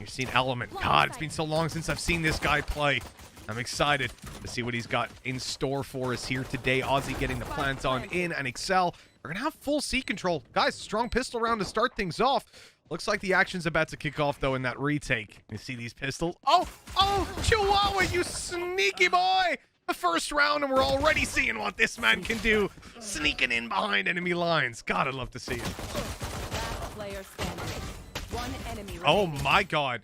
You've seen Element. God, it's been so long since I've seen this guy play. I'm excited to see what he's got in store for us here today. Aussie getting the plant on in, and Excel are going to have full seat control. Guys, strong pistol round to start things off. Looks like the action's about to kick off, though, in that retake. You see these pistols? Oh, Chihuahua, you sneaky boy! The first round, and we're already seeing what this man can do. Sneaking in behind enemy lines. God, I'd love to see it. Oh, my God.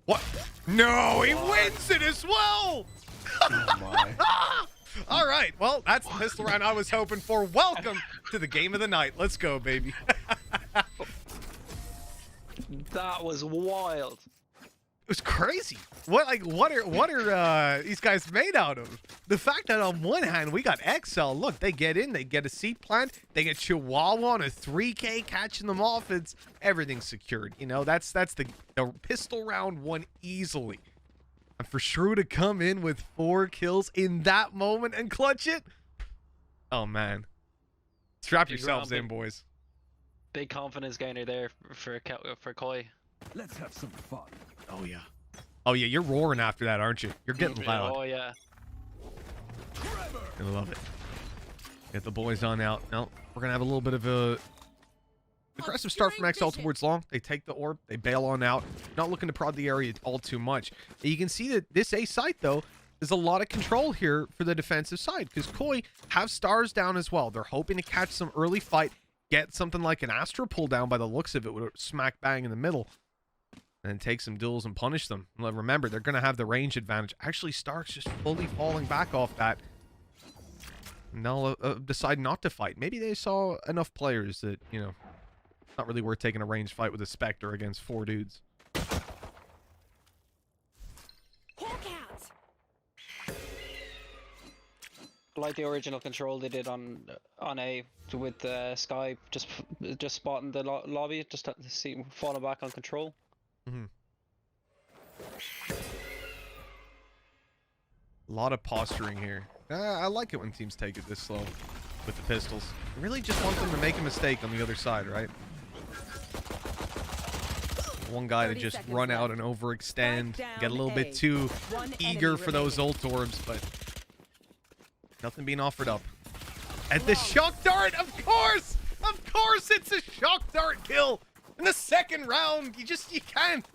What? No, he wins it as well! Oh my. All right, well, that's the pistol round I was hoping for. Welcome to the game of the night. Let's go, baby. That was wild. It was crazy. What are these guys made out of? The fact that on one hand we got XL, look, they get in, they get a seat plant, they get Chihuahua on a 3K catching them off. It's everything's secured. You know, that's the pistol round won easily. And for Shrew to come in with 4 kills in that moment and clutch it. Oh man. Strap yourselves in, boys. Big confidence gainer there for Koi. Let's have some fun. Oh yeah. Oh yeah, you're roaring after that, aren't you? You're getting loud. Oh yeah. I love it. Get the boys on out. Now, we're going to have a little bit of a aggressive start from XL towards long. They take the orb. They bail on out. Not looking to prod the area all too much. You can see that this A site, though, there's a lot of control here for the defensive side because Koi have stars down as well. They're hoping to catch some early fight, get something like an Astra pull down by the looks of it with a smack bang in the middle, and then take some duels and punish them. Remember, they're going to have the range advantage. Actually, Stark's just fully falling back off that. And they'll decide not to fight. Maybe they saw enough players that, you know, it's not really worth taking a ranged fight with a Spectre against 4 dudes. Like the original control they did on A with Sky, just spotting the lobby, just to see him falling back on control. Mm-hmm. A lot of posturing here. I like it when teams take it this slow with the pistols. I really just want them to make a mistake on the other side, right? One guy to just run out and overextend, get a little bit too eager for those ult orbs, but nothing being offered up. And the shock dart, of course it's a shock dart kill in the second round. You can't.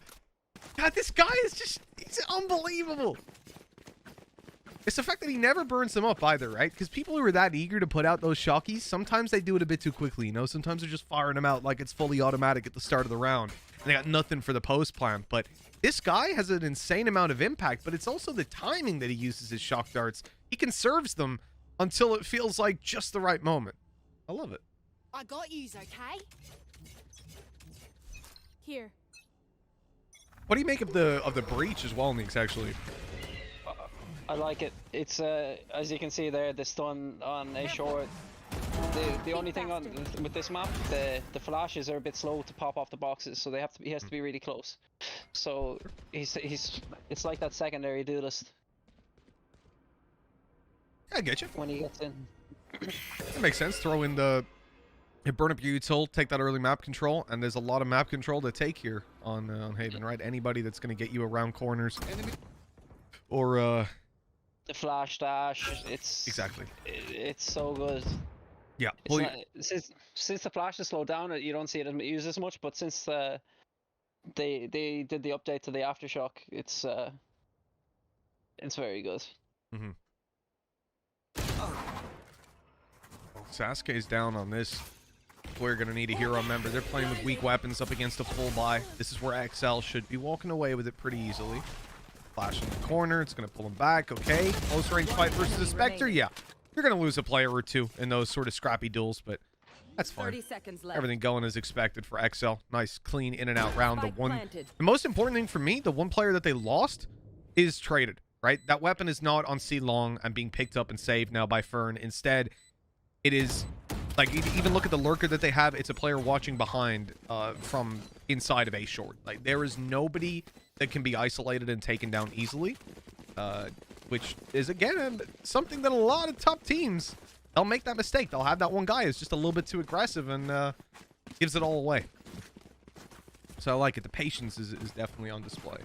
God, this guy is he's unbelievable. It's the fact that he never burns them up either, right? Because people who are that eager to put out those shockies, sometimes they do it a bit too quickly, you know? Sometimes they're just firing them out like it's fully automatic at the start of the round. And they got nothing for the post plant. But this guy has an insane amount of impact, but it's also the timing that he uses his shock darts. He conserves them until it feels like just the right moment. I love it. I got yous, okay? Here. What do you make of the breach as well, Neeks, actually? I like it. It's as you can see there, the stun on A short. The only thing with this map, the flashes are a bit slow to pop off the boxes, so he has to be really close. So it's like that secondary duelist. I get you. When he gets in. That makes sense. Throw in burn up your util, take that early map control, and there's a lot of map control to take here on Haven, right? Anybody that's going to get you around corners or the flash dash, it's exactly. It's so good. Yeah. Since the flash is slowed down, you don't see it used as much. But since they did the update to the aftershock, it's very good. Mm-hmm. Sasuke's down on this. We're gonna need a hero member. They're playing with weak weapons up against a full buy. This is where XL should be walking away with it pretty easily. Flash in the corner. It's going to pull him back. Okay. Close range fight versus a Spectre. Yeah. You're going to lose a player or two in those sort of scrappy duels, but that's fine. 30 seconds left. Everything going as expected for XL. Nice, clean in and out round. The most important thing for me, the one player that they lost is traded, right? That weapon is not on C long and being picked up and saved now by Fern. Instead, it is like, even look at the lurker that they have. It's a player watching behind from inside of A short. Like, there is nobody that can be isolated and taken down easily, which is, again, something that a lot of top teams, they'll make that mistake. They'll have that one guy who's just a little bit too aggressive and gives it all away. So I like it. The patience is definitely on display.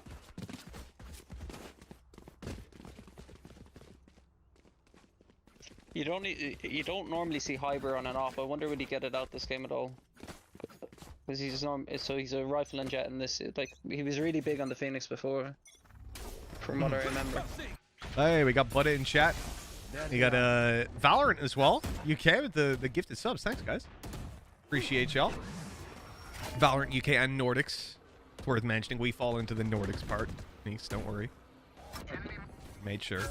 You don't normally see Hyber on and off. I wonder would he get it out this game at all? Because he's he's a rifle and jet in this. Like he was really big on the Phoenix before, from what I remember. Hey, we got Buddy in chat. You got Valorant as well. UK with the gifted subs. Thanks, guys. Appreciate y'all. Valorant UK and Nordics. It's worth mentioning. We fall into the Nordics part. Thanks, don't worry. Made sure.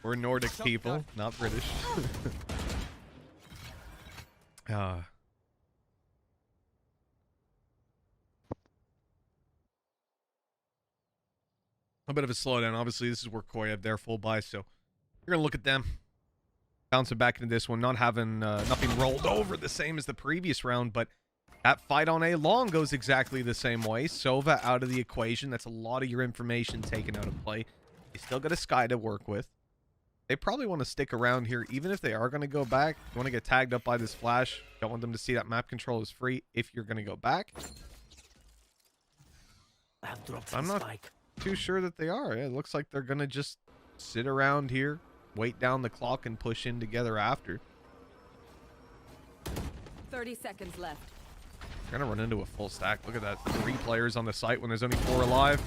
We're Nordic people, not British. A bit of a slowdown. Obviously, this is where Koi have their full buy, so you're gonna look at them bouncing back into this one, not having nothing rolled over the same as the previous round, but that fight on A long goes exactly the same way. Sova out of the equation. That's a lot of your information taken out of play. You still got a Sky to work with. They probably want to stick around here, even if they are going to go back. You want to get tagged up by this flash. Don't want them to see that map control is free if you're going to go back. I'm not too sure that they are. It looks like they're going to just sit around here, wait down the clock, and push in together after. 30 seconds left. They're going to run into a full stack. Look at that. 3 players on the site when there's only 4 alive.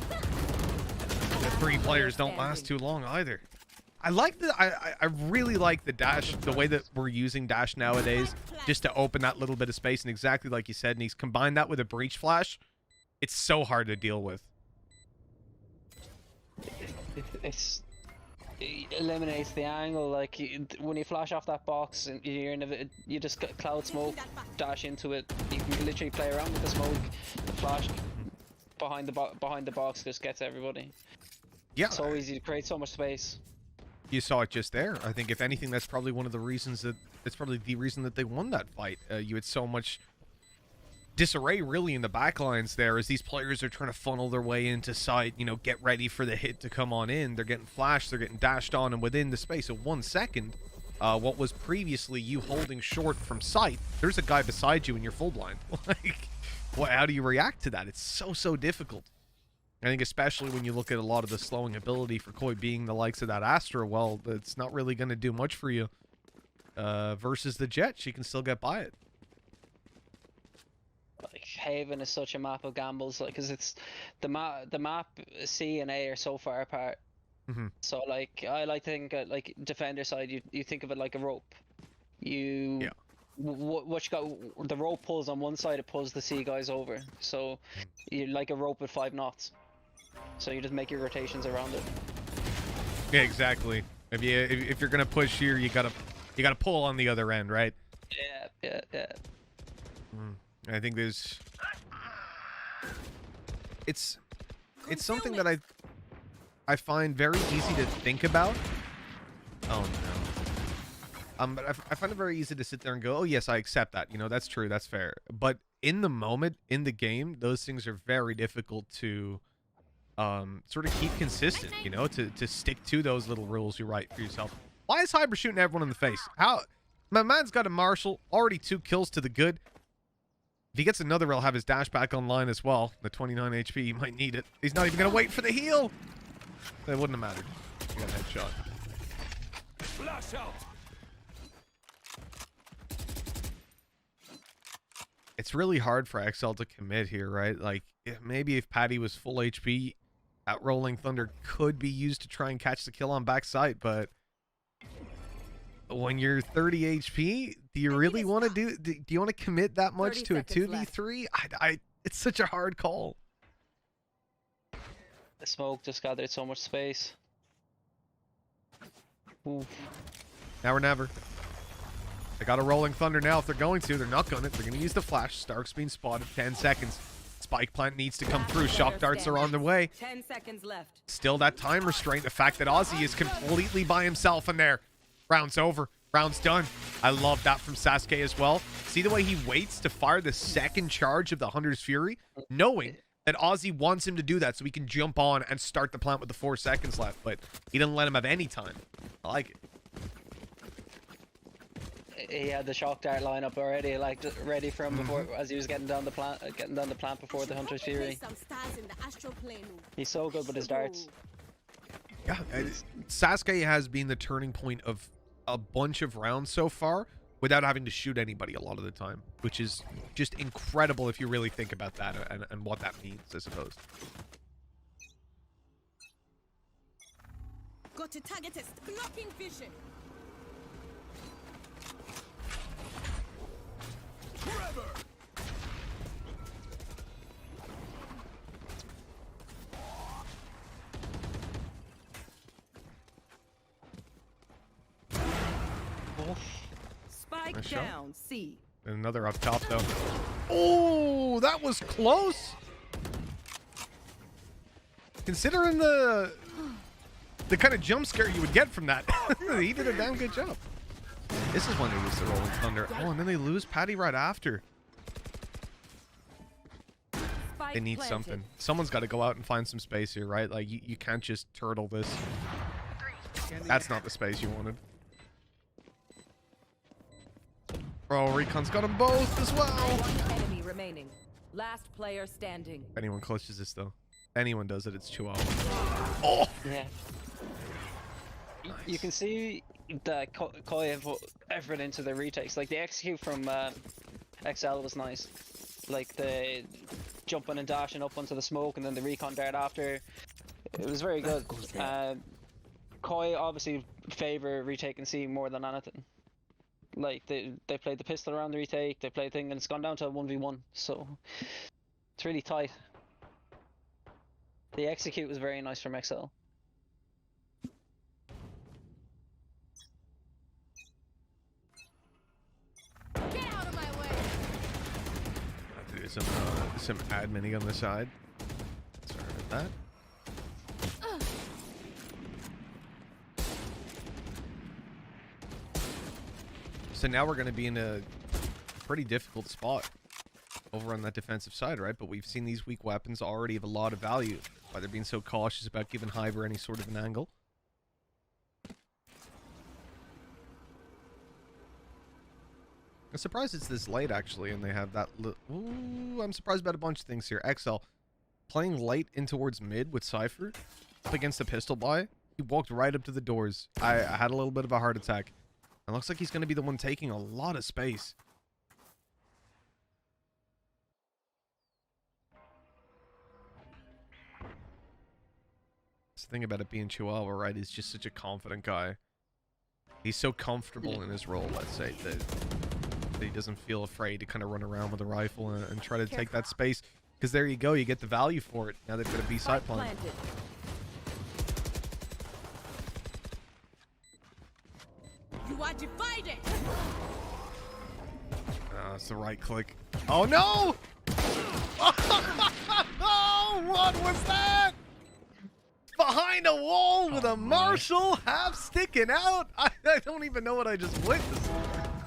The 3 players don't last too long either. I like the I really like the dash, the way that we're using dash nowadays, just to open that little bit of space. And exactly like you said, and he's combined that with a breach flash. It's so hard to deal with. It eliminates the angle. Like when you flash off that box and you just get cloud smoke, dash into it. You can literally play around with the smoke. The flash behind the box just gets everybody. Yeah, so easy to create so much space. You saw it just there. I think if anything, that's probably one of the reasons that it's probably the reason that they won that fight. You had so much disarray really in the backlines there as these players are trying to funnel their way into sight, you know, get ready for the hit to come on in. They're getting flashed, they're getting dashed on, and within the space of 1 second, what was previously you holding short from sight, there's a guy beside you and you're full blind. Like, how do you react to that? It's so difficult. I think especially when you look at a lot of the slowing ability for Koi being the likes of that Astra, well, it's not really going to do much for you. Versus the Jet, she can still get by it. Like Haven is such a map of gambles, like, because it's the map C and A are so far apart. Mm-hmm. So like I like to think like defender side, you think of it like a rope. You what you got, the rope pulls on one side, it pulls the C guys over. So you're like a rope with 5 knots. So you just make your rotations around it. Yeah, exactly. If you're gonna push here, you gotta pull on the other end, right? Yeah. I think there's it's something that I find very easy to think about. Oh no. But I find it very easy to sit there and go, oh yes, I accept that. You know, that's true, that's fair. But in the moment, in the game, those things are very difficult to sort of keep consistent, you know, to stick to those little rules you write for yourself. Why is Hyber shooting everyone in the face? How? My man's got a Marshall, already 2 kills to the good. If he gets another, he'll have his dash back online as well. The 29 HP, he might need it. He's not even going to wait for the heal. That wouldn't have mattered. He got a headshot. Flash out. It's really hard for XL to commit here, right? Like, maybe if Patty was full HP, that Rolling Thunder could be used to try and catch the kill on backside, but when you're 30 HP, do you really want to do you want to commit that much to a 2v3? It's such a hard call. The smoke just gathered so much space. Oof. Now or never. They got a Rolling Thunder now. If they're going to, they're not going to. They're going to use the flash. Stark's being spotted. 10 seconds. Spike plant needs to come through. Shock darts are on their way. 10 seconds left. Still that time restraint. The fact that Ozzy is completely by himself in there. Round's over. Round's done. I love that from Sasuke as well. See the way he waits to fire the second charge of the Hunter's Fury, knowing that Ozzy wants him to do that so he can jump on and start the plant with the 4 seconds left, but he doesn't let him have any time. I like it. he had the shock dart lineup already, like ready for him before as he was getting down the plant before the Hunter's Fury. He's so good with his darts. Yeah, Sasuke has been the turning point of a bunch of rounds so far without having to shoot anybody a lot of the time, which is just incredible if you really think about that and what that means, I suppose. Got to target it. Blocking vision. Forever. Spike Nice shot. down. C. And another up top, though. Oh, that was close. Considering the kind of jump scare you would get from that, he did a damn good job. This is when they lose the Rolling Thunder. Oh, and then they lose Patty right after. Spike They need planted. something. Someone's got to go out and find some space here, right? Like, you can't just turtle this. That's not the space you wanted. Oh, Recon's got them both as well. One enemy remaining. Last player standing. If anyone clutches this, though. Anyone does it, it's 2-0. Oh! Yeah. You can see that Koi have put effort into the retakes. Like the execute from XL was nice. Like the jumping and dashing up onto the smoke and then the recon dart after. It was very good. Koi obviously favor retake and C more than anything. Like they played the pistol around the retake, they played thing, and it's gone down to a 1v1. So it's really tight. The execute was very nice from XL. Get out of my way. I have to do some adminning on the side. Sorry about that. So now we're going to be in a pretty difficult spot over on that defensive side, right? But we've seen these weak weapons already have a lot of value. Why they're being so cautious about giving Hyber any sort of an angle. I'm surprised it's this late, actually, and they have that... Ooh, I'm surprised about a bunch of things here. XL, playing late in towards mid with Cypher, up against the pistol buy. He walked right up to the doors. I had a little bit of a heart attack. It looks like he's going to be the one taking a lot of space. That's the thing about it being Chihuahua, right? He's just such a confident guy. He's so comfortable in his role, let's say, that he doesn't feel afraid to kind of run around with a rifle and try to take that space. Because there you go, you get the value for it. Now they've got a B side plan. You are divided. That's the right click. Oh no! Oh, what was that? Behind a wall with a Marshall half sticking out. I don't even know what I just witnessed.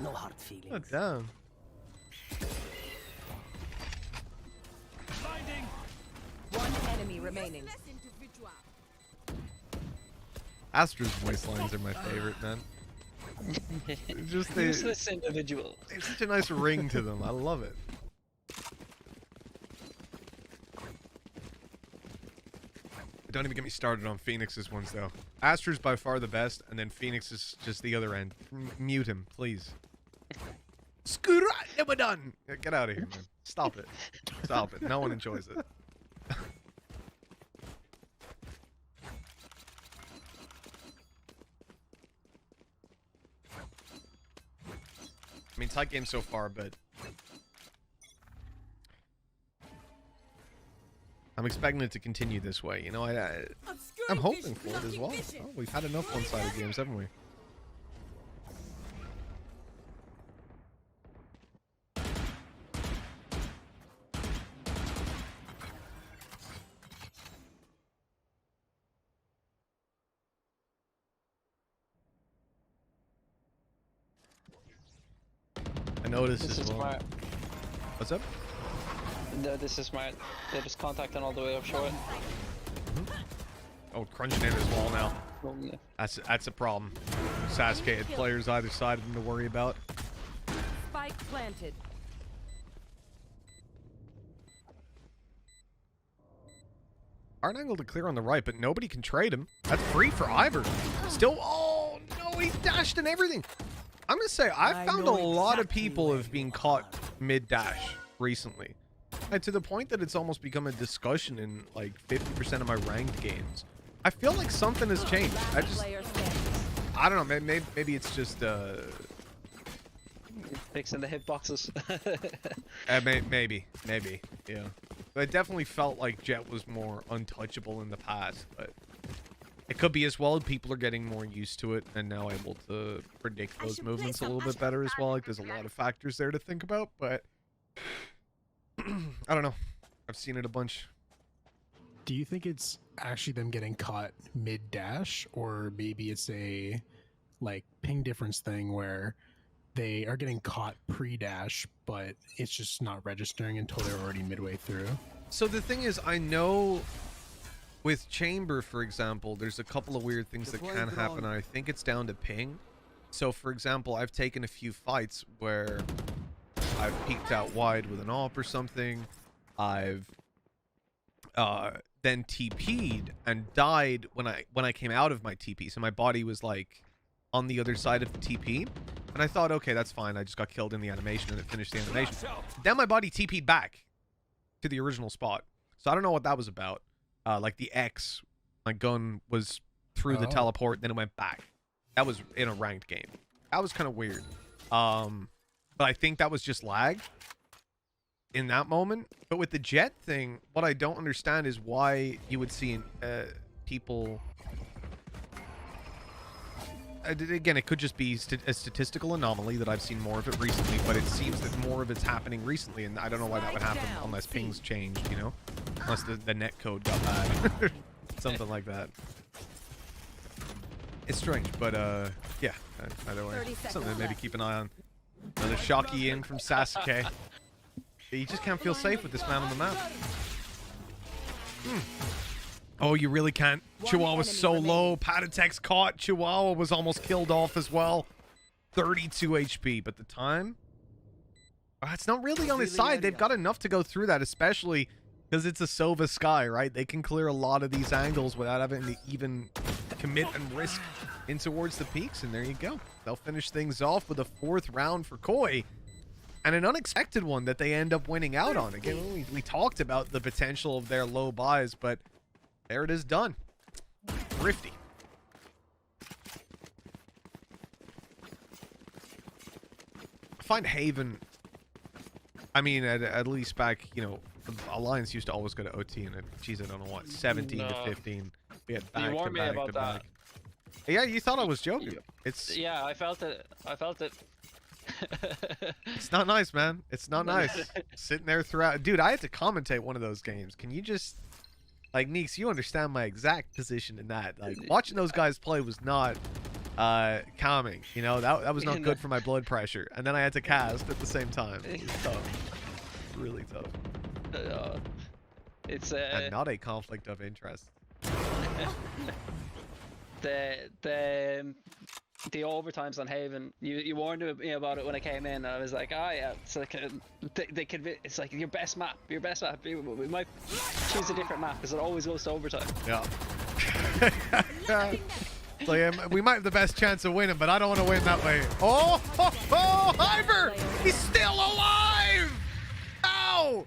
No hard feelings. Oh, damn. Blinding. One enemy remaining. Less individual. Astra's voice lines are my favorite, man. They Useless individual. have such a nice ring to them. I love it. Don't even get me started on Phoenix's ones, though. Astra's by far the best, and then Phoenix is just the other end. Mute him, please. Screw right, we're done. Get out of here, man. Stop it. Stop it. No one enjoys it. I mean, tight game so far, but I'm expecting it to continue this way. You know, I'm hoping for it as well. Oh, we've had enough one-sided games, haven't we? I noticed This as is well. smart. What's up? No, this is smart. They're just contacting all the way up short. Oh, crunching in his wall now. Oh, yeah. That's a problem. Sasuke had players either side of him to worry about. Planted. Hard angle to clear on the right, but nobody can trade him. That's free for Ivor. Still, oh no, he's dashed and everything. I'm gonna say I found a lot of people have been caught mid-dash recently. And to the point that it's almost become a discussion in like 50% of my ranked games. I feel like something has changed. I don't know, maybe it's just Fixing the hitboxes. maybe, yeah. But it definitely felt like Jet was more untouchable in the past, but it could be as well people are getting more used to it and now able to predict those movements a little bit better as well. Like there's a lot of factors there to think about, but I don't know. I've seen it a bunch. Do you think it's actually them getting caught mid-dash, or maybe it's a like ping difference thing where they are getting caught pre-dash, but it's just not registering until they're already midway through? So the thing is, I know with Chamber, for example, there's a couple of weird things that can happen, and I think it's down to ping. So, for example, I've taken a few fights where I've peeked out wide with an AWP or something. I've then TP'd and died when I came out of my TP. So my body was like on the other side of the TP. And I thought, okay, that's fine. I just got killed in the animation and it finished the animation. Then my body TP'd back to the original spot. So I don't know what that was about. Like the X, my gun was through the teleport, then it went back. That was in a ranked game. That was kind of weird. But I think that was just lag in that moment. But with the Jet thing, what I don't understand is why you would see people... Again, it could just be a statistical anomaly that I've seen more of it recently, but it seems that more of it's happening recently, and I don't know why that would happen unless pings changed, you know? Unless the net code got bad. Something like that. It's strange, but yeah, either way. Something to maybe keep an eye on. Another Shocky in from Sasuke. You just can't feel safe with this man on the map. Oh, you really can't. Chihuahua's so low. Patatek's caught. Chihuahua was almost killed off as well. 32 HP, but the time? It's not really on his side. They've got enough to go through that, especially because it's a Sova Sky, right? They can clear a lot of these angles without having to even commit and risk in towards the peaks, and there you go. They'll finish things off with a 4th round for Koi, and an unexpected one that they end up winning out on. Again, we talked about the potential of their low buys, but there it is done. Thrifty. I find Haven, I mean, at least back, you know, Alliance used to always go to OT, and geez, I don't know what, 17 to 15. We had back You warned me about that. Yeah, you thought I was joking. It's Yeah, I felt it. I felt it. it's not nice, man. It's not nice. Sitting there throughout. Dude, I had to commentate one of those games. Can you just... Like, Neeks, you understand my exact position in that. Like, watching those guys play was not calming. You know, that was not good for my blood pressure. And then I had to cast at the same time. It was tough. Really tough. It's and not a conflict of interest. The overtimes on Haven, you warned me about it when I came in. I was like, oh yeah, it's like it's like your best map. We might choose a different map because it always goes to overtime. Yeah. Like, we might have the best chance of winning, but I don't want to win that way. Oh, Ivor! He's still alive! Ow!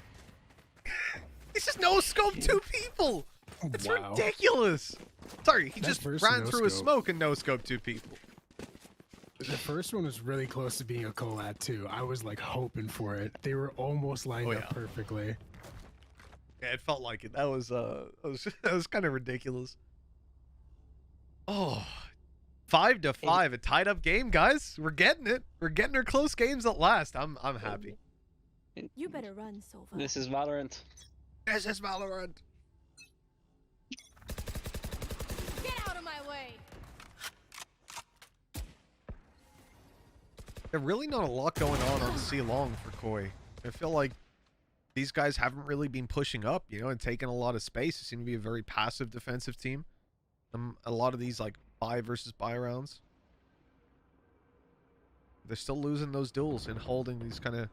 He's just no-scoped 2 people. It's ridiculous. Sorry, he just ran through a smoke and no-scoped 2 people. The first one was really close to being a collab too. I was like hoping for it. They were almost lined up perfectly. Yeah, it felt like it. That was kind of ridiculous. Oh, 5-5, a tied up game, guys. We're getting it. We're getting our close games at last. I'm happy. You better run, Sova. This is Valorant. This is Valorant. Get out of my way. There's really not a lot going on C Long for Koi. I feel like these guys haven't really been pushing up, you know, and taking a lot of space. They seem to be a very passive defensive team. A lot of these like buy versus buy rounds. They're still losing those duels and holding these kind of.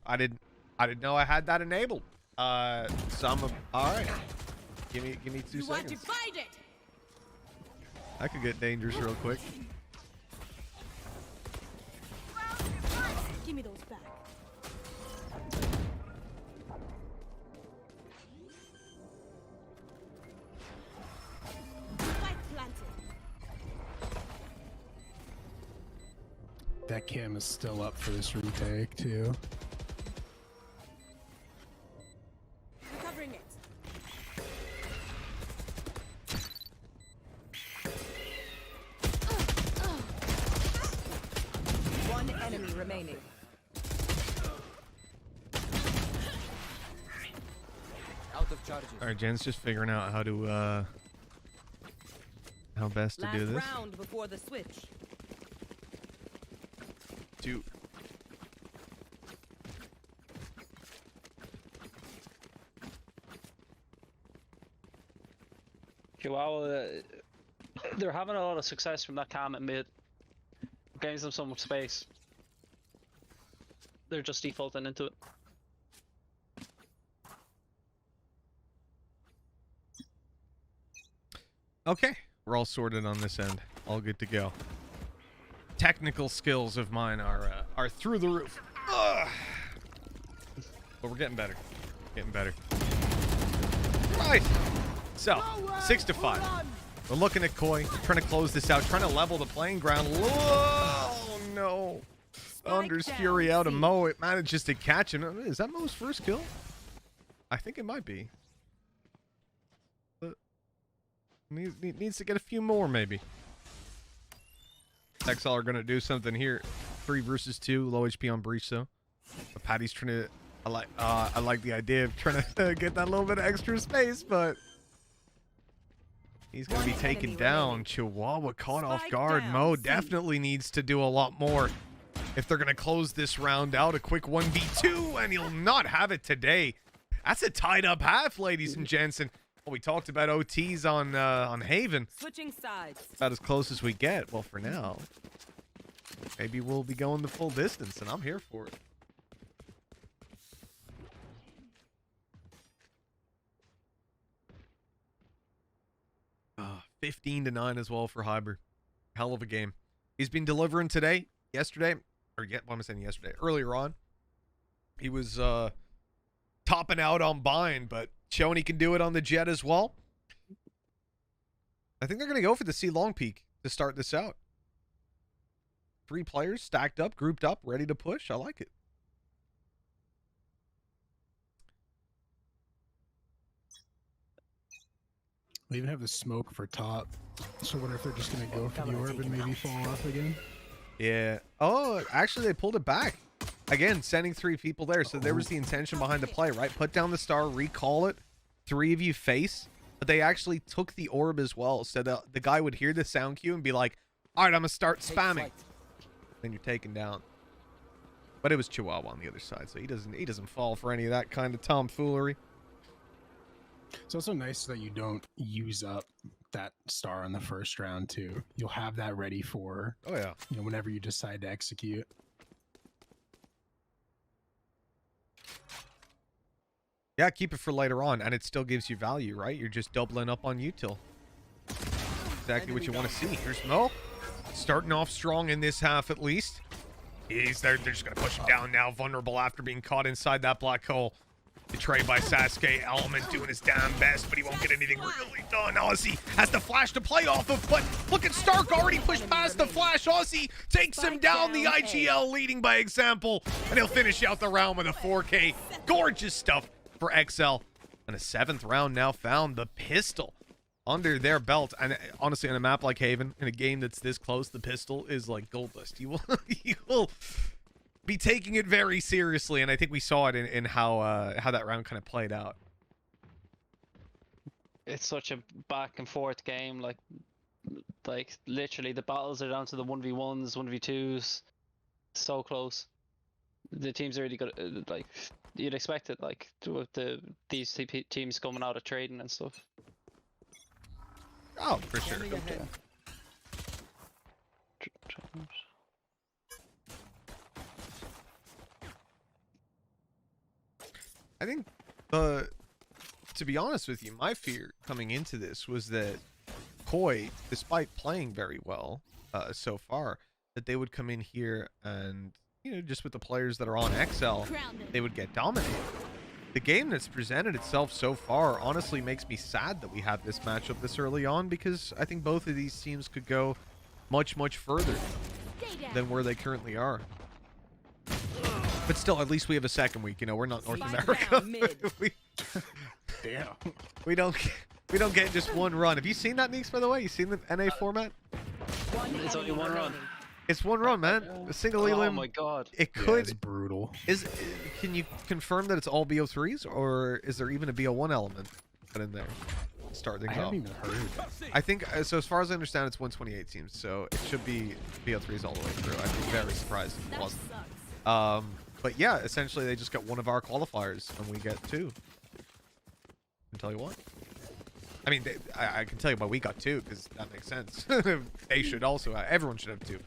I didn't know I had that enabled. So I'm all right. Give me 2 seconds. That could get dangerous real quick. Give me those back. Spike planted. That cam is still up for this retake too. Recovering it. One enemy remaining. Out of charges. All right, Jen's just figuring out how to how best to Last do this. round before the switch. 2. Chihuahua, they're having a lot of success from that cam at mid. Gains them so much space. They're just defaulting into it. Okay, we're all sorted on this end. All good to go. Technical skills of mine are through the roof. Ugh. But we're getting better. Getting better. Right. So, 6 to 5. We're looking at Koi, trying to close this out, trying to level the playing ground. Oh no. Thunder's Fury out of Mo. It manages to catch him. Is that Mo's first kill? I think it might be. But needs to get a few more, maybe. XL are going to do something here. 3 versus 2. Low HP on Breach, though. But Patty's trying to... I like the idea of trying to get that little bit of extra space, but... He's going to be taken down. Chihuahua caught off guard. Mo definitely needs to do a lot more if they're going to close this round out. A quick 1v2, and he'll not have it today. That's a tied-up half, ladies and gents. And well, we talked about OTs on Haven. Switching sides. About as close as we get. Well, for now, maybe we'll be going the full distance, and I'm here for it. 15-9 as well for Hyber. Hell of a game. He's been delivering today, yesterday, or what am I saying yesterday? Earlier on, he was topping out on Bind, but showing he can do it on the Jet as well. I think they're going to go for the C Long Peak to start this out. 3 players stacked up, grouped up, ready to push. I like it. They even have the smoke for top. So I wonder if they're just going to go for the orb and maybe fall off again. Yeah. Oh, actually, they pulled it back. Again, sending 3 people there. So there was the intention behind the play, right? Put down the star, recall it. 3 of you face. But they actually took the orb as well. So the guy would hear the sound cue and be like, all right, I'm going to start spamming. Then you're taken down. But it was Chihuahua on the other side. So he doesn't fall for any of that kind of tomfoolery. It's also nice that you don't use up that star in the first round too. You'll have that ready for, oh yeah, whenever you decide to execute. Yeah, keep it for later on, and it still gives you value, right? You're just doubling up on util. Exactly what you want to see. Here's Mo, starting off strong in this half at least. They're just gonna push him down now, vulnerable after being caught inside that black hole. Betrayed by Sasuke. Element doing his damn best, but he won't get anything really done. Aussie has the flash to play off of, but look at Stark already pushed past the flash. Aussie takes him down. The IGL leading by example, and he'll finish out the round with a 4K. Gorgeous stuff for XL. And a 7th round now found. The pistol under their belt. And honestly, on a map like Haven, in a game that's this close, the pistol is like gold dust. You will be taking it very seriously, and I think we saw it in how that round kind of played out. It's such a back and forth game. Like literally, the battles are down to the 1v1s, 1v2s. So close. The teams are really good. Like you'd expect it. Like with these teams coming out of trading and stuff. Oh, for sure. I think to be honest with you, my fear coming into this was that Koi, despite playing very well so far, that they would come in here and, you know, just with the players that are on XL, they would get dominated. The game that's presented itself so far honestly makes me sad that we have this matchup this early on, because I think both of these teams could go much, much further than where they currently are. But still, at least we have a second week. You know, we're not North America. we don't get just one run. Have you seen that, Neeks, by the way? You seen the NA format? It's only one run. It's one run, man. A single elim. Oh my god. It could. It's brutal. Can you confirm that it's all BO3s, or is there even a BO1 element put in there? Start things I off. haven't even heard. I think so. As far as I understand, it's 128 teams, so it should be BO3s all the way through. I'd be very surprised if it wasn't. But yeah, essentially they just got one of our qualifiers, and we get two. I can tell you what. I mean, I can tell you why we got two, because that makes sense. They should also. Everyone should have two.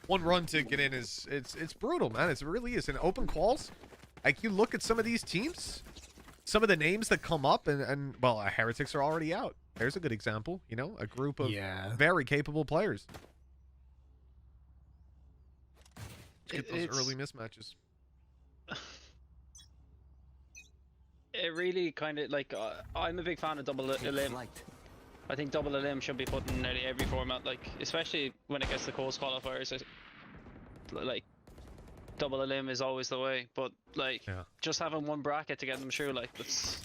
One run to get in is it's brutal, man. It really is. In open quals, like, you look at some of these teams, some of the names that come up, and well, Heretics are already out. There's a good example. You know, a group of very capable players. Get those early mismatches. It really kind of, like, I'm a big fan of double elim. I think double elim should be put in nearly every format, like, especially when it gets to close qualifiers. Like, double elim is always the way, but like, just having one bracket to get them through, like, that's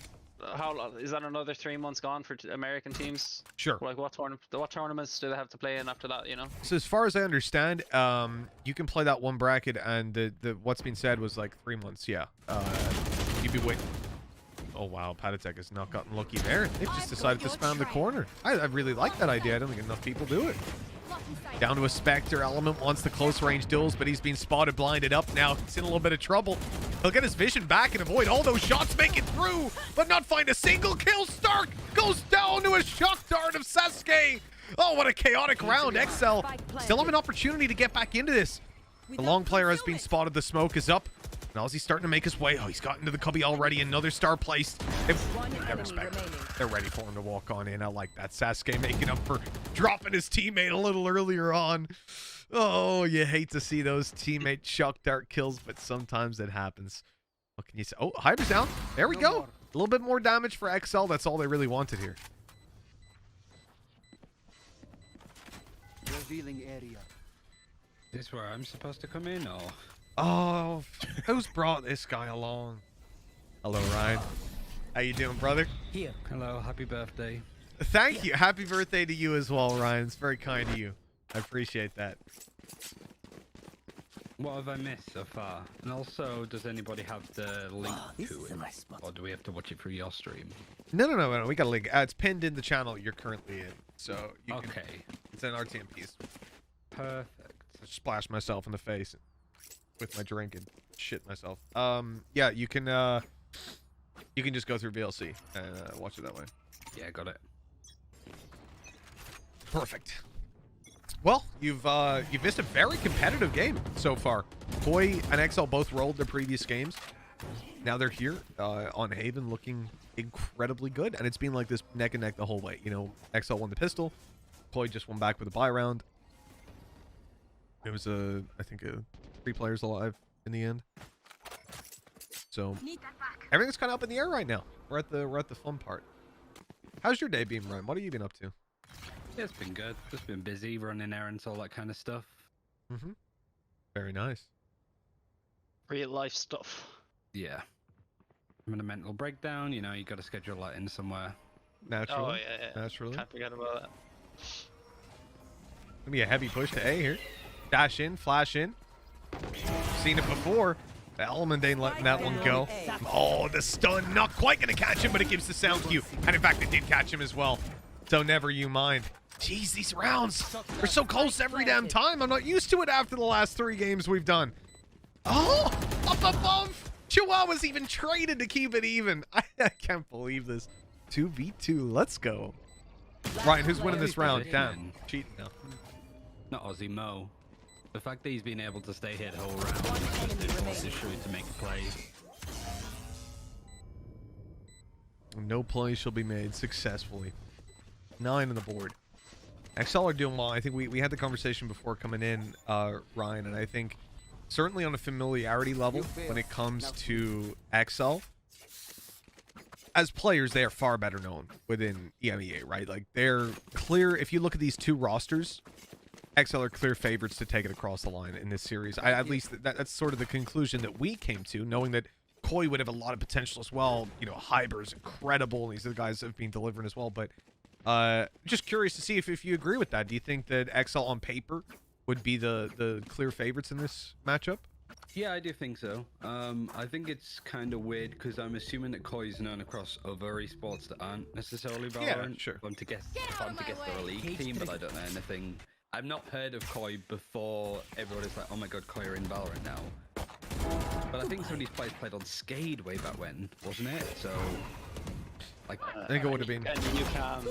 how long is that? Another 3 months gone for American teams? Sure. Like, what tournaments do they have to play in after that, you know? So as far as I understand, you can play that one bracket, and the what's been said was like 3 months. Yeah. You'd be waiting. Oh wow, Patatek has not gotten lucky there. They've just decided to spam the corner. I really like that idea. I don't think enough people do it. Down to a Spectre. Element wants the close range duels, but he's been spotted, blinded up now. He's in a little bit of trouble. He'll get his vision back and avoid all those shots, make it through, but not find a single kill. Stark goes down to a shock dart of Sasuke. Oh, what a chaotic round. XL still have an opportunity to get back into this. The long player has been spotted. The smoke is up. Now is he starting to make his way? Oh, he's gotten to the cubby already. Another star placed. They're ready for him to walk on in. I like that. Sasuke making up for dropping his teammate a little earlier on. Oh, you hate to see those teammate shock dart kills, but sometimes it happens. What can you say? Oh, Hyper's down. There we go. A little bit more damage for XL. That's all they really wanted here. Revealing area. Is this where I'm supposed to come in, or? Oh, who's brought this guy along? Hello, Ryan. How you doing, brother? Here. Hello, happy birthday. Thank you. Happy birthday to you as well, Ryan. It's very kind of you. I appreciate that. What have I missed so far? And also, does anybody have the link to it? Or do we have to watch it through your stream? No. We got a link. It's pinned in the channel you're currently in. So you can, it's in RTMPs. Perfect. I splash myself in the face with my drink and shit myself. Yeah, you can just go through VLC and watch it that way. Yeah, got it. Perfect. Well, you've missed a very competitive game so far. Koi and XL both rolled their previous games. Now they're here on Haven, looking incredibly good, and it's been like this neck and neck the whole way. You know, XL won the pistol, Koi just won back with a buy round. It was I think 3 players alive in the end. So everything's kind of up in the air right now. We're at the fun part. How's your day been, Ryan? What have you been up to? Yeah, it's been good. Just been busy running errands, all that kind of stuff. Mm-hmm. Very nice. Real life stuff. Yeah. I'm in a mental breakdown. You know, you got to schedule that in somewhere. Naturally. Oh yeah. Naturally. Can't forget about that. Gonna be a heavy push to A here. Dash in, flash in. Seen it before. The Element ain't letting that one go. Oh, the stun. Not quite gonna catch him, but it gives the sound cue. And in fact, it did catch him as well. So never you mind. Jeez, these rounds are so close every damn time. I'm not used to it after the last 3 games we've done. Oh, up above. Chihuahua's even traded to keep it even. I can't believe this. 2v2. Let's go. Ryan, who's winning this round? Damn. Cheating now. Not Aussie Mo. The fact that he's been able to stay here the whole round is just true to make a play. No play shall be made successfully. 9 on the board. XL are doing well. I think we had the conversation before coming in, Ryan, and I think certainly on a familiarity level when it comes to XL, as players, they are far better known within EMEA, right? Like, they're clear. If you look at these two rosters, XL are clear favorites to take it across the line in this series. At least that's sort of the conclusion that we came to, knowing that Koi would have a lot of potential as well. You know, Hyber's incredible. These are the guys that have been delivering as well. But just curious to see if you agree with that. Do you think that XL on paper would be the clear favorites in this matchup? Yeah, I do think so. I think it's kind of weird because I'm assuming that Koi is known across other esports that aren't necessarily Valorant. Yeah, sure. If I'm to guess their elite team, but I don't know anything. I've not heard of Koi before everybody's like, oh my god, Koi are in Valorant now. But I think some of these players played on Skade way back when, wasn't it? So, like, I think it would have been. And you can,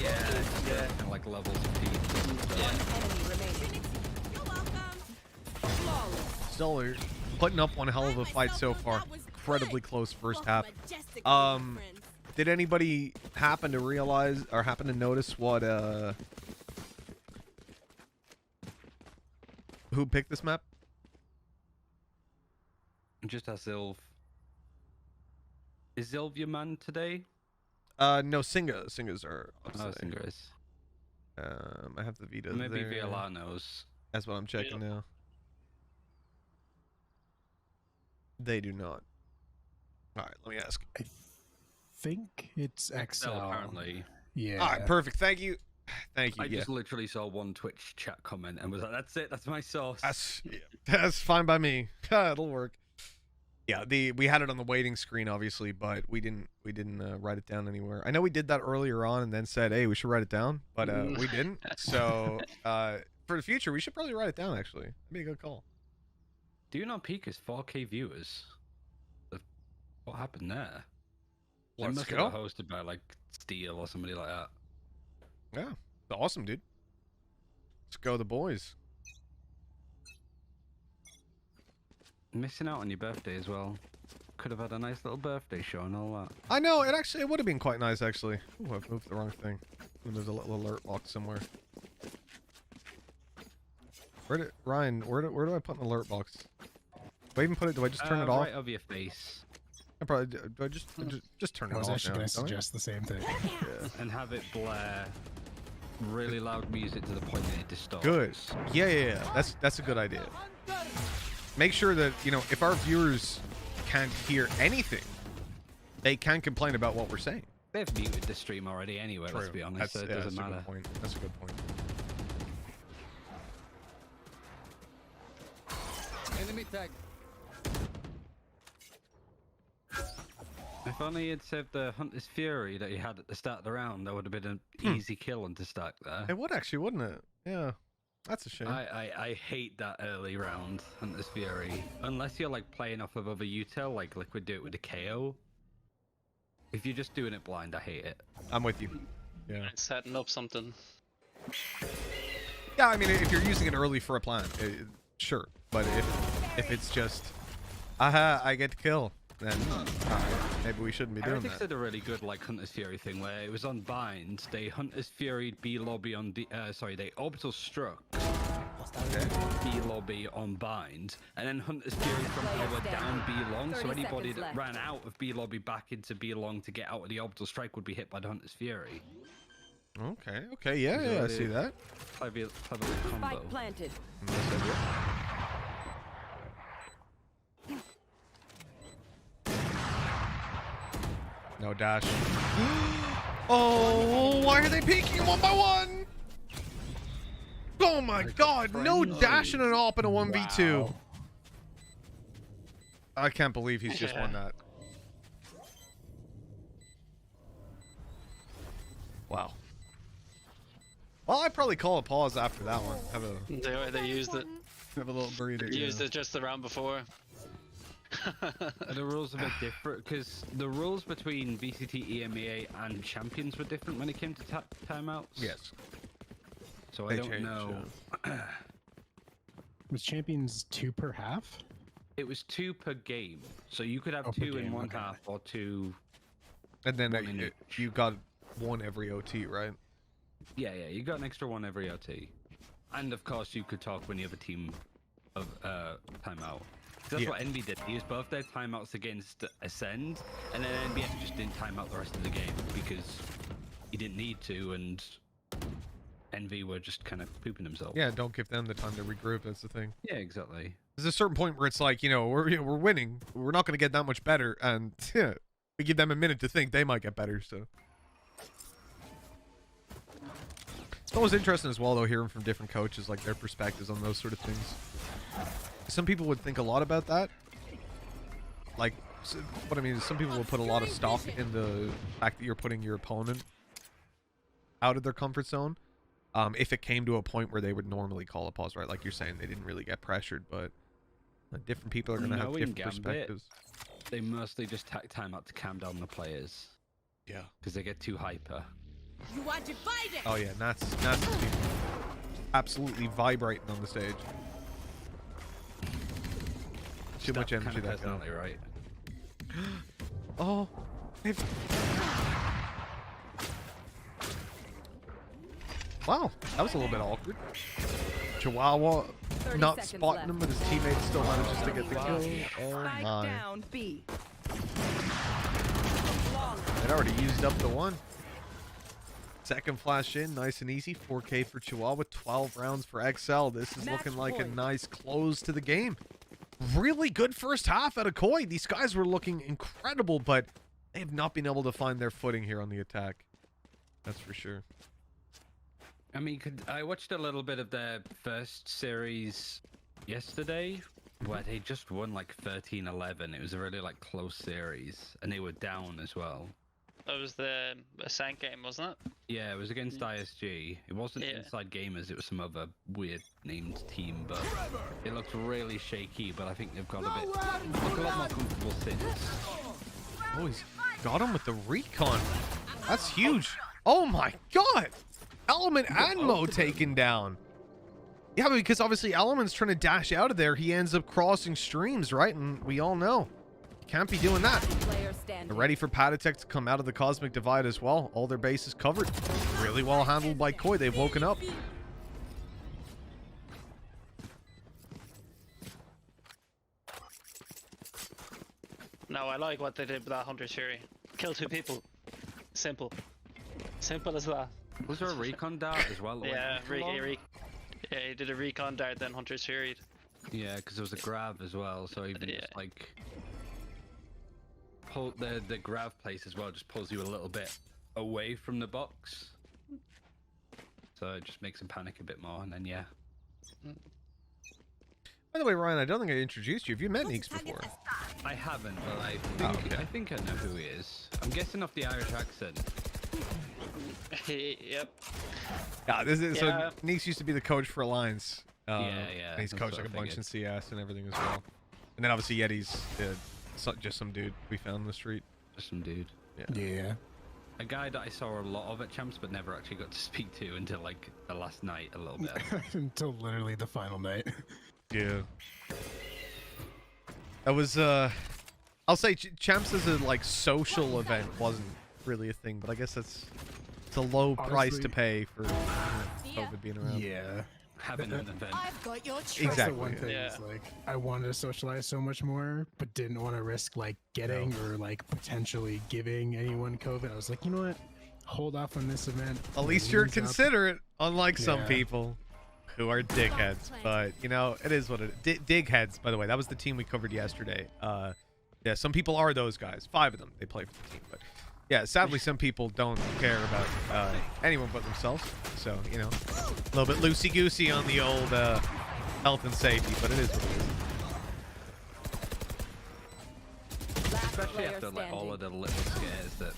yeah, kind of like levels of team. Enemy remaining. You're welcome. Flawless. Still putting up one hell of a fight so far. Incredibly close first half. Did anybody happen to realize or happen to notice what who picked this map? Just as Zilv. Is Zilv your man today? No, Singas are. Oh, Singa is. I have the Vita. Maybe there. VLR knows. That's what I'm checking now. They do not. All right, let me ask. I think it's XL. Apparently. Yeah. All right, perfect. Thank you. Thank you. I yeah. just literally saw one Twitch chat comment and was like, "That's it. That's my source." That's fine by me. It'll work. Yeah, we had it on the waiting screen, obviously, but we didn't write it down anywhere. I know we did that earlier on and then said, "Hey, we should write it down," but we didn't. So for the future, we should probably write it down. Actually, that'd be a good call. Do you know Peak is 4K viewers? What happened there? They Let's must go. have been hosted by like Steel or somebody like that. Yeah, awesome, dude. Let's go, the boys. Missing out on your birthday as well. Could have had a nice little birthday show and all that. I know, it would have been quite nice, actually. Ooh, I've moved the wrong thing. There's a little alert box somewhere. Ryan, where do I put an alert box? Do I even put it? Do I just turn it off? Right over your face. I probably do. I just turn it I was off. actually going to suggest the same thing. Yeah. And have it blare really loud music to the point that it distorts. Good. Yeah. That's a good idea. Make sure that, you know, if our viewers can't hear anything, they can complain about what we're saying. They've muted the stream already anyway, let's be honest, so it doesn't matter. That's a good point. That's a good point. Enemy tag. If only he'd saved the Hunter's Fury that he had at the start of the round, that would have been an easy kill into stack there. It would actually, wouldn't it? Yeah. That's a shame. I hate that early round, Hunter's Fury. Unless you're like playing off of other util, like Liquid do it with the KO. If you're just doing it blind, I hate it. I'm with you. Yeah. setting up something. Yeah, I mean, if you're using it early for a plan, sure. But if it's just, aha, I get to kill, then maybe we shouldn't be doing Heretics that. did a really good like Hunter's Fury thing where it was on bind. They Hunter's Fury B lobby on they orbital struck B lobby on bind, and then Hunter's Fury from power down B long. So anybody that ran out of B lobby back into B long to get out of the orbital strike would be hit by the Hunter's Fury. Okay, yeah, I see that. Clever little combo. Spike planted. No dash. Oh, why are they peeking one by one? Oh my god, no dash and an op in a 1v2. Wow. I can't believe he's just won that. Wow. Well, I'd probably call a pause after that one. Have They used it. a little breather. Used it just the round before. The rules are a bit different because the rules between VCT, EMEA, and Champions were different when it came to timeouts. Yes. So They I don't changed, know. Was Champions 2 per half? It was 2 per game, so you could have Oh, per 2 in game, one okay. half or 2 And then One in you got one every OT, right? Yeah, you got an extra one every OT. And of course, you could talk when you have a team of timeout. That's what NB did. He used both their timeouts against Ascend, and then NBS just didn't time out the rest of the game because he didn't need to, and NV were just kind of pooping themselves. Yeah, don't give them the time to regroup. That's the thing. Yeah, exactly. There's a certain point where it's like, we're winning. We're not going to get that much better, and we give them a minute to think they might get better. So it's always interesting as well, though, hearing from different coaches, like their perspectives on those sort of things. Some people would think a lot about that. Like, what I mean is some people will put a lot of stock in the fact that you're putting your opponent out of their comfort zone. If it came to a point where they would normally call a pause, right? Like you're saying, they didn't really get pressured, but different people are going to have different perspectives. They mostly just take time out to calm down the players. Yeah. Because they get too hyper. You are divided. Oh yeah, Nats absolutely vibrating on the stage. Too much energy kind of that guy. personality, right? Oh, wow, that was a little bit awkward. Chihuahua not spotting him, but his teammate still manages to get the kill. Oh Spike my! down B. They'd already used up the one. Second flash in, nice and easy. 4K for Chihuahua, 12 rounds for XL. This is looking like a nice close to the game. Really good first half out of Koi. These guys were looking incredible, but they have not been able to find their footing here on the attack. That's for sure. I mean, I watched a little bit of their first series yesterday, where they just won like 13-11. It was a really like close series, and they were down as well. That was the Ascent game, wasn't it? Yeah, it was against ISG. It wasn't Inside Gamers, it was some other weird named team, but it looked really shaky, but I think they've got a lot more comfortable since. Oh, he's got him with the recon. That's huge. Oh my god! Element and Mo taken down. Yeah, because obviously Element's trying to dash out of there. He ends up crossing streams, right? And we all know. Can't be doing that. They're ready for Patatek to come out of the Cosmic Divide as well. All their bases covered. Really well handled by Koi. They've woken up. No, I like what they did with that Hunter's Fury. Kill 2 people. Simple. Simple as that. Was there a recon dart as well? Yeah, he did a recon dart, then Hunter's Fury. Yeah, because there was a grab as well, so even just like pull the grab place as well just pulls you a little bit away from the box, so it just makes him panic a bit more, and then yeah. By the way, Ryan, I don't think I introduced you. Have you met Neeks before? I haven't, but I think I know who he is. I'm guessing off the Irish accent. Yep. Yeah, so Neeks used to be the coach for Alliance. Yeah. And he's coached like a bunch in CS and everything as well. And then obviously Yeti's just some dude we found in the street. Just some dude. Yeah. A guy that I saw a lot of at Champs, but never actually got to speak to until like the last night a little bit. Until literally the final night. Yeah. That was I'll say Champs as a like social event wasn't really a thing, but I guess it's a low price to pay for COVID being around. Yeah. Having an event. I've got your trust. That's the Exactly. one thing is like I wanted to socialize so much more, but didn't want to risk like getting or like potentially giving anyone COVID. I was like, you know what? Hold off on this event. At least you're considerate, unlike some people who are dickheads. But you know, it is what it is. Digheads, by the way, that was the team we covered yesterday. Yeah, some people are those guys. 5 of them, they play for the team, but yeah, sadly, some people don't care about anyone but themselves. So, you know, a little bit loosey-goosey on the old health and safety, but it is what it is. Especially after like all of the little scares that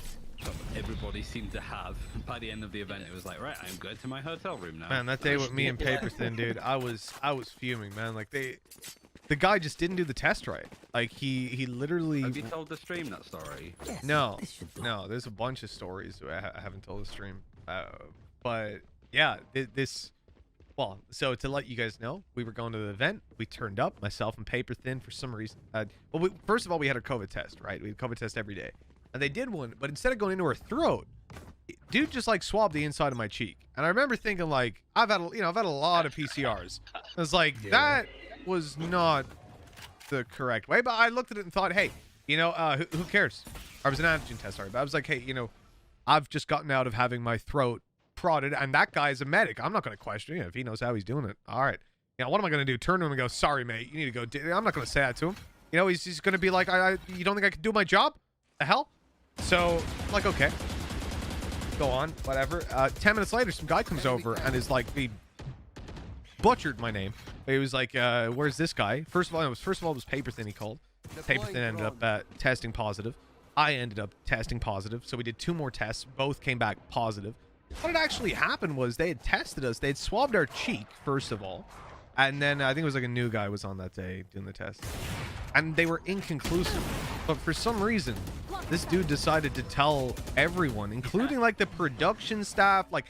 everybody seemed to have. By the end of the event, it was like, right, I'm going to my hotel room now. Man, that day with me and Paper Thin, dude, I was fuming, man. Like the guy just didn't do the test right. Like he literally. Have you told the stream that story? No, there's a bunch of stories I haven't told the stream. But yeah, well, so to let you guys know, we were going to the event. We turned up, myself and Paper Thin, for some reason. First of all, we had a COVID test, right? We had a COVID test every day. and they did one, but instead of going into her throat, dude just like swabbed the inside of my cheek. And I remember thinking like, I've had a lot of PCRs. I was like, that was not the correct way. But I looked at it and thought, hey, you know, who cares? I was an antigen test, sorry, but I was like, hey, you know, I've just gotten out of having my throat prodded, and that guy's a medic. I'm not going to question him if he knows how he's doing it. All right. You know, what am I going to do? Turn to him and go, sorry, mate, you need to go. I'm not going to say that to him. You know, he's going to be like, you don't think I can do my job? The hell? So, I'm like, okay. Go on, whatever. 10 minutes later, some guy comes over and is like, he butchered my name. He was like, where's this guy? First of all, it was Paperthin he called. Paperthin ended up testing positive. I ended up testing positive. So we did 2 more tests. Both came back positive. What had actually happened was they had tested us. They had swabbed our cheek, first of all. And then I think it was like a new guy was on that day doing the test. And they were inconclusive. But for some reason, this dude decided to tell everyone, including like the production staff, like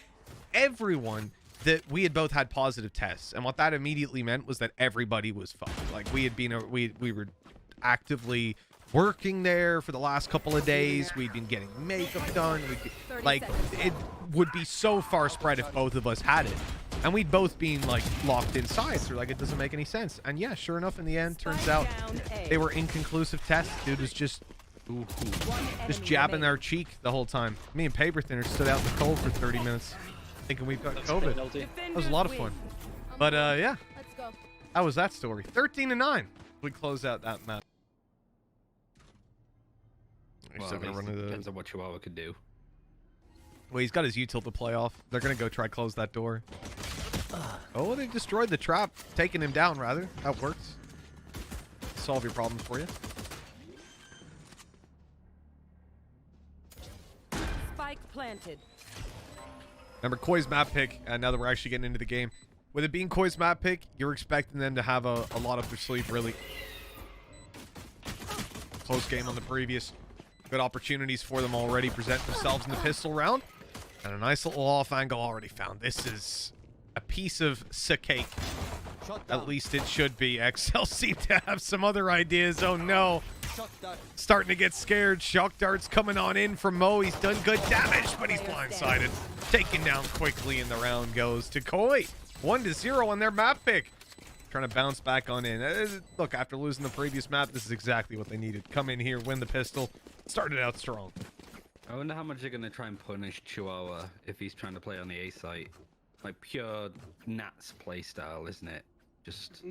everyone, that we had both had positive tests. And what that immediately meant was that everybody was fucked. Like we had been, we were actively working there for the last couple of days. We'd been getting makeup done. Like it would be so far spread if both of us had it. And we'd both been like locked inside, so like it doesn't make any sense. And yeah, sure enough, in the end, turns out they were inconclusive tests. Dude was just jabbing our cheek the whole time. Me and Paper Thinner stood out in the cold for 30 minutes, thinking we've got COVID. That was a lot of fun. But yeah, that was that story. 13-9. We close out that map. Well, Still gonna run into depends on what Chihuahua could do. Well, he's got his util to play off. They're gonna go try close that door. Oh, they destroyed the trap, taking him down rather. That works. Solve your problems for you. Spike planted. Remember Koi's map pick, and now that we're actually getting into the game. With it being Koi's map pick, you're expecting them to have a lot up their sleeve, really. Close game on the previous. Good opportunities for them already present themselves in the pistol round. And a nice little off angle already found. This is a piece of cake. At least it should be. XL seem to have some other ideas. Oh no. Starting to get scared. Shock darts coming on in from Mo. He's done good damage, but he's blindsided. Taken down quickly, and the round goes to Koi. 1-0 on their map pick. Trying to bounce back on in. Look, after losing the previous map, this is exactly what they needed. Come in here, win the pistol. Started out strong. I wonder how much they're going to try and punish Chihuahua if he's trying to play on the A site. Like pure Nats playstyle, isn't it? Just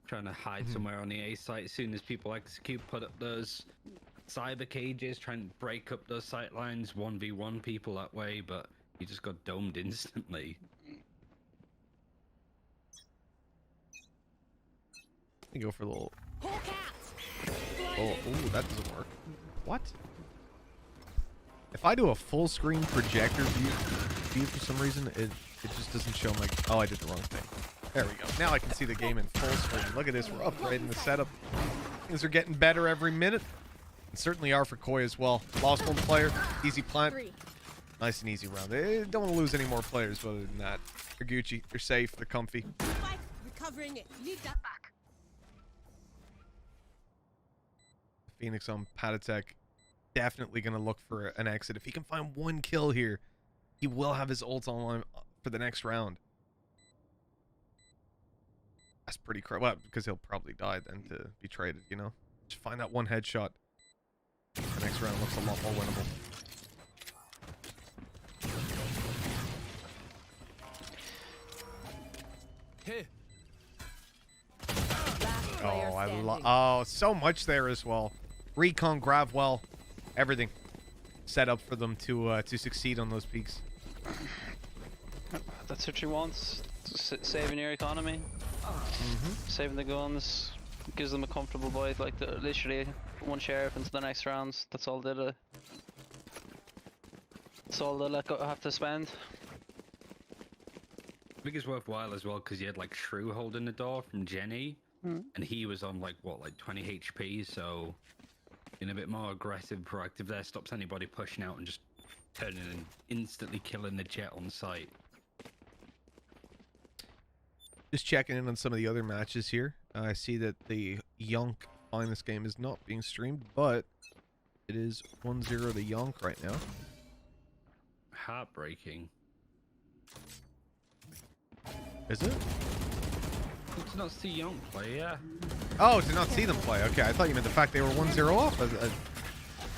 trying to hide somewhere on the A site as soon as people execute, put up those cyber cages, try and break up those sight lines, 1v1 people that way, but he just got domed instantly. You go for a little... Oh, ooh, that doesn't work. What? If I do a full screen projector view for some reason, it just doesn't show my... Oh, I did the wrong thing. There we go. Now I can see the game in full screen. Look at this. We're upgrading the setup. Things are getting better every minute. And certainly are for Koi as well. Lost one player. Easy plant. Nice and easy round. They don't want to lose any more players other than that. They're Gucci. They're safe. They're comfy. Recovering it. Need that back. Phoenix on Patatek. Definitely going to look for an exit. If he can find one kill here, he will have his ult online for the next round. That's pretty well, because he'll probably die then to be traded, you know? Just find that one headshot. The next round looks a lot more winnable. Hey. Oh, so much there as well. Recon, grab well, everything set up for them to succeed on those peaks. That's what she wants. Saving your economy. Saving the guns. Gives them a comfortable bite, like literally one sheriff into the next rounds. That's all they'll have to spend. I think it's worthwhile as well because you had like Shrew holding the door from Jenny, and he was on like 20 HP, so being a bit more aggressive, proactive there stops anybody pushing out and just turning and instantly killing the jet on site. Just checking in on some of the other matches here. I see that the Yonk Finest game is not being streamed, but It is 1-0 to Yonk right now. Heartbreaking. Is it? To not see Young play, yeah. Oh, to not see them play. Okay, I thought you meant the fact they were 1-0 off. Oh,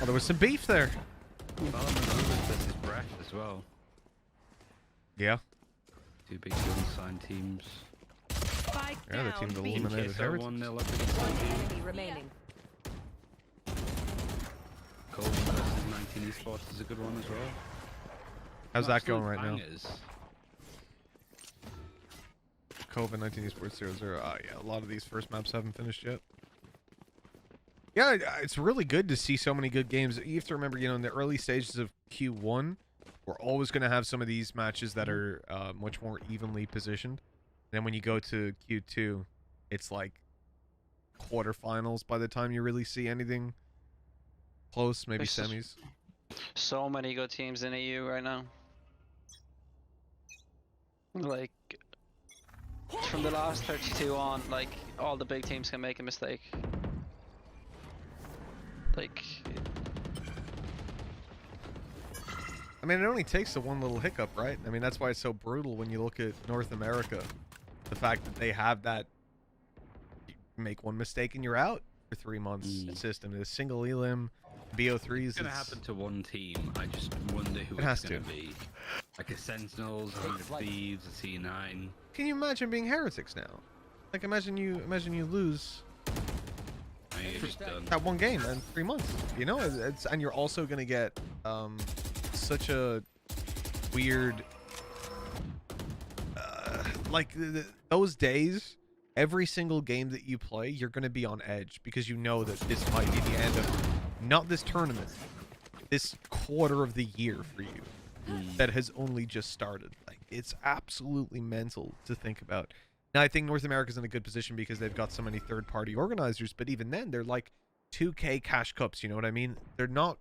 there was some beef there. Versus Breath as well. Yeah. Two big unsigned teams. Spike Yeah, the down. team that B. eliminated So Heritage. 1-0 up against One team. enemy remaining. Cold versus 19 Esports is a good one as well. How's that Absolute going right now? bangers. COVID-19 Esports 0-0. Oh, yeah, a lot of these first maps haven't finished yet. Yeah, it's really good to see so many good games. You have to remember, you know, in the early stages of Q1, we're always going to have some of these matches that are much more evenly positioned. And then when you go to Q2, it's like quarterfinals by the time you really see anything close, maybe This is- semis. So many good teams in EU right now. Like, from the last 32 on, like, all the big teams can make a mistake. Like, I mean, it only takes the one little hiccup, right? I mean, that's why it's so brutal when you look at North America. The fact that they have that, you make one mistake and you're out for 3 months system. The single elim, BO3s. It's gonna happen to one team. I just wonder who It has it's gonna to. be. Like a Sentinels, a 100 Thieves, a C9. Can you imagine being heretics now? Like, imagine you lose I mean, you're just done. that one game in 3 months. You know, and you're also gonna get such a weird like those days. Every single game that you play, you're gonna be on edge because you know that this might be the end of not this tournament, this quarter of the year for you that has only just started. Like, it's absolutely mental to think about. Now, I think North America's in a good position because they've got so many third-party organizers, but even then, they're like 2K cash cups, you know what I mean? They're not,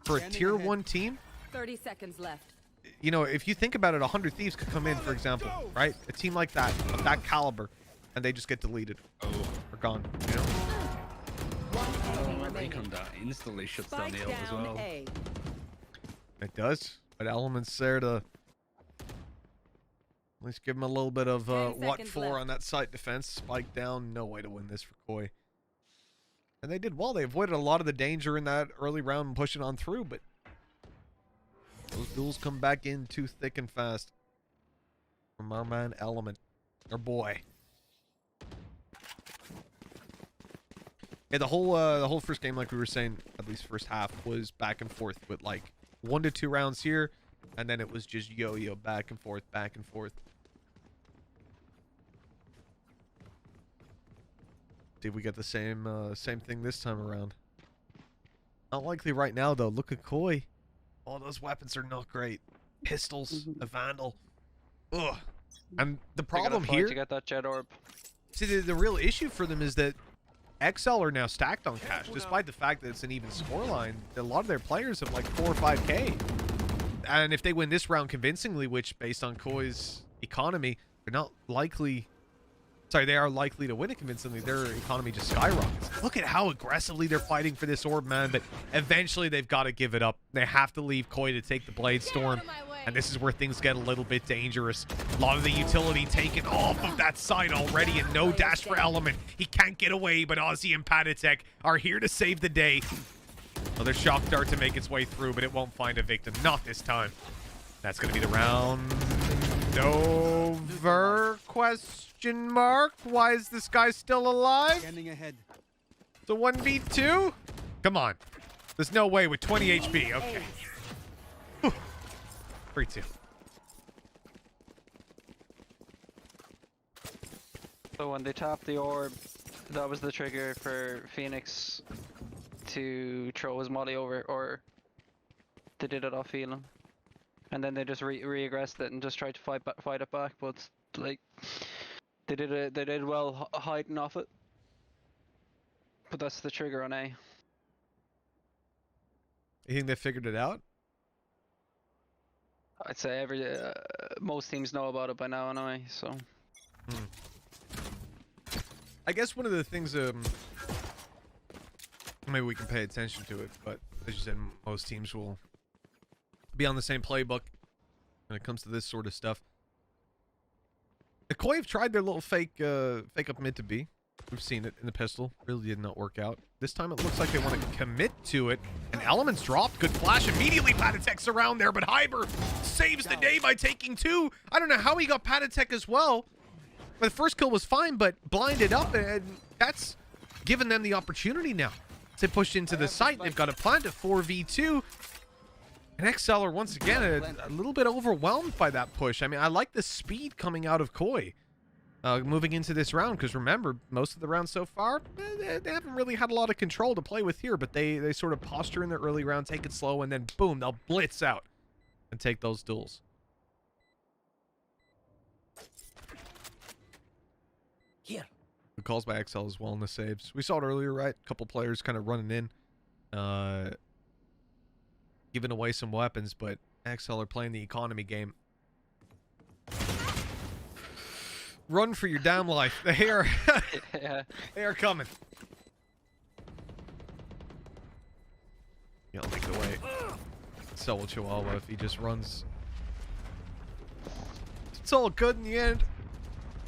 for a tier 1 team, 30 seconds left. you know, if you think about it, 100 Thieves could come in, for example, right? A team like that, of that caliber, and they just get deleted or gone, you know? One enemy remaining. Recon that instantly shuts down Spike the ult as down well. A. It does, but Element's there to at least give him a little bit of 10 what seconds for left. on that site defense. Spike down, no way to win this for Koi. And they did well. They avoided a lot of the danger in that early round and pushing on through, but those duels come back in too thick and fast from our man Element, our boy. Yeah, the whole first game, like we were saying, at least first half, was back and forth with like 1 to 2 rounds here, and then it was just yo-yo back and forth, back and forth. Did we get the same thing this time around? Not likely right now though. Look at Koi. All those weapons are not great. Pistols, a Vandal. Ugh. And the they're gonna problem fight here, to get that jet orb. see, the real issue for them is that XL are now stacked on cash, despite the fact that it's an even scoreline. A lot of their players have like 4 or 5K. And if they win this round convincingly, which based on Koi's economy, they're not likely... Sorry, they are likely to win it convincingly. Their economy just skyrockets. Look at how aggressively they're fighting for this orb, man. But eventually they've got to give it up. They have to leave Koi to take the Blade Storm. And this is where things get a little bit dangerous. A lot of the utility taken off of that side already, and no dash for Element. He can't get away, but Ozzy and Patatek are here to save the day. Another shock dart to make its way through, but it won't find a victim. Not this time. That's going to be the round over? Question mark? Why is this guy still alive? Scanning ahead. It's a 1v2? Come on. There's no way with 20 HP. Okay. 3-2. So when they tapped the orb, that was the trigger for Phoenix to throw his molly over, or they did it off healing. And then they just re-aggressed it and just tried to fight it back, but like they did well hiding off it. But that's the trigger on A. You think they figured it out? I'd say most teams know about it by now anyway, so. I guess one of the things, maybe we can pay attention to it, but as you said, most teams will be on the same playbook when it comes to this sort of stuff. The Koi have tried their little fake up mid to B. We've seen it in the pistol. Really did not work out. This time it looks like they want to commit to it. And Element's dropped. Good flash. Immediately Patatek's around there, but Hyber saves the day by taking 2. I don't know how he got Patatek as well. The first kill was fine, but blinded up, and that's given them the opportunity now to push into the site. They've got a plant at 4v2. And XL are once again a little bit overwhelmed by that push. I mean, I like the speed coming out of Koi. Moving into this round, because remember, most of the rounds so far, they haven't really had a lot of control to play with here, but they sort of posture in the early round, take it slow, and then boom, they'll blitz out and take those duels. Here. Good calls by XL as well in the saves. We saw it earlier, right? A couple players kind of running in, giving away some weapons, but XL are playing the economy game. Run for your damn life. They are, they are coming. Yeah, I'll take it away. So will Chihuahua if he just runs. It's all good in the end.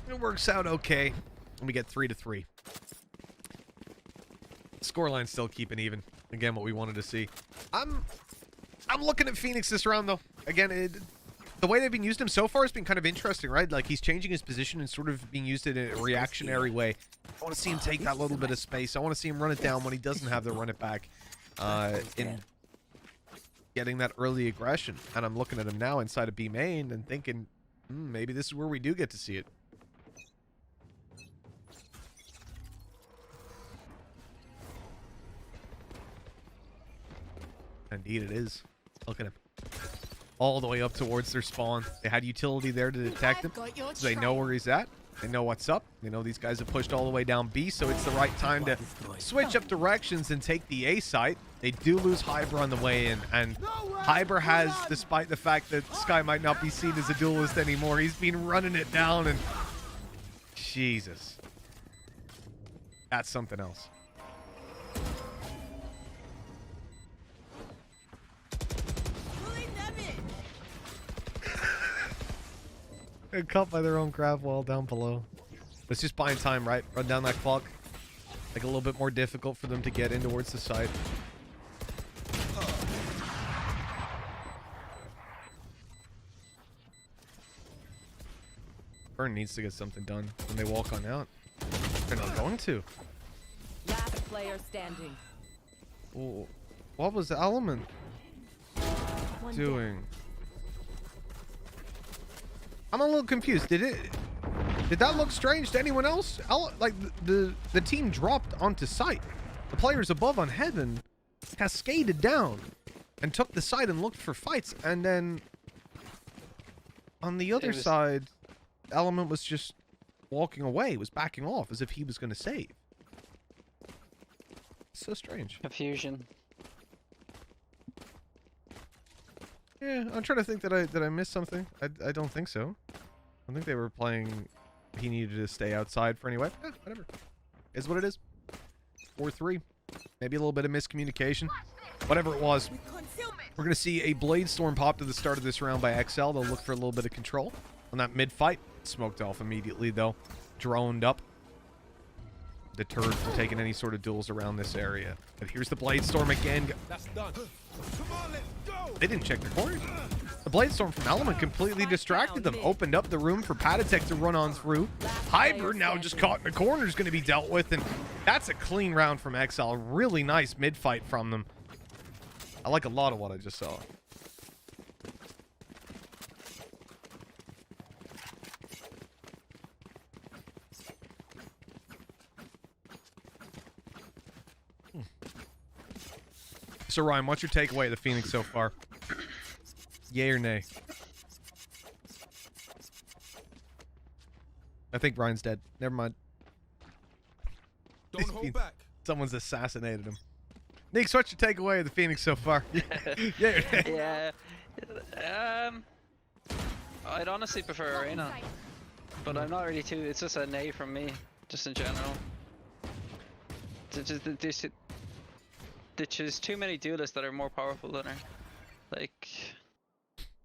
It works out okay. And we get 3-3. Scoreline's still keeping even. Again, what we wanted to see. I'm looking at Phoenix this round though. Again, the way they've been using him so far has been kind of interesting, right? Like, he's changing his position and sort of being used in a reactionary way. I want to see him take that little bit of space. I want to see him run it down when he doesn't have to run it back. In getting that early aggression. And I'm looking at him now inside of B main and thinking, maybe this is where we do get to see it. Indeed it is. Look at him. All the way up towards their spawn. They had utility there to detect him, so they know where he's at. They know what's up. They know these guys have pushed all the way down B, so it's the right time to switch up directions and take the A site. They do lose Hyber on the way in, and Hyber has, despite the fact that Sky might not be seen as a duelist anymore, he's been running it down, and Jesus. That's something else. They're caught by their own grab wall down below. It's just buying time, right? Run down that clock. Make it a little bit more difficult for them to get in towards the site. Burn needs to get something done when they walk on out. They're not going to. Last player standing. Ooh, what was the Element doing? I'm a little confused. Did that look strange to anyone else? Like the team dropped onto site. The players above on heaven cascaded down and took the site and looked for fights, and then on the other side, Element was just walking away, was backing off as if he was going to save. So strange. Confusion. Yeah, I'm trying to think that I missed something. I don't think so. I think they were playing. He needed to stay outside for anyway. Yeah, whatever. Is what it is. 4-3. Maybe a little bit of miscommunication. Whatever it was. We're gonna see a Blade Storm pop to the start of this round by XL. They'll look for a little bit of control on that mid fight. Smoked off immediately though. Droned up. Deterred from taking any sort of duels around this area. But here's the Blade Storm again. That's done. Come on, let's go. They didn't check their corners. The Blade Storm from Element completely distracted them. Opened up the room for Patatek to run on through. Hyber now just caught in the corner is going to be dealt with. And that's a clean round from XL. Really nice mid-fight from them. I like a lot of what I just saw. So Ryan, what's your takeaway of the Phoenix so far? Yay or nay? I think Ryan's dead. Never mind. Don't hold back. Someone's assassinated him. Nick, what's your takeaway of the Phoenix so far? Yay or nay? Yeah. I'd honestly prefer Arena, but I'm not really too. It's just a nay from me, just in general. there's too many duelists that are more powerful than her. Like,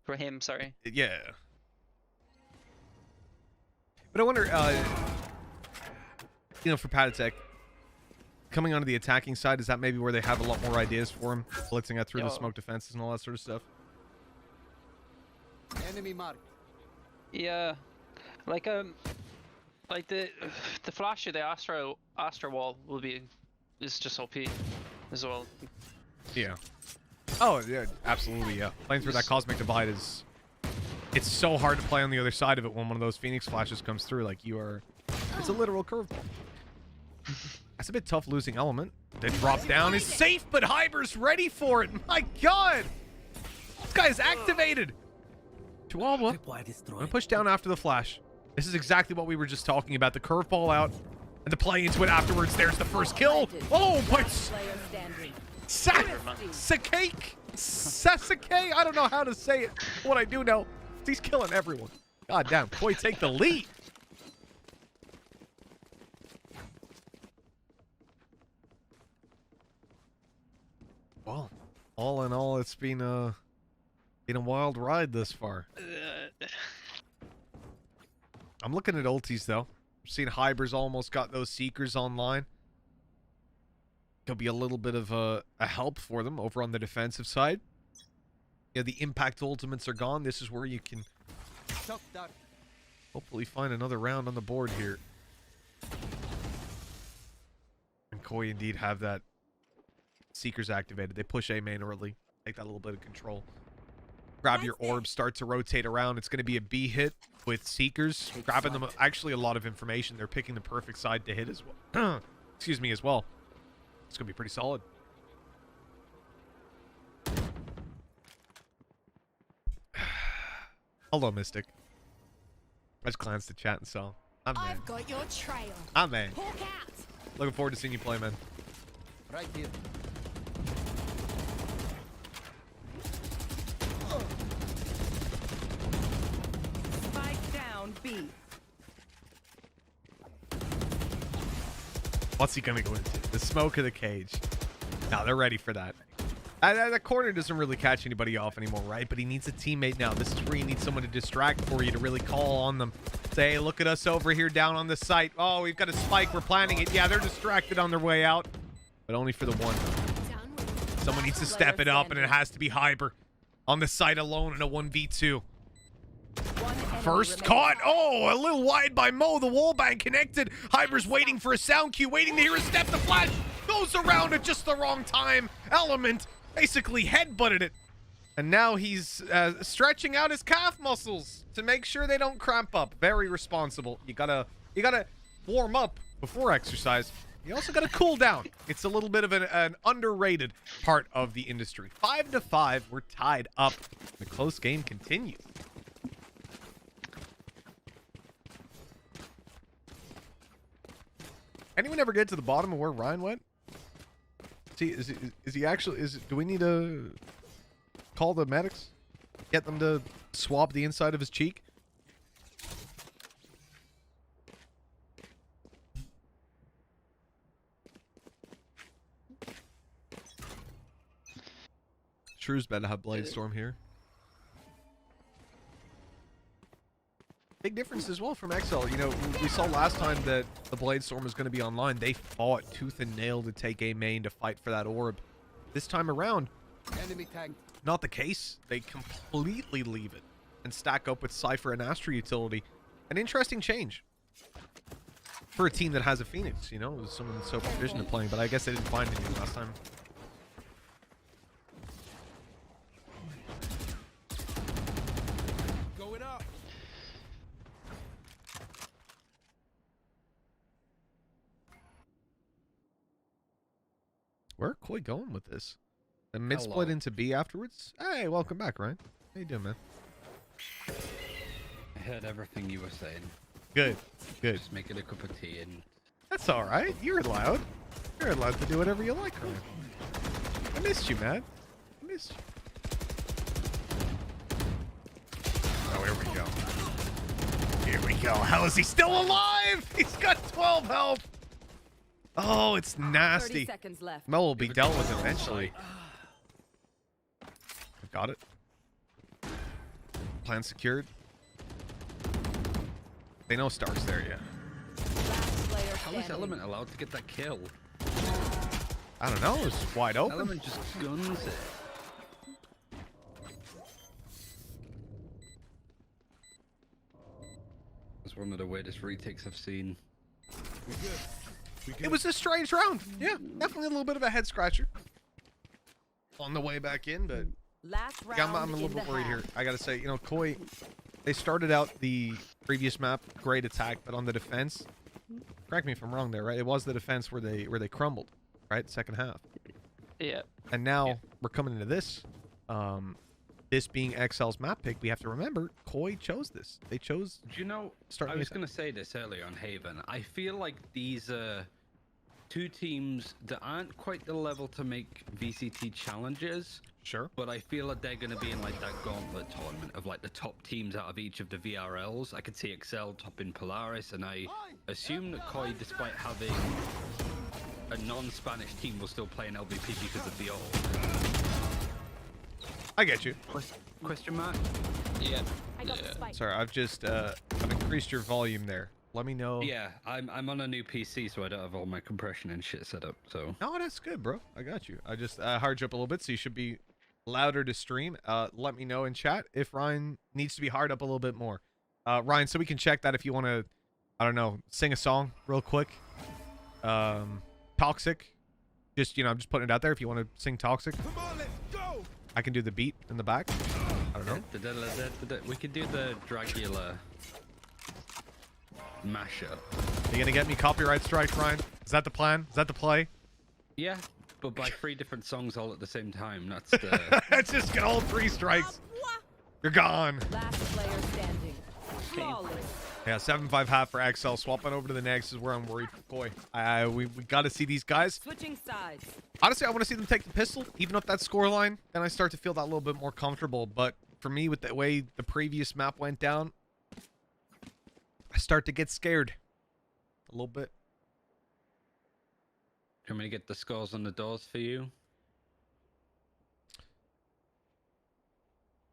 for him, sorry. Yeah. But I wonder, you know, for Patek, coming onto the attacking side, is that maybe where they have a lot more ideas for him, blitzing out through the smoke defenses and all that sort of stuff? Enemy mark. Yeah, like the flash of the Astra wall is just OP as well. Yeah. Oh yeah, absolutely. Yeah, playing through that cosmic divide it's so hard to play on the other side of it when one of those Phoenix flashes comes through. Like it's a literal curveball. That's a bit tough losing element. The drop down is safe, but Hyber's ready for it. My God, this guy is activated. Chihuahua. I'm gonna push down after the flash. This is exactly what we were just talking about. The curveball out and the play into it afterwards. There's the first kill. Oh, but Sasuke. I don't know how to say it. What I do know, he's killing everyone. God damn, Koi take the lead. Well, all in all, it's been a wild ride this far. I'm looking at ultis though. I'm seeing Hyber's almost got those Seekers online. Could be a little bit of a help for them over on the defensive side. Yeah, the impact ultimates are gone. This is where you can hopefully find another round on the board here. And Koi indeed have that Seekers activated. They push A main early. Take that little bit of control. Grab your orbs, start to rotate around. It's going to be a B hit with Seekers. Grabbing them actually a lot of information. They're picking the perfect side to hit as well. Excuse me, as well. It's going to be pretty solid. Hello, Mystic. I just glanced at chat and saw. I'm man. I've got your trail. I'm man. Hawk out. Looking forward to seeing you play, man. Right here. Spike down B. What's he gonna go into? The smoke of the cage. Now they're ready for that. That corner doesn't really catch anybody off anymore, right? But he needs a teammate now. This is where you need someone to distract for you to really call on them. Say, hey, look at us over here down on the site. Oh, we've got a spike. We're planning it. Yeah, they're distracted on their way out. But only for the one. Someone needs to step it up, and it has to be Hyber. On the site alone in a 1v2. First caught. Oh, a little wide by Mo. The wallbang connected. Hyber's waiting for a sound cue, waiting to hear a step. The flash goes around at just the wrong time. Element basically headbutted it. And now he's stretching out his calf muscles to make sure they don't cramp up. Very responsible. You gotta warm up before exercise. You also gotta cool down. It's a little bit of an underrated part of the industry. 5-5. We're tied up. The close game continues. Anyone ever get to the bottom of where Ryan went? See, is he actually? Do we need to call the medics? Get them to swab the inside of his cheek? Shrew's better have Bladestorm here. Big difference as well from XL. You know, we saw last time that the Bladestorm was going to be online. They fought tooth and nail to take A main to fight for that orb. This time around, Enemy tagged. not the case. They completely leave it and stack up with Cypher and Astra utility. An interesting change for a team that has a Phoenix, you know, with someone so proficient at playing, but I guess they didn't find anything last time. Going up. Where Koi going with this? The mid split into B afterwards? Hey, welcome back, Ryan. How you doing, man? I heard everything you were saying. Good, good. Just making a cup of tea and... That's all right. You're allowed. You're allowed to do whatever you like, Ryan. I missed you, man. I missed you. Oh, here we go. Here we go. How is he still alive? He's got 12 health. Oh, it's 30 nasty. seconds left. Mel will be dealt with eventually. Got it. Plan secured. They know Stark's there yet. Last player How is standing. Element allowed to get that kill? I don't know. It's wide open. Element just guns it. It's one of the weirdest retakes I've seen. It was a strange round. Yeah, definitely a little bit of a head scratcher on the way back in, but Last round yeah, I'm a in little bit the worried here. half. I gotta say, you know, Koi, they started out the previous map, great attack, but on the defense, correct me if I'm wrong there, right? It was the defense where they crumbled, right? Second half. Yeah. And now we're coming into this. This being XL's map pick, we have to remember Koi chose this. They chose. Do you know, Start I me was attack. going to say this earlier on Haven. I feel like these are two teams that aren't quite the level to make VCT challenges, Sure. but I feel like they're going to be in like that gauntlet tournament of like the top teams out of each of the VRLs. I could see Excel topping Polaris, and I assume that Koi, despite having a non-Spanish team, will still play an LVP because of the old. I get you. Question mark? Yeah. I got the spike. Sorry, I've just I've increased your volume there. Let me know. Yeah, I'm on a new PC, so I don't have all my compression and shit set up. So No, that's good, bro. I got you. I just hard you up a little bit, so you should be louder to stream. Let me know in chat if Ryan needs to be hard up a little bit more. Ryan, so we can check that if you want to, I don't know, sing a song real quick. Toxic. Just, you know, I'm just putting it out there. If you want to sing Toxic, Come on, let's go. I can do the beat in the back. I don't know. we could do the Dragula mashup. Are you gonna get me copyright strikes, Ryan? Is that the plan? Is that the play? Yeah, but by 3 different songs all at the same time. That's the. Let's just get all 3 strikes. You're gone. Last player standing. Flawless. Yeah, 7-5 half for XL. Swapping over to the next is where I'm worried for Koi. We got to see these guys. Switching sides. Honestly, I want to see them take the pistol, even up that scoreline. Then I start to feel that a little bit more comfortable. But for me, with the way the previous map went down, I start to get scared a little bit. Can we get the scores on the doors for you?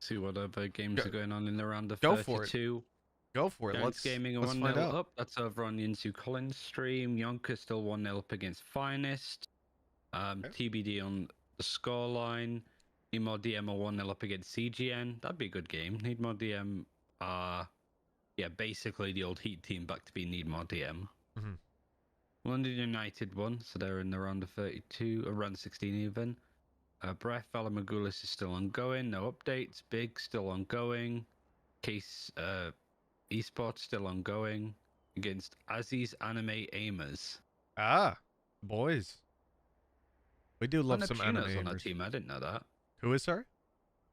See what other games are going on in the round of Go 32. for it. Go for it. Giants Gaming are let's 1-0 find out. up. That's over on Yinsu Collins stream. Yonka still 1-0 up against Finest. TBD on the scoreline. Need More DM are 1-0 up against CGN. That'd be a good game. Need More DM are, yeah, basically the old Heat team back to be Need More DM. Mhm. London United won, so they're in the round of 32, around 16 even. Breath Valamagulis is still ongoing. No updates. Big still ongoing. Case Esports still ongoing against Aziz Anime Aimers. Ah, boys. We do love some anime. Neptuna's on that gamers. team. I didn't know that. Who is, sorry?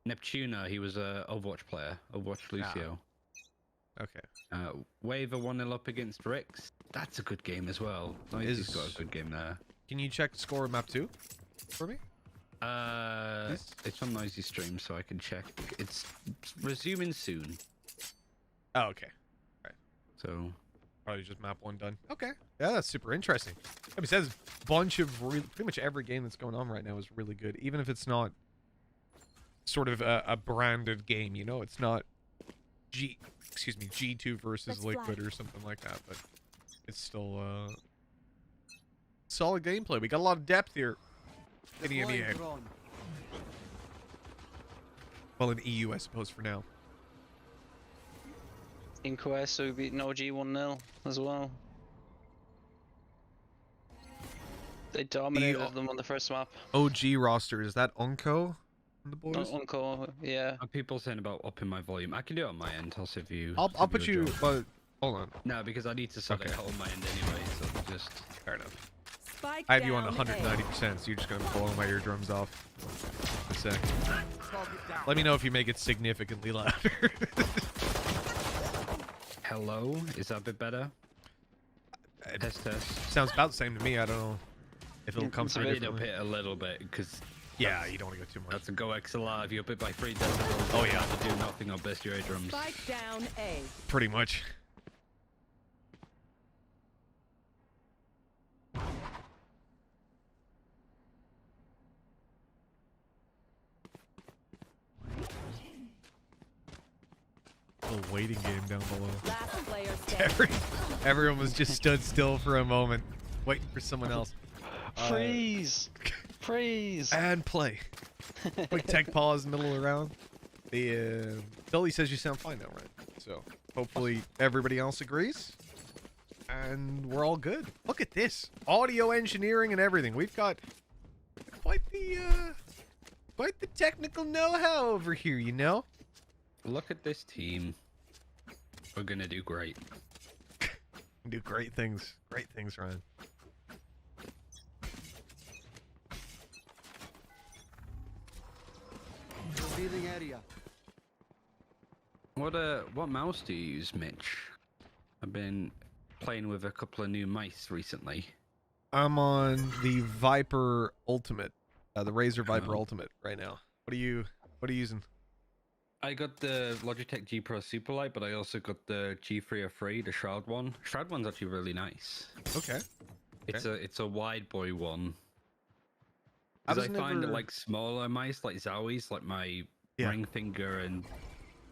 Neptuna, he was a Overwatch player. Overwatch Lucio. Okay. Waver 1-0 up against Rix. That's a good game as well. Noisy's got a good game there. Can you check score map 2 for me? It's on Noisy stream, so I can check. It's resuming soon. Oh, okay. Right. So Probably just map 1 done. Okay. Yeah, that's super interesting. Like I said, a bunch of pretty much every game that's going on right now is really good, even if it's not sort of a branded game. You know, it's not G2 versus Let's Liquid fly. or something like that, but it's still solid gameplay. We got a lot of depth here in the Deploying NEA. drone. Well, in EU, I suppose, for now. In Quest, we beat OG 1-0 as well. They dominated them on the first map. OG roster, is that Unco and the boys? Uncle, yeah. are people saying about upping my volume? I can do it on my end. I'll see if you. I'll see if put you, join. but hold on. No, because I need to sort Okay. it out on my end anyway. So just Fair enough. Spike I have you on down 190%, so you're just gonna be blowing my eardrums off. A sec. Target down. Let me know if you make it significantly louder. hello. Is that a bit better? It Test test. sounds about the same to me. I don't know if it'll come It's through a bit Speed up differently. it a little bit because Yeah, you don't want to go too much. that's a Go XLR. If you up it by 3 decibels, Oh, you yeah. have to do nothing on best your eardrums. Spike down A. Pretty much. little waiting game down below. Last player standing. Everyone was just stood still for a moment, waiting for someone else. Freeze! Freeze! And play. Quick tech pause, middle of the round. The Billy says you sound fine now, right? So hopefully everybody else agrees, and we're all good. Look at this audio engineering and everything. We've got quite the technical know-how over here, you know. Look at this team. We're gonna do great. Do great things, Ryan. Revealing area. What mouse do you use, Mitch? I've been playing with a couple of new mice recently. I'm on the Viper Ultimate, the Razer Viper Ultimate right now. What are you using? I got the Logitech G Pro Superlight, but I also got the G303, the Shroud one. Shroud one's actually really nice. Okay. It's a wide boy one. I find that like smaller mice, like Zowies, like my ring finger and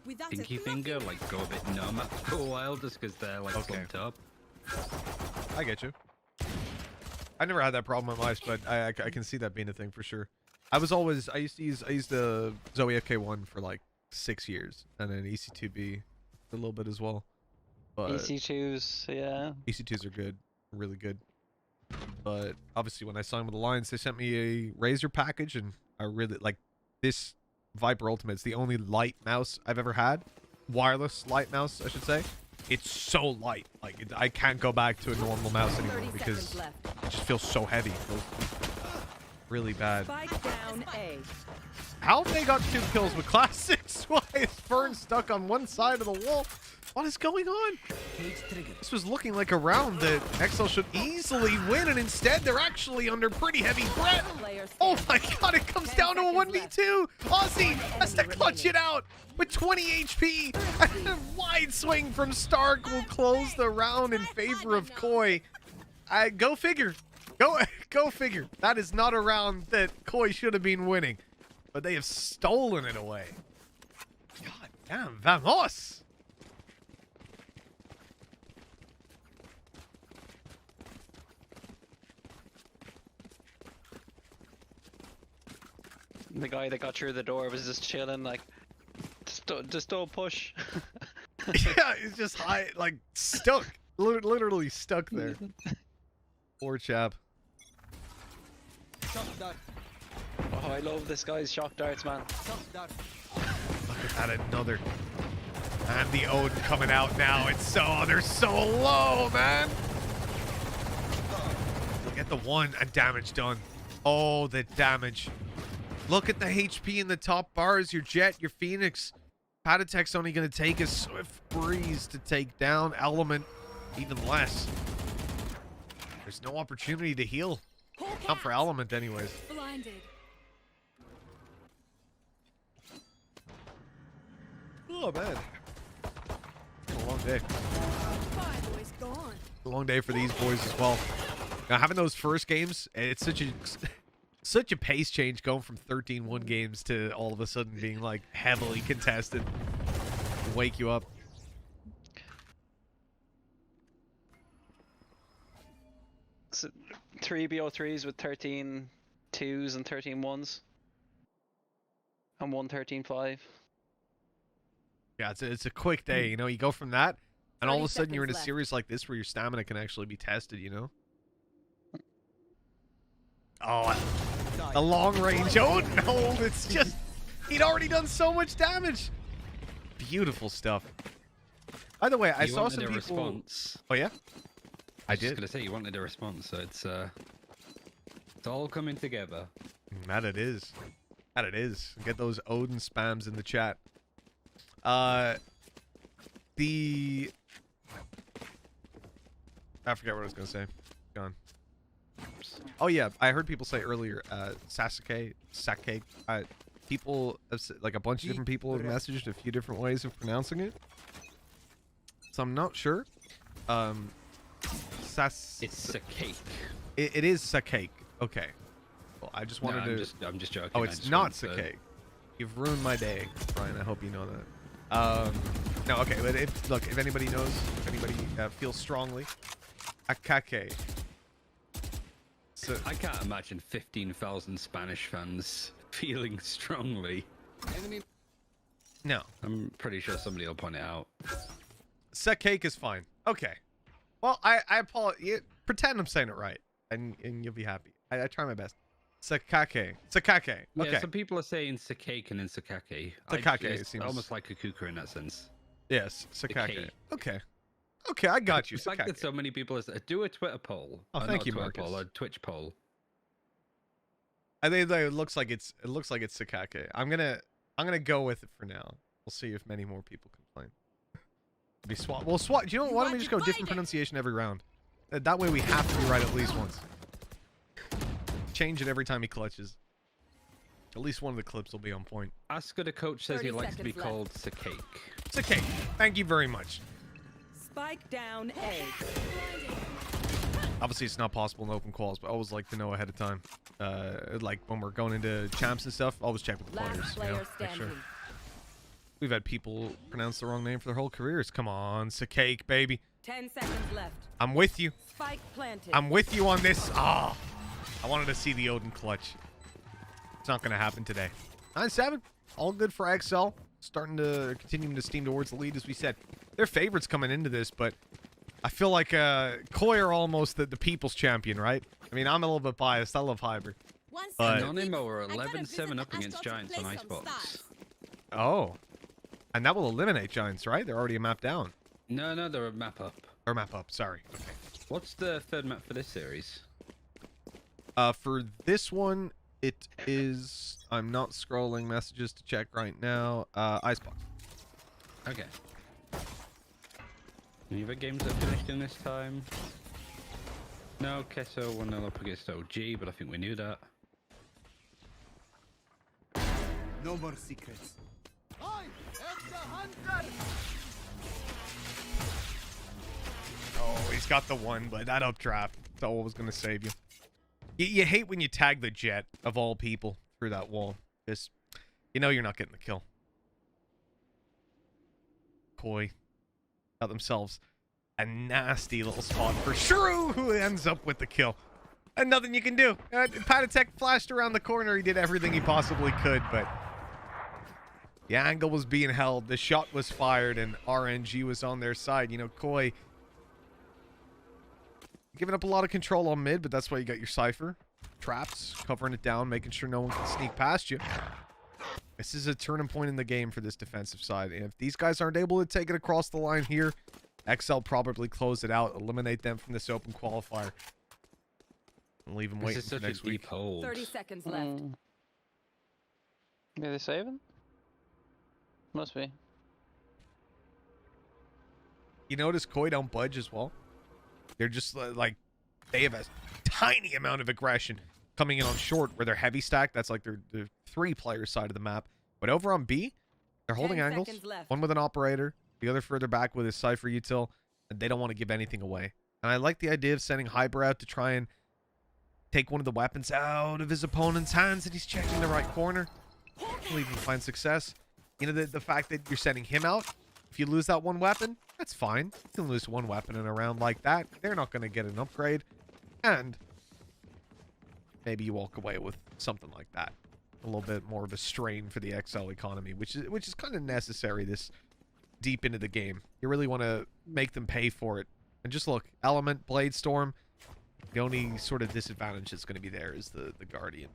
Without pinky a finger, like go a bit numb after a while, just because they're like slumped up. I get you. I never had that problem with mice, but I can see that being a thing for sure. I used the Zoe FK1 for like 6 years, and then EC2B a little bit as well. But EC2s, yeah. EC2s are good, really good. But obviously, when I signed with Alliance, they sent me a Razer package, and I really like this Viper Ultimate. It's the only light mouse I've ever had, wireless light mouse, I should say. It's so light, like I can't go back to a normal mouse anymore because it just feels so heavy. It feels really bad. Spike down A. How have they got 2 kills with classics? Why is Fern stuck on one side of the wall? What is going on? This was looking like a round that XL should easily win, and instead they're actually under pretty heavy threat. Oh my god, it comes down to a 1v2. Aussie has to clutch it out with 20 HP. And a wide swing from Stark will close the round in favor of Koi. Go figure. Go figure. That is not a round that Koi should have been winning, but they have stolen it away. God damn, vamos. The guy that got through the door was just chilling, like, just don't push. Yeah, he's just high, like stuck, literally stuck there. Poor chap. Shot dart. Oh, I love this guy's shock darts, man. Shot dart. Look at that, another. And the Odin coming out now. They're so low, man. Look at the one and damage done. Oh, the damage. Look at the HP in the top bars. Your Jet, your Phoenix. Patatech's only going to take a Swift Breeze to take down Element. Even less. There's no opportunity to heal. Not for Element anyways. Blinded. Oh, man. It's a long day. Fireboy's gone. A long day for these boys as well. Now, having those first games, it's such a pace change going from 13-1 games to all of a sudden being like heavily contested. Wake you up. So, 3 BO3s with 13 2s and 13 1s. And 1 13-5. Yeah, it's a quick day, you know. You go from that, and all of a 30 sudden you're in a seconds left. series like this where your stamina can actually be tested, you know. Oh, the long range. Oh no, it's just he'd already done so much damage. Beautiful stuff. By the way, I saw some people. Response. Oh yeah, I was just did. gonna say you wanted a response, so it's all coming together. That it is. That it is. Get those Odin spams in the chat. I forget what I was gonna say. Gone. Oh yeah, I heard people say earlier, Sake. People, like a bunch of different people have messaged a few different ways of pronouncing it. So I'm not sure. It's Sake. It is Sake. Okay. Well, I just wanted to. I'm just joking. Oh, it's not Sake. You've ruined my day, Brian. I hope you know that. No, okay, but if anybody knows, if anybody feels strongly, Akake. So, I can't imagine 15,000 Spanish fans feeling strongly. no. I'm pretty sure somebody will point it out. Sekake is fine. Okay. Well, I apologize. Pretend I'm saying it right, and you'll be happy. I try my best. Sekake. Sekake. Okay. Yeah, some people are saying Sekake and then Sekake. Sekake It's seems almost like a kuka in that sense. Yes, Sekake. Sekake. Okay. Okay, I got you. It's like that Sekake. so many people do a Twitter poll. Oh, Not thank a you, Twitter Marcus. poll, a Twitch poll. I think it looks like it's Sekake. I'm gonna go with it for now. We'll see if many more people complain. Be swap. We'll swap. Do you know what? Why don't we just go different pronunciation every round? That way we have to be right at least once. Change it every time he clutches. At least one of the clips will be on point. Oscar, the coach, says he 30 likes to be seconds called Sekake. Sekake. Thank you very much. Spike down A. Obviously, it's not possible in open calls, but I always like to know ahead of time. Like when we're going into champs and stuff, always check with the players. Last You know, player make sure. standing. We've had people pronounce the wrong name for their whole careers. Come on, Sekake, baby. 10 seconds left. I'm with you. Spike planted. I'm with you on this. Ah, I wanted to see the Odin clutch. It's not going to happen today. 9-7. All good for XL. Starting to continuing to steam towards the lead, as we said. They're favorites coming into this, but I feel like Koi are almost the people's champion, right? I mean, I'm a little bit biased. I love Hybrid. But- Anonimo are I gotta 11-7 up visit against Astro to Giants play on some Icebox. stars. Oh. And that will eliminate Giants, right? They're already a map down. No, they're a map up. Or map up, sorry. Okay. What's the third map for this series? For this one, it is... I'm not scrolling messages to check right now. Icebox. Okay. Any other games that finished in this time? No, Kesso 1-0 up against OG, but I think we knew that. No more secrets. Oh, he's got the one, but that updraft. That's all was going to save you. You hate when you tag the jet, of all people, through that wall. Just, you know you're not getting the kill. Koi got themselves a nasty little spot for Shrew, who ends up with the kill. And nothing you can do. Patatek flashed around the corner. He did everything he possibly could, but the angle was being held. The shot was fired, and RNG was on their side. You know, Koi giving up a lot of control on mid, but that's why you got your Cypher. Traps, covering it down, making sure no one can sneak past you. This is a turning point in the game for this defensive side. And if these guys aren't able to take it across the line here, XL probably close it out, eliminate them from this open qualifier. And leave them This waiting is for such a next week. deep hold. 30 seconds left. Are they saving? Must be. You notice Koi don't budge as well? They're just like, they have a tiny amount of aggression coming in on short where they're heavy stacked. That's like their 3-player side of the map. But over on B, they're holding 10 angles. seconds left. One with an operator, the other further back with his Cypher util. And they don't want to give anything away. And I like the idea of sending Hybrid out to try and take one of the weapons out of his opponent's hands, and he's checking the right corner. Hopefully he can find success. You know, the fact that you're sending him out, if you lose that one weapon, that's fine. You can lose one weapon in a round like that. They're not going to get an upgrade. And maybe you walk away with something like that. A little bit more of a strain for the XL economy, which is kind of necessary this deep into the game. You really want to make them pay for it. And just look, Element, Blade Storm, the only sort of disadvantage that's going to be there is the Guardian.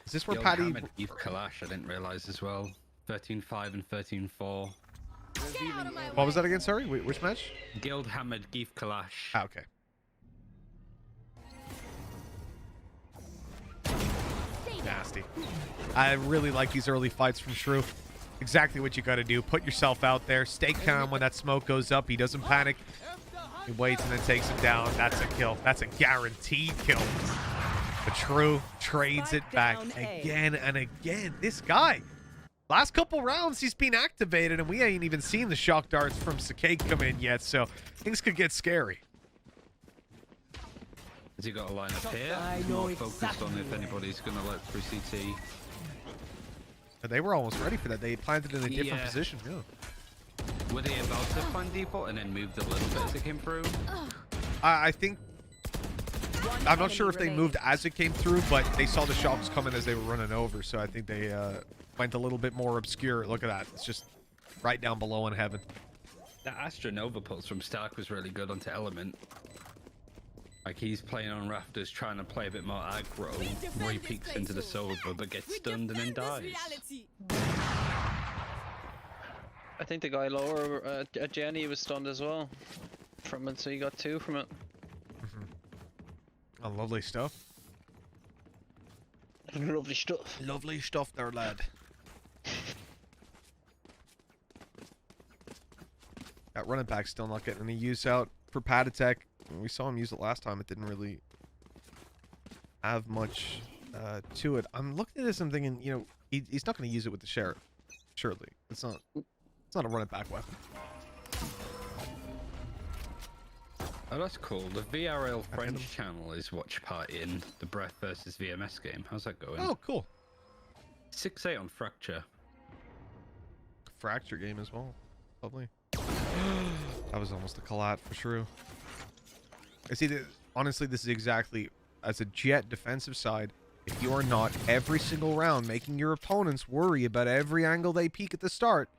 Is this where Guild Patty... Hamid Eve Kalash, I didn't realize as well. 13-5 and 13-4. What was that again? Sorry, which match? Guild Hamid Geef Kalash. Ah, okay. Nasty. I really like these early fights from Shrew. Exactly what you got to do. Put yourself out there. Stay calm when that smoke goes up. He doesn't panic. He waits and then takes him down. That's a kill. That's a guaranteed kill. But Shrew trades it back again and again. This guy, last couple rounds, he's been activated, and we ain't even seen the shock darts from Sekake come in yet, so things could get scary. Has he got a line up here? More focused on if anybody's going to let through CT. They were almost ready for that. They planted in a different Yeah. position. Yeah. Were they about to find default and then moved a little bit as it came through? I think One I'm not enemy sure if they remaining. moved as it came through, but they saw the shots coming as they were running over. So I think they went a little bit more obscure. Look at that. It's just right down below in heaven. That Astronova pulse from Stark was really good onto Element. Like he's playing on rafters, trying to play a bit more aggro, where he peeks into the Silver but gets stunned and then dies. I think the guy lower at Jenny was stunned as well from it, so he got 2 from it. Oh, lovely stuff. Lovely stuff. Lovely stuff there, lad. That running back still not getting any use out for Patatek. We saw him use it last time. It didn't really have much to it. I'm looking at this. I'm thinking, you know, he's not going to use it with the Sheriff. Surely, it's not a running back weapon. Oh, that's cool. The VRL French channel is watch party in the Breath versus VMS game. How's that going? Oh, cool. 6-8 on Fracture. Fracture game as well. Lovely. That was almost a collat for sure. I see that. Honestly, this is exactly as a Jet defensive side. If you are not every single round making your opponents worry about every angle they peek at the start,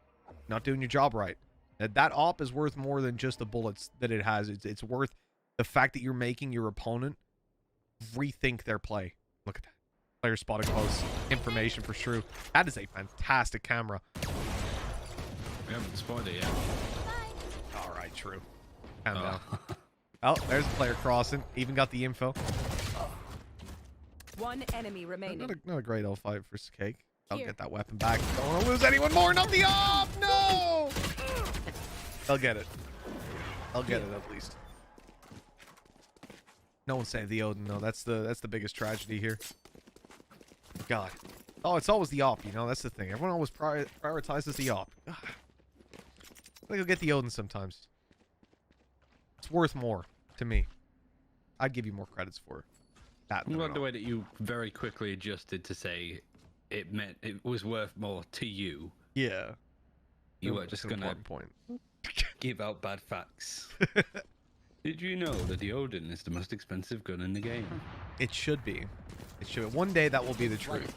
not doing your job right. That op is worth more than just the bullets that it has. It's worth the fact that you're making your opponent rethink their play. Look at that. Player spotted close. Information for sure. That is a fantastic camera. We haven't spotted it yet. All right, true. Calm down. Oh, there's a player crossing. Even got the info. One enemy remaining. Not a great L5 for Cake. I'll get that weapon back. Don't want to lose anyone more. Not the op. No. They'll get it. I'll get it at least. No one saved the Odin though. That's the biggest tragedy here. God. Oh, it's always the op. You know, that's the thing. Everyone always prioritizes the op. God. I think I'll get the Odin sometimes. It's worth more to me. I'd give you more credits for that. I love the way that you very quickly adjusted to say it meant it was worth more to you. Yeah. You were just gonna point. give out bad facts. Did you know that the Odin is the most expensive gun in the game? It should be. It should. One day that will be the truth.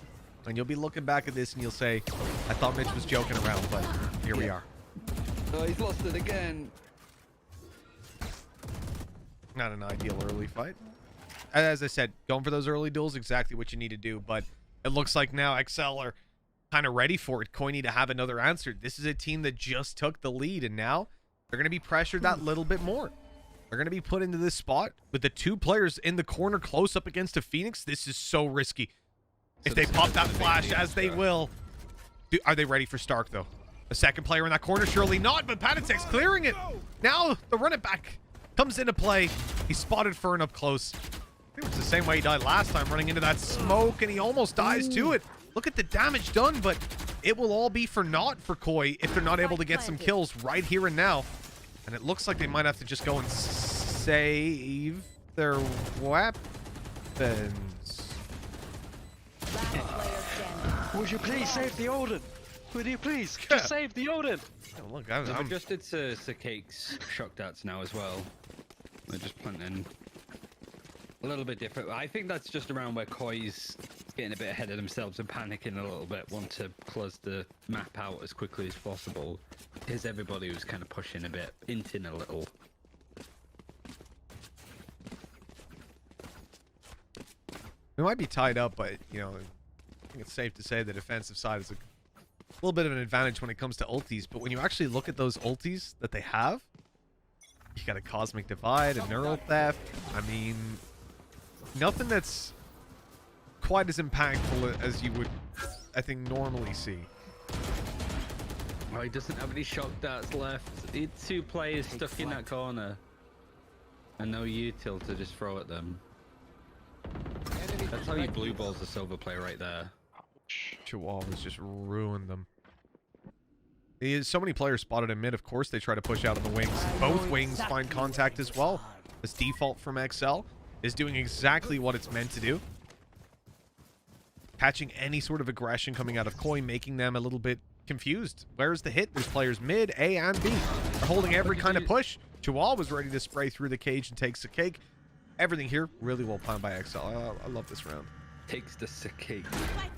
And you'll be looking back at this and you'll say, I thought Mitch was joking around, but here we are. Oh, he's lost it again. Not an ideal early fight. As I said, going for those early duels, exactly what you need to do. But it looks like now XL are kind of ready for it. Coiny to have another answer. This is a team that just took the lead, and now they're going to be pressured that little bit more. They're going to be put into this spot with the 2 players in the corner close up against a Phoenix. This is so risky. If they pop that flash, as they will. Are they ready for Stark, though? A second player in that corner? Surely not, but Panatek's clearing it. Now the run it back comes into play. He spotted Fern up close. I think it's the same way he died last time, running into that smoke, and he almost dies to it. Look at the damage done, but it will all be for naught for Koi if they're not able to get some kills right here and now. And it looks like they might have to just go and save their weapons. Last player standing. Would you please save the Odin? Would you please just save the Odin? Oh, look, They've I'm adjusted to Cake's shock darts now as well. They're just planting a little bit different. I think that's just around where Koi's getting a bit ahead of themselves and panicking a little bit, want to close the map out as quickly as possible. Because everybody was kind of pushing a bit, inting a little. we might be tied up, but, you know, I think it's safe to say the defensive side is a little bit of an advantage when it comes to ultis. But when you actually look at those ultis that they have, you got a Cosmic Divide, a Neural Theft. I mean, nothing that's quite as impactful as you would, I think, normally see. Oh, he doesn't have any shock darts left. He had 2 players stuck in that corner. And no util to just throw at them. That's how you blue balls the silver player right there. Chihuahuas just ruined them. So many players spotted in mid. Of course, they try to push out on the wings. Both wings find contact as well. This default from XL is doing exactly what it's meant to do. catching any sort of aggression coming out of Koi, making them a little bit confused. Where's the hit? There's players mid, A and B. They're holding every kind of push. Chihuahua was ready to spray through the cage and takes the cake. Everything here really well planned by XL. I love this round. Takes the cake. Spike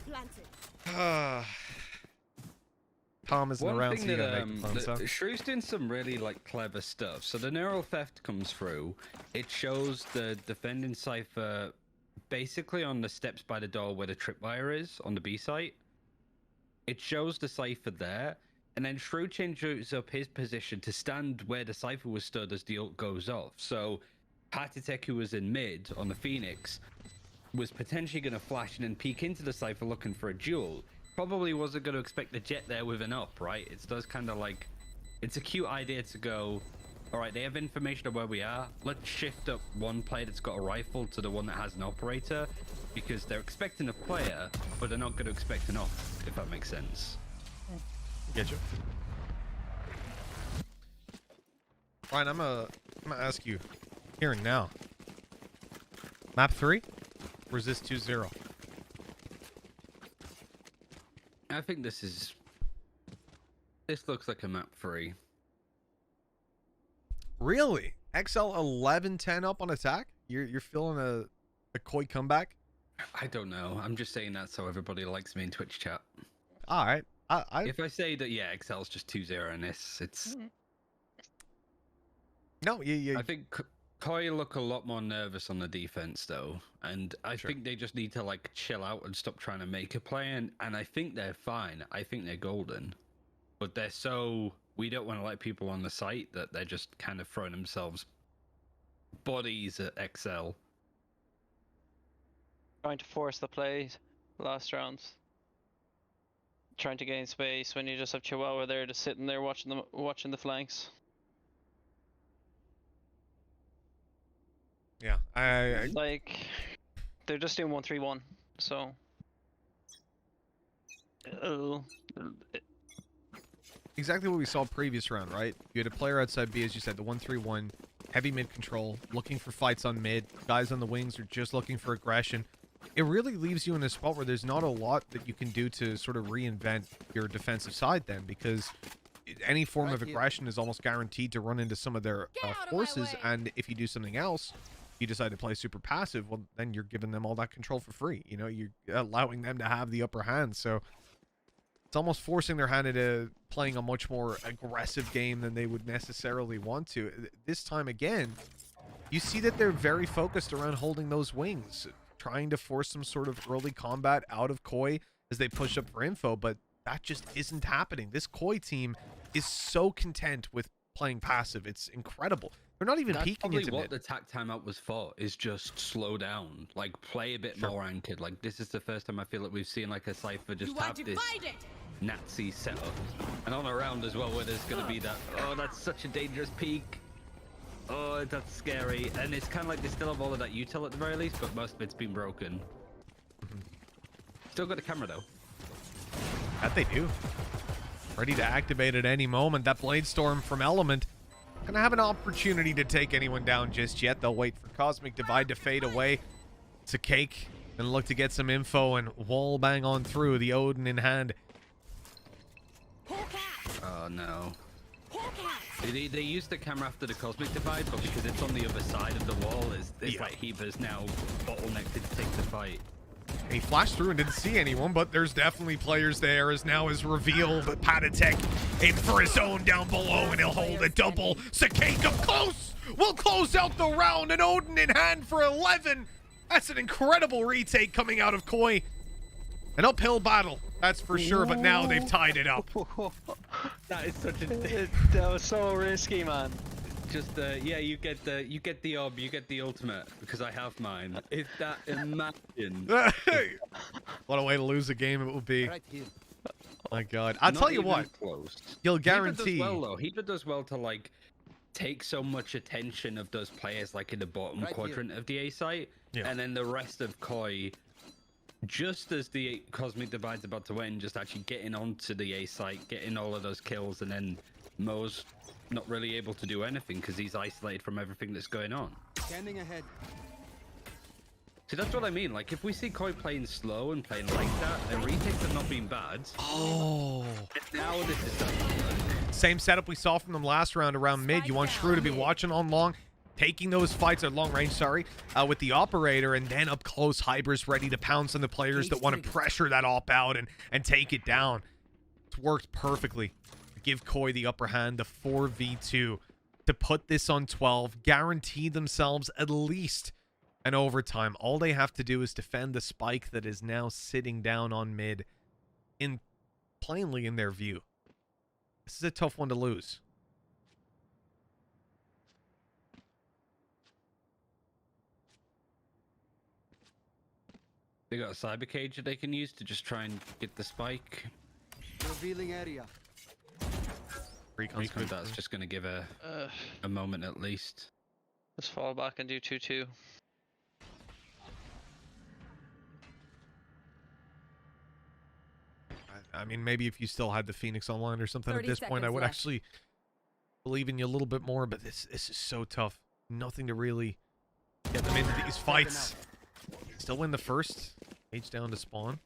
planted. Tom isn't One around, thing so you that gotta make the fun stuff. Shrew's doing some really like clever stuff. So the neural theft comes through. It shows the defending cipher basically on the steps by the door where the tripwire is on the B site. It shows the cipher there, and then Shrew changes up his position to stand where the cipher was stood as the ult goes off. So Patitek, who was in mid on the Phoenix, was potentially going to flash and then peek into the cipher looking for a duel. Probably wasn't going to expect the jet there with an up, right? It's does kind of like, it's a cute idea to go, all right, they have information of where we are. Let's shift up one player that's got a rifle to the one that has an operator, because they're expecting a player, but they're not going to expect an op, if that makes sense. Get you. Ryan, I'm gonna ask you, hearing now. Map 3? Or is this 2-0? I think this looks like a map 3. Really? XL 11-10 up on attack? You're feeling a Koi comeback? I don't know. I'm just saying that so everybody likes me in Twitch chat. All right. If I say that, yeah, XL's just 2-0 in this, it's... No, I think Koi look a lot more nervous on the defense, though. And I think they just need to, like, chill out and stop trying to make a play. And I think they're fine. I think they're golden. But they're so... We don't want to let people on the site that they're just kind of throwing themselves bodies at XL. Trying to force the play last rounds. Trying to gain space when you just have Chihuahua there just sitting there watching the flanks. Yeah, Like, they're just doing 1-3-1, so... exactly what we saw previous round, right? You had a player outside B, as you said, the 1-3-1, heavy mid control, looking for fights on mid. Guys on the wings are just looking for aggression. It really leaves you in a spot where there's not a lot that you can do to sort of reinvent your defensive side then, because any form of aggression is almost guaranteed to run into some of their forces, and if you do something else, you decide to play super passive, well, then you're giving them all that control for free. You know, you're allowing them to have the upper hand, so it's almost forcing their hand into playing a much more aggressive game than they would necessarily want to. This time, again, you see that they're very focused around holding those wings, trying to force some sort of early combat out of Koi as they push up for info, but that just isn't happening. This Koi team is so content with playing passive. It's incredible. They're not even peeking into what mid. the tac timeout was for, is just slow down, like play a bit more anchored. Like this is the first time I feel like we've seen like a cipher just have this Nazi setup, and on a round as well where there's going to be that, oh, that's such a dangerous peak, oh, that's scary. And it's kind of like they still have all of that util at the very least, but most of it's been broken. Still got the camera though. That they do. Ready to activate at any moment. That Blade Storm from Element gonna have an opportunity to take anyone down just yet. They'll wait for Cosmic Divide to fade away. It's a cake. Gonna look to get some info and wall bang on through, the Odin in hand. Oh no. They used the camera after the Cosmic Divide, but because it's on the other side of the wall, it's like Heber's now bottlenecked to take the fight. And he flashed through and didn't see anyone, but there's definitely players there, as now is revealed. But Patitek in for his own down below, and he'll hold a double. Sakake up close will close out the round, and Odin in hand for 11. That's an incredible retake coming out of Koi. An uphill battle, that's for sure, but now they've tied it up. That is such a... That was so risky, man. Just yeah, you get the orb, you get the ultimate, because I have mine. Is that, imagine? What a way to lose a game it will be. Right here. My God, I'll tell you what. Close. You'll guarantee. Heber does well though. Heber does well to like take so much attention of those players like in the bottom quadrant of the A site, and then the rest of Koi, just as the Cosmic Divide's about to end, just actually getting onto the A site, getting all of those kills, and then Mo's not really able to do anything because he's isolated from everything that's going on. Scanning ahead. See, that's what I mean. Like, if we see Koi playing slow and playing like that, then retakes have not been bad. Oh. Now this is starting to work. Same setup we saw from them last round around mid. You want Shrew to be watching on long, taking those fights at long range, with the operator, and then up close, Hyber's ready to pounce on the players that want to pressure that op out and take it down. It's worked perfectly. Give Koi the upper hand, the 4v2, to put this on 12, guarantee themselves at least an overtime. All they have to do is defend the spike that is now sitting down on mid, plainly in their view. This is a tough one to lose. They got a cyber cage that they can use to just try and get the spike. Revealing area. Recon's good. That's just going to give a moment at least. Let's fall back and do 2-2. I mean, maybe if you still had the Phoenix online or something at this point, I would left. actually believe in you a little bit more, but this is so tough. Nothing to really get them into these fights. Still win the first. H down to spawn.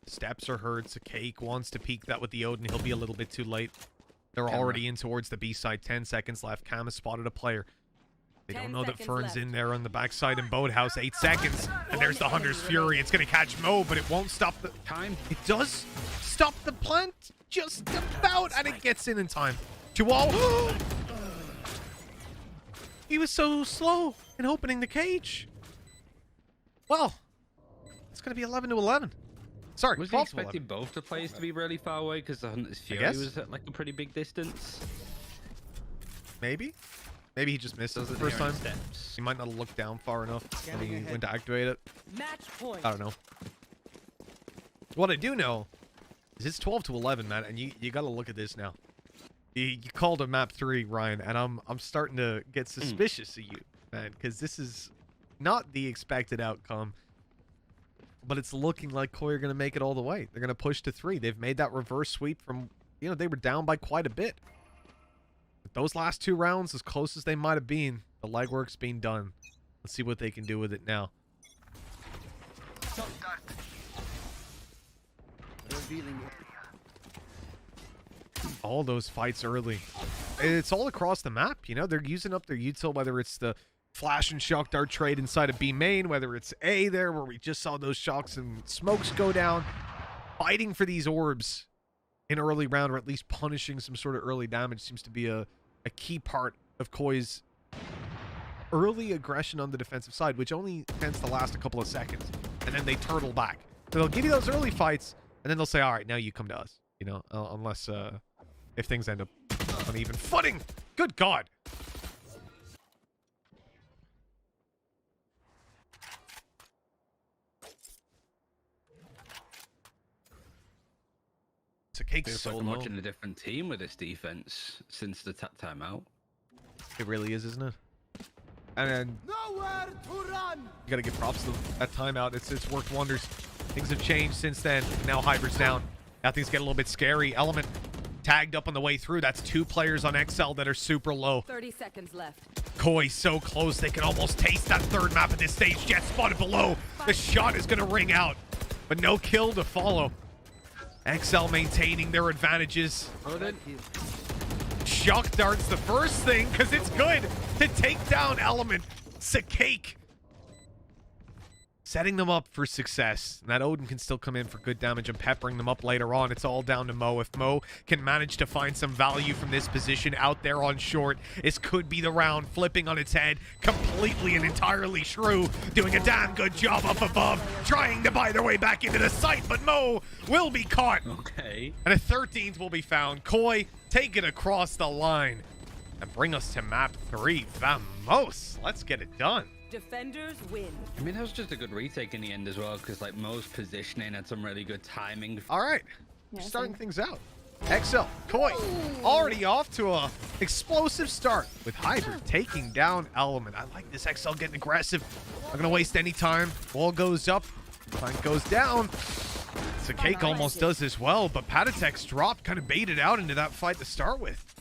Steps are heard. Cake wants to peek that with the Odin. He'll be a little bit too late. They're already in towards the B side. 10 seconds left. Cam has spotted a player. They don't know that Fern's in there on the backside in Boathouse. 8 seconds. And there's the Hunter's Fury. It's going to catch Mo, but it won't stop the time. It does stop the plant just about, and it gets in time. 2-0. He was so slow in opening the cage. Well, it's going to be 11-11. Sorry, Was he expecting both the players to be really far away because the Hunter's Fury was at like a pretty big distance? Maybe. Maybe he just missed it the first time. He might not have looked down far enough when he went to activate it. Match point. I don't know. What I do know is it's 12-11, man, and you got to look at this now. You called a map 3, Ryan, and I'm starting to get suspicious of you, man, because this is not the expected outcome. But it's looking like Koi are going to make it all the way. They're going to push to 3. They've made that reverse sweep from, they were down by quite a bit. But those last 2 rounds, as close as they might have been, the legwork's being done. Let's see what they can do with it now. Revealing All those fights early. It's all across the map, They're using up their util, whether it's the flash and shock dart trade inside of B main, whether it's A there where we just saw those shocks and smokes go down, fighting for these orbs in early round, or at least punishing some sort of early damage seems to be a key part of Koi's early aggression on the defensive side, which only tends to last a couple of seconds, and then they turtle back. So they'll give you those early fights, and then they'll say, all right, now you come to us, unless if things end up on even footing. Good God. It's a cake Feels so like I'm low. watching a different team with this defense since the timeout. It really is, isn't it? And then nowhere to run. you gotta give props to that timeout. It's worked wonders. Things have changed since then. Now Hyber's down. Now things get a little bit scary. Element tagged up on the way through. That's 2 players on XL that are super low. 30 seconds left. Koi so close they can almost taste that 3rd map at this stage. Jet spotted below. The shot is gonna ring out, but no kill to follow. XL maintaining their advantages. Shock darts the first thing, because it's good to take down Element. It's a cake. Setting them up for success. And that Odin can still come in for good damage and peppering them up later on. It's all down to Mo. If Mo can manage to find some value from this position out there on short, this could be the round. Flipping on its head completely and entirely. Shrew doing a damn good job up above, trying to buy their way back into the site, but Mo will be caught. Okay. And a 13th will be found. Koi take it across the line and bring us to map 3. Vamos. Let's get it done. Defenders win. I mean, that was just a good retake in the end as well, because like Mo's positioning had some really good timing. All right, we're starting things out. XL, Koi, already off to a explosive start with Hyber taking down Element. I like this XL getting aggressive. Not gonna waste any time. Wall goes up, flank goes down. So Cake almost does as well, but Patatek's drop kind of baited out into that fight to start with.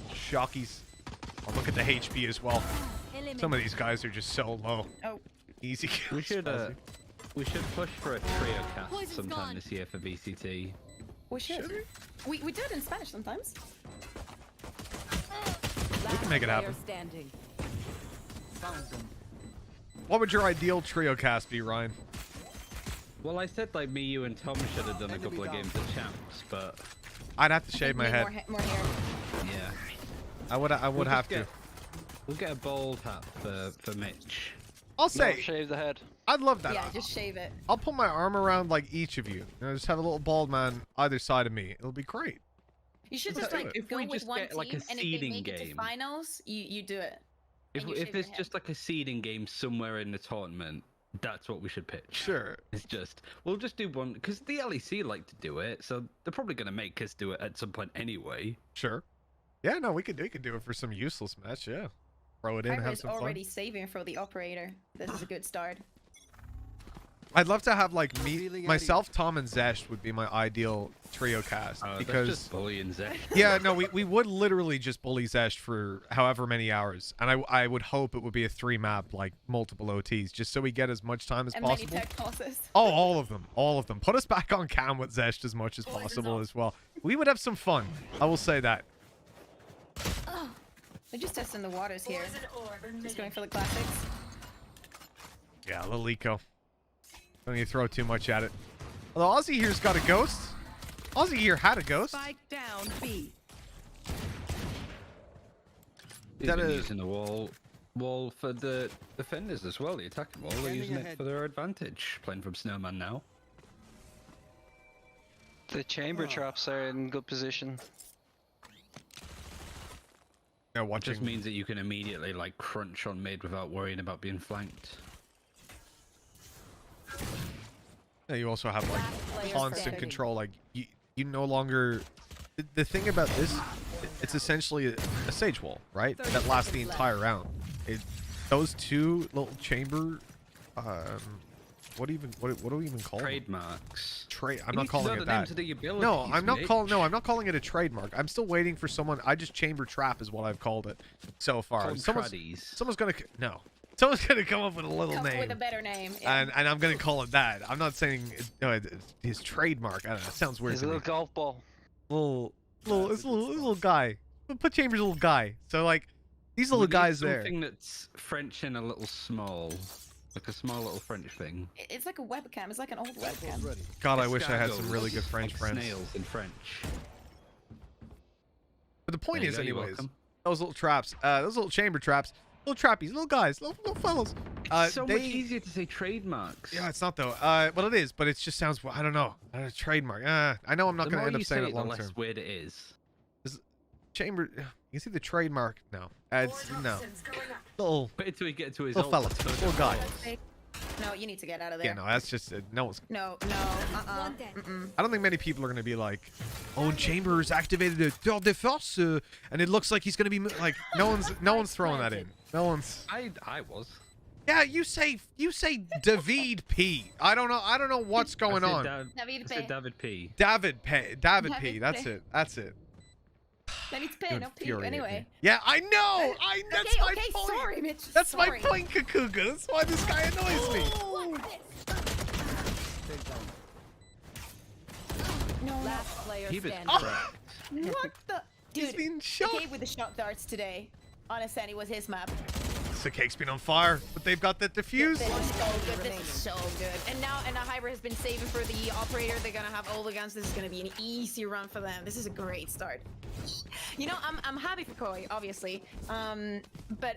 Shockies. I'll look at the HP as well. Some of these guys are just so low. Oh. Easy We kills. should we should push for a trio cast Poison's sometime gone. this year for VCT. We should. We do it in Spanish sometimes. Last can make it player happen. Standing. Found them. What would your ideal trio cast be, Ryan? Well, I said like me, you, and Tom should have done a couple of games of champs, but I'd have to shave my head. More hair. yeah. I would We'll have just to. We'll get a bald hat for Mitch. I'll No, say shave the head. I'd love that. Yeah, just shave it. I'll put my arm around like each of you. Just have a little bald man either side of me. It'll be great. You should Let's just do like it. If go we with just one get, like, a team, and if they seeding make it to game. finals, you do it. If And you if shave there's your just like a seeding game somewhere in the tournament, that's what we should pitch. Sure. It's just we'll just do one because the LEC like to do it, so they're probably gonna make us do it at some point anyway. Sure. Yeah, no, we could do it for some useless match, yeah. Throw it in, Hyper have is some already fun. saving for the operator. This is a good start. I'd love to have like Revealing me, myself, Tom, and Zesh would be my ideal trio cast That's because just bullying Zach. yeah, no, we would literally just bully Zesh for however many hours, and I would hope it would be a 3-map like multiple OTs just so we get as much time as And possible. many tech tosses. Oh, all of them. Put us back on cam with Zesh as much as possible as well. We would have some fun. I will say that. They're just testing the waters here. Just going for the classics. Yeah, a little eco. Don't need to throw too much at it. Although Aussie here's got a ghost. Aussie here had a ghost. Spike down B. They've That been is- using the wall for the defenders as well. The attacking wall, they're Standing using it ahead. for their advantage. Playing from Snowman now. The chamber traps are in good position. Yeah, It watching. just means that you can immediately like crunch on mid without worrying about being flanked. Yeah, you also have like Player constant standing. control. Like you no longer. The thing about this, it's essentially a sage wall, right? 30 That lasts the seconds entire round. Those two little chamber, what do we even call them? Trademarks. I'm You not need to calling know it the that. names of the abilities, No, I'm not calling. No, Mitch. I'm not calling it a trademark. I'm still waiting for someone. I just chamber trap is what I've called it so far. Called Someone's traddies. gonna Someone's gonna come up with a little Come up name. with a better name. Yeah. And I'm gonna call it that. I'm not saying his trademark. I don't know. It sounds weird. His To me. little golf ball. It's a little guy. We'll put Chambers a little guy. So like these little We need guys there. Something that's French and a little small, like a small little French thing. It's like a webcam. It's like an old Rifles webcam. ready. God, I wish I had some Escargots, really good French like friends. Snails in French. But the point There you is, go, you're anyways, welcome. those little traps, those little chamber traps, little trappies, little guys, little fellas. It's so much easier to say trademarks. Yeah, it's not though. Well, it is, but it just sounds. I don't know. A trademark. I know I'm not the gonna more end up you saying say it long the term. less weird it is. Chamber. You see the trademark? No. It's no. Little But until we get to his little ult, fella, it's little guy. No, you need to get out of there. Yeah, no, that's just no one's. No. One dead. I don't think many people are gonna be like, "Oh, Chambers activated a tour de force," and it looks like he's gonna be like. No one's throwing that in. No one's. I was. Yeah, you say David P. I don't know what's going I said on. David I said P. David P. David P. That's David it. Then it's It P, no P. infuriates Anyway. me. Yeah, I know. That's my okay, point. sorry, Mitch. That's sorry. my point, Kakuga. That's why this guy annoys me. Take down. No, no. Last player Keep it standing. correct. What the? He's Dude, been the shot. cave with the shot darts today. On Ascenti was his map. The cake's been on fire, but they've got that diffuse. This is so good. This is so good. And now Hyper has been saving for the operator. They're gonna have all the guns. This is gonna be an easy run for them. This is a great start. You know, I'm happy for Koi, obviously. But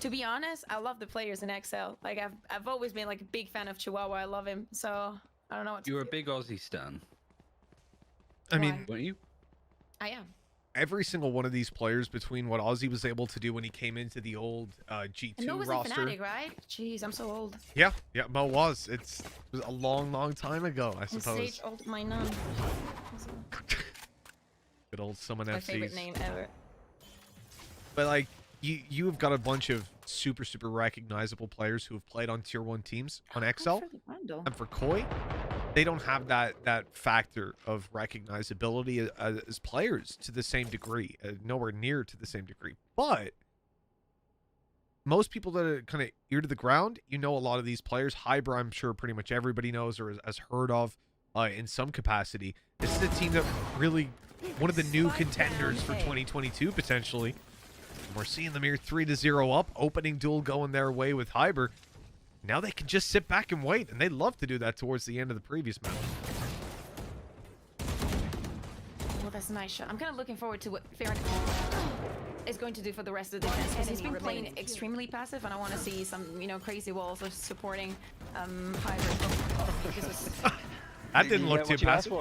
to be honest, I love the players in XL. Like I've always been like a big fan of Chihuahua. I love him. So I don't know what to You were a do. big Aussie stan, I mean, weren't you? I am. every single one of these players, between what Ozzy was able to do when he came into the old And G2 Mo was roster. a Fnatic, right? Jeez, I'm so old. Yeah, Mo was. It was a long time ago, I And suppose. Sage old my nun. Good old Summon My FCs. favorite name ever. But like you have got a bunch of super recognizable players who have played on tier 1 teams on XL. And for Koi, they don't have that factor of recognizability as players to the same degree, nowhere near to the same degree. But most people that are kind of ear to the ground, you know a lot of these players. Hyber, I'm sure pretty much everybody knows or has heard of in some capacity. This is a team that really, one of the new contenders for 2022 potentially. We're seeing them here 3-0 up, opening duel going their way with Hyber. Now they can just sit back and wait, and they love to do that towards the end of the previous match. Well, that's a nice shot. I'm kind of looking forward to what Farron is going to do for the rest of the defense, because he's been playing extremely passive, and I want to see some, you know, crazy walls of supporting Hyber. That didn't look too passive.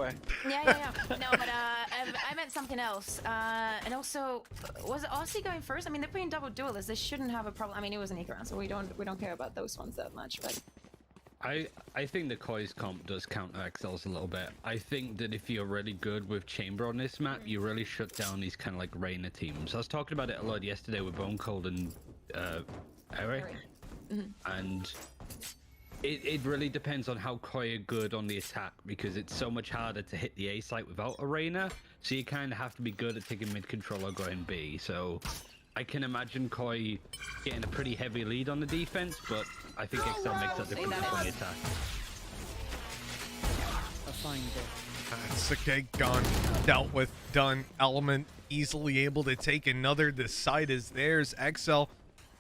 Yeah. No, but I meant something else. And also, was Aussie going first? I mean, they're playing double duelists. They shouldn't have a problem. I mean, it was an eco round, so we don't care about those ones that much. But I think the Koi's comp does counter XL's a little bit. I think that if you're really good with Chamber on this map, you really shut down these kind of like Reyna teams. I was talking about it a lot yesterday with Bone Cold and Eric. And it really depends on how Koi are good on the attack, because it's so much harder to hit the A site without Arena. So you kind of have to be good at taking mid control or going B. So I can imagine Koi getting a pretty heavy lead on the defense, but I think XL makes that difference on the attack. That's okay, gone, dealt with, done. Element easily able to take another. The side is theirs. XL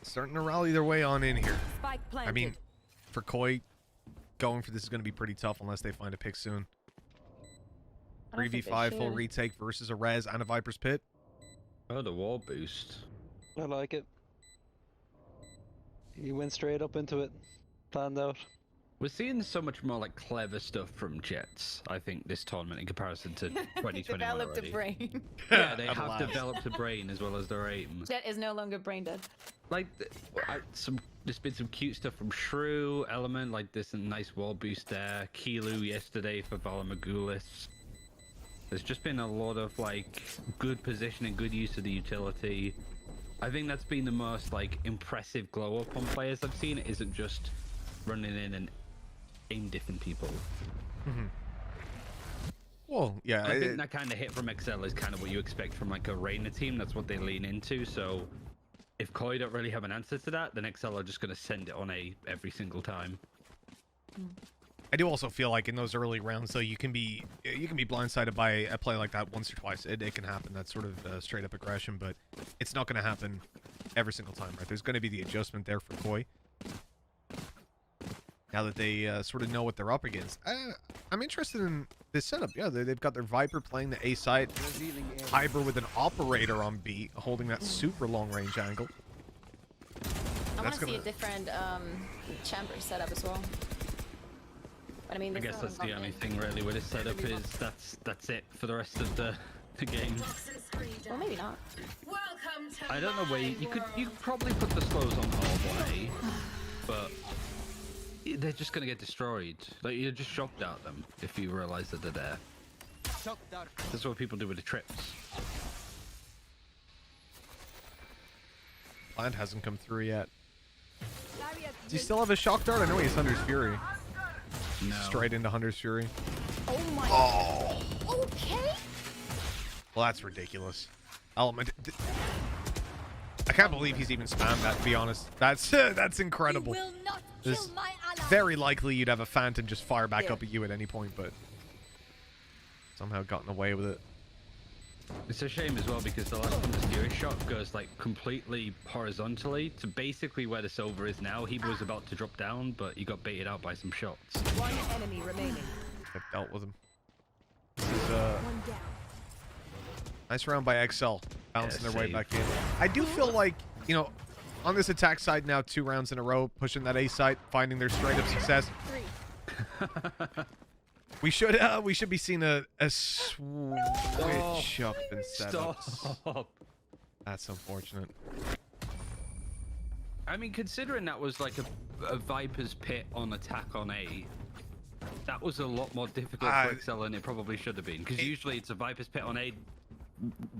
starting to rally their way on in here. I mean, for Koi, going for this is going to be pretty tough unless they find a pick soon. 3v5 full retake versus a res and a Viper's Pit. Oh, the wall boost. I like it. He went straight up into it. Planned out. We're seeing so much more like clever stuff from Jets, I think, this tournament in comparison to 2021 developed already. a brain. Yeah, they have developed a brain as well as their aim. Jet is no longer brain dead. Like, there's been some cute stuff from Shrew, Element, like this nice wall boost there. Kilu yesterday for Valamagulis. There's just been a lot of like good positioning, good use of the utility. I think that's been the most like impressive glow up on players I've seen. It isn't just running in and aim different people. Well, yeah. I think that kind of hit from XL is kind of what you expect from like a Reyna team. That's what they lean into. So if Koi don't really have an answer to that, then XL are just going to send it on A every single time. I do also feel like in those early rounds, though, you can be blindsided by a play like that once or twice. It can happen. That's sort of straight up aggression, but it's not going to happen every single time, right? There's going to be the adjustment there for Koi. Now that they sort of know what they're up against. I'm interested in this setup. Yeah, they've got their Viper playing the A side. Hyber with an Operator on B, holding that super long range angle. I want to see a different chamber setup as well. But I mean, I guess that's the only thing really with this setup is that's it for the rest of the game. Well, maybe not. I don't know where you could probably put the slows on all way, but they're just gonna get destroyed. Like, you're just shocked at them if you realize that they're there. That's what people do with the trips. Plant hasn't come through yet. Does he still have a shock dart? I know he's Hunter's Fury. No. Straight into Hunter's Fury. Oh my. Oh. Okay. Well, that's ridiculous. Element. I can't believe he's even spammed that, to be honest. That's incredible. It's very likely you'd have a Phantom just fire back up at you at any point, but somehow gotten away with it. It's a shame as well because the last Hunter's Fury shot goes like completely horizontally to basically where the silver is now. He was about to drop down, but he got baited out by some shots. One enemy remaining. I've dealt with him. This is nice round by XL, bouncing their way back in. I do feel like, you know, on this attack side now, 2 rounds in a row, pushing that A site, finding their straight up success. We should be seeing a switch up in setups. Stop. That's unfortunate. I mean, considering that was like a Viper's Pit on attack on A, that was a lot more difficult for XL than it probably should have been. Because usually it's a Viper's Pit on A,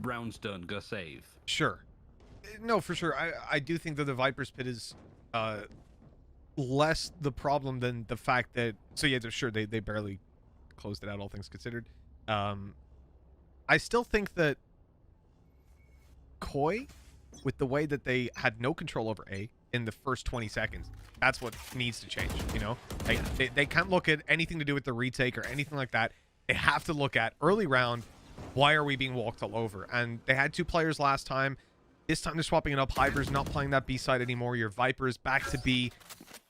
rounds done, go save. Sure. No, for sure. I do think that the Viper's Pit is less the problem than the fact that... So yeah, sure, they barely closed it out, all things considered. I still think that Koi, with the way that they had no control over A, in the first 20 seconds. That's what needs to change, you know? Like, they can't look at anything to do with the retake or anything like that. They have to look at early round, why are we being walked all over? And they had 2 players last time. This time they're swapping it up. Hyber's not playing that B side anymore. Your Viper's back to B,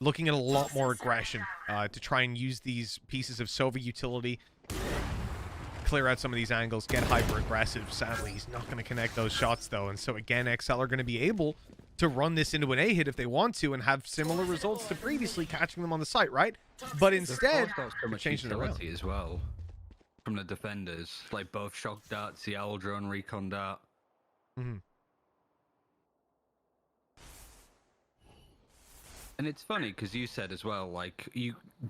looking at a lot more aggression to try and use these pieces of Sova utility, clear out some of these angles, get hyper aggressive. Sadly, he's not going to connect those shots though. And so again, XL are going to be able to run this into an A hit if they want to and have similar results to previously catching them on the site, right? But instead, so changing it around as well from the defenders, like both shock darts, the owl drone, recon dart. Mm-hmm. And it's funny because you said as well, like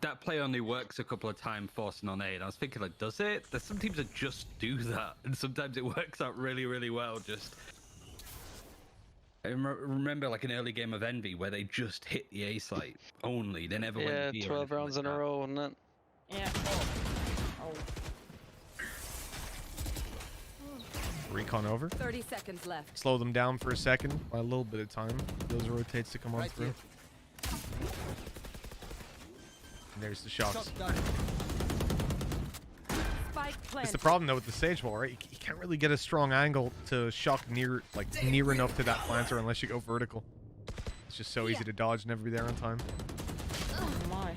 that play only works a couple of times forcing on A, and I was thinking, like, does it? There's some teams that just do that, and sometimes it works out really, really well. Just I remember like an early game of Envy where they just hit the A site only. They never went B. 12 rounds in a row, wasn't it? Yeah. Oh. Recon over. 30 seconds left. Slow them down for a second by a little bit of time. Those rotates to come on through. And there's the shots. Spike It's planted. the problem though with the Sage Wall, right? You can't really get a strong angle to shock near enough to that planter unless you go vertical. It's just so easy to dodge and never be there on time. Oh my.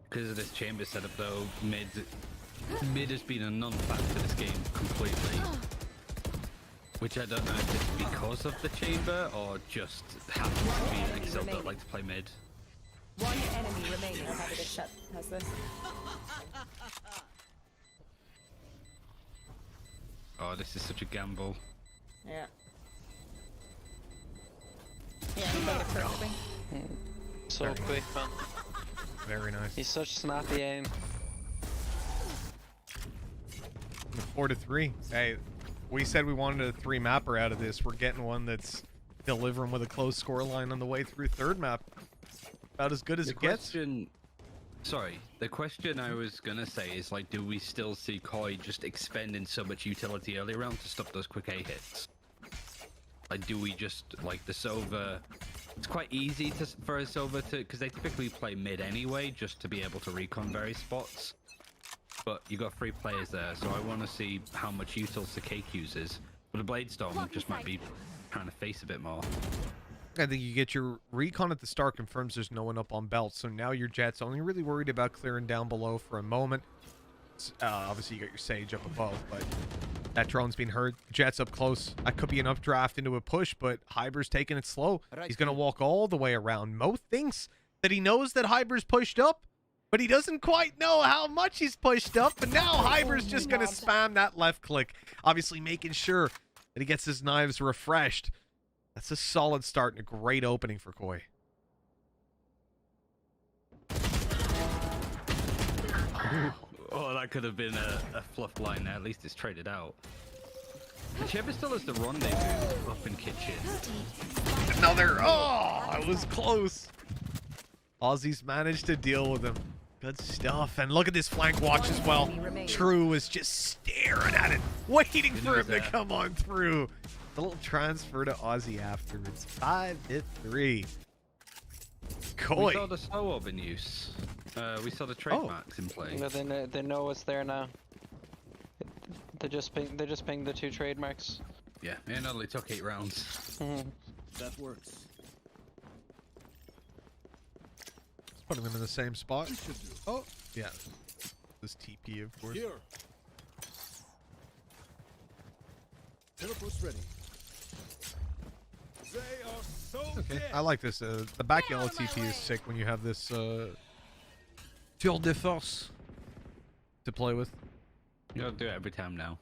Because of this chamber setup though, mid has been a non-factor this game completely. Which I don't know if it's because of the chamber or just happens to be an Excel that like to play mid. One enemy remaining. How did it shut? How's this? Oh, this is such a gamble. Yeah. Yeah, he played it perfectly. So quick, man. Very nice. He's such snappy aim. 4-3. Hey, we said we wanted a 3 mapper out of this. We're getting one that's delivering with a close scoreline on the way through 3rd map. About as good as it gets. Sorry, the question I was gonna say is like, do we still see Koi just expending so much utility early round to stop those quick A hits? Like, do we just like the Sova? It's quite easy for a Sova to, because they typically play mid anyway, just to be able to recon various spots. But you got 3 players there, so I want to see how much utils the Cake uses. But the Bladestorm just might be trying to face a bit more. I think you get your recon at the start confirms there's no one up on belt, so now your Jet's only really worried about clearing down below for a moment. Obviously you got your Sage up above, but that drone's being heard. Jet's up close. That could be an updraft into a push, but Hyber's taking it slow. He's going to walk all the way around. Mo thinks that he knows that Hyber's pushed up, but he doesn't quite know how much he's pushed up, but now Hyber's just going to spam that left click, obviously making sure that he gets his knives refreshed. That's a solid start and a great opening for Koi. Oh, that could have been a fluff line there. At least it's traded out. The Chamber still has the rendezvous up in kitchen. Another. Oh, it was close. Aussies managed to deal with him. Good stuff. And look at this flank watch as well. True was just staring at it, waiting for him to come on through. A little transfer to Aussie afterwards. 5-3. Koi. We saw the slow orb in use. We saw the trademarks in play. No, they know it's there now. They just pinged the 2 trademarks. Yeah, it only took 8 rounds. That works. Putting them in the same spot. Oh, yeah. This TP, of course. Here. Teleport's ready. They are so Okay, dead. I like this. The back yellow TP is sick when you have this tour de force to play with. You gotta do it every time now.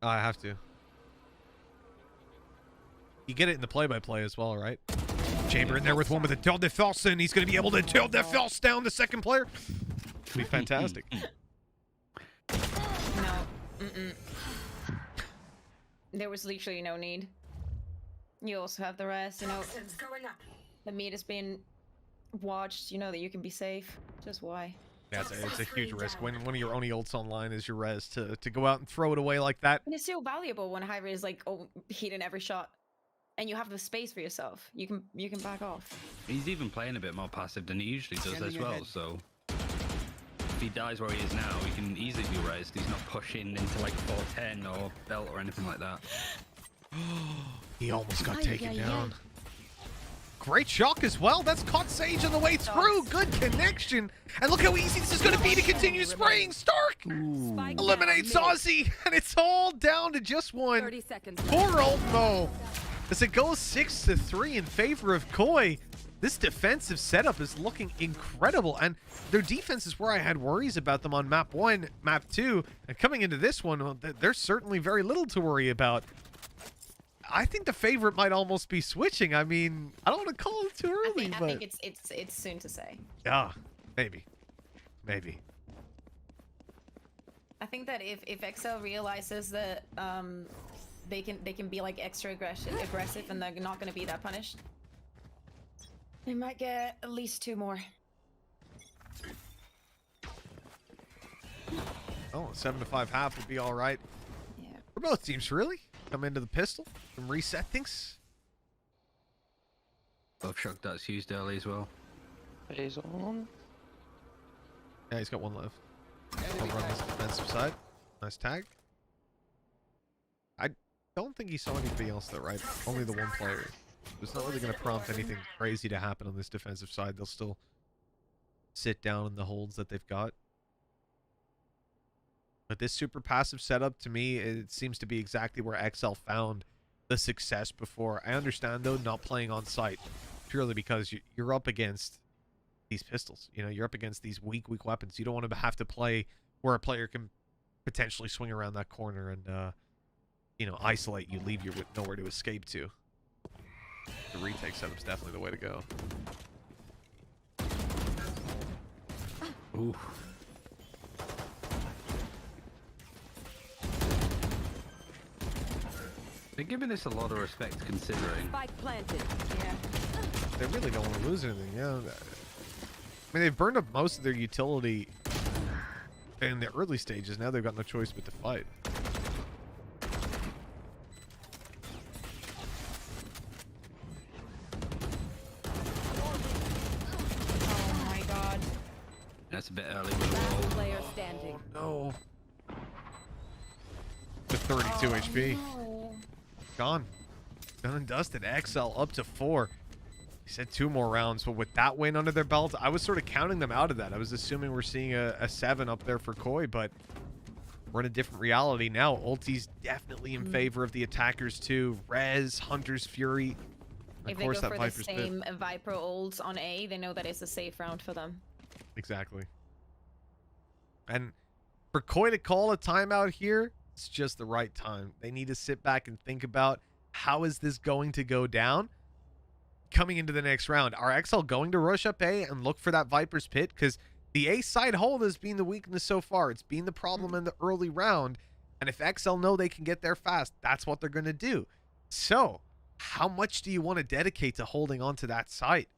I have to. You get it in the play-by-play as well, right? Chamber in there with one with a tour de force, and he's going to be able to tour de force down the second player. It'll be fantastic. No. Mm-mm. There was literally no need. You also have the rest, you know. The meat is being watched, you know that you can be safe. Just why? Yeah, it's a huge risk when one of your only ults online is your res to go out and throw it away like that. And it's so valuable when Hyver is like, oh, hitting every shot. and you have the space for yourself, you can back off. He's even playing a bit more passive than he usually does as well. So if he dies where he is now, he can easily be raised. He's not pushing into like 410 or belt or anything like that. He almost got Ay, taken ay, down. Great shock as well. That's caught Sage on the way through. Good connection. And look how easy this is going to be to continue spraying. Stark Spike eliminates down mid. Ozzy, and it's all down to just one. 30 seconds. Poor old Mo. As it goes 6-3 in favor of Koi. This defensive setup is looking incredible, and their defense is where I had worries about them on map 1, map 2, and coming into this one, well, there's certainly very little to worry about. I think the favorite might almost be switching. I mean, I don't want to call it too early, I but think it's soon to say. yeah, maybe. I think that if XL realizes that they can be like extra aggressive and they're not going to be that punished, they might get at least 2 more. Oh, 7-5 half would be all right Yeah. for both teams, really. Come into the pistol and reset things. Both shock darts used early as well. Phase on. Yeah, he's got one left. I'll run this defensive side. Nice tag. I don't think he saw anybody else there, right? Only the one player. It's not really going to prompt anything crazy to happen on this defensive side. They'll still sit down in the holds that they've got. But this super passive setup, to me, it seems to be exactly where XL found the success before. I understand, though, not playing on site purely because you're up against these pistols. You know, you're up against these weak weapons. You don't want to have to play where a player can potentially swing around that corner and, you know, isolate you, leave you with nowhere to escape to. The retake setup's definitely the way to go. Ooh. They're giving this a lot of respect considering. Spike planted. Yeah. They really don't want to lose anything, yeah. I mean, they've burned up most of their utility in the early stages. Now they've got no choice but to fight. Oh my god. That's a bit early with the Last wall. player standing. No. With 32 HP. No. Gone. Done and dusted. XL up to 4. He said 2 more rounds, but with that win under their belt, I was sort of counting them out of that. I was assuming we're seeing a 7 up there for Koi, but we're in a different reality now. Ulti's definitely in favor of the attackers too. Rez, Hunter's Fury. Of If they course, go that for the Viper's Pit. same Viper ults on A, they know that it's a safe round for them. Exactly. And for Koi to call a timeout here, it's just the right time. They need to sit back and think about how is this going to go down coming into the next round. Are XL going to rush up A and look for that Viper's Pit? Because the A side hold has been the weakness so far. It's been the problem in the early round. And if XL know they can get there fast, that's what they're going to do. So, how much do you want to dedicate to holding on to that site?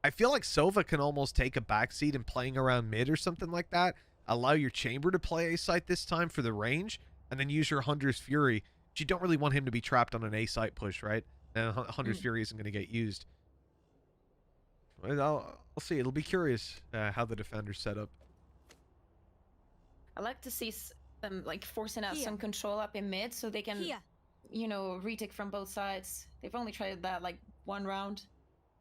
I feel like Sova can almost take a backseat and playing around mid or something like that. Allow your chamber to play A site this time for the range, and then use your Hunter's Fury. But you don't really want him to be trapped on an A site push, right? And Hunter's Fury isn't going to get used. Well, I'll see. It'll be curious how the defenders set up. I like to see them like forcing out Here. some control up in mid so they can, Here. you know, retake from both sides. They've only tried that like 1 round.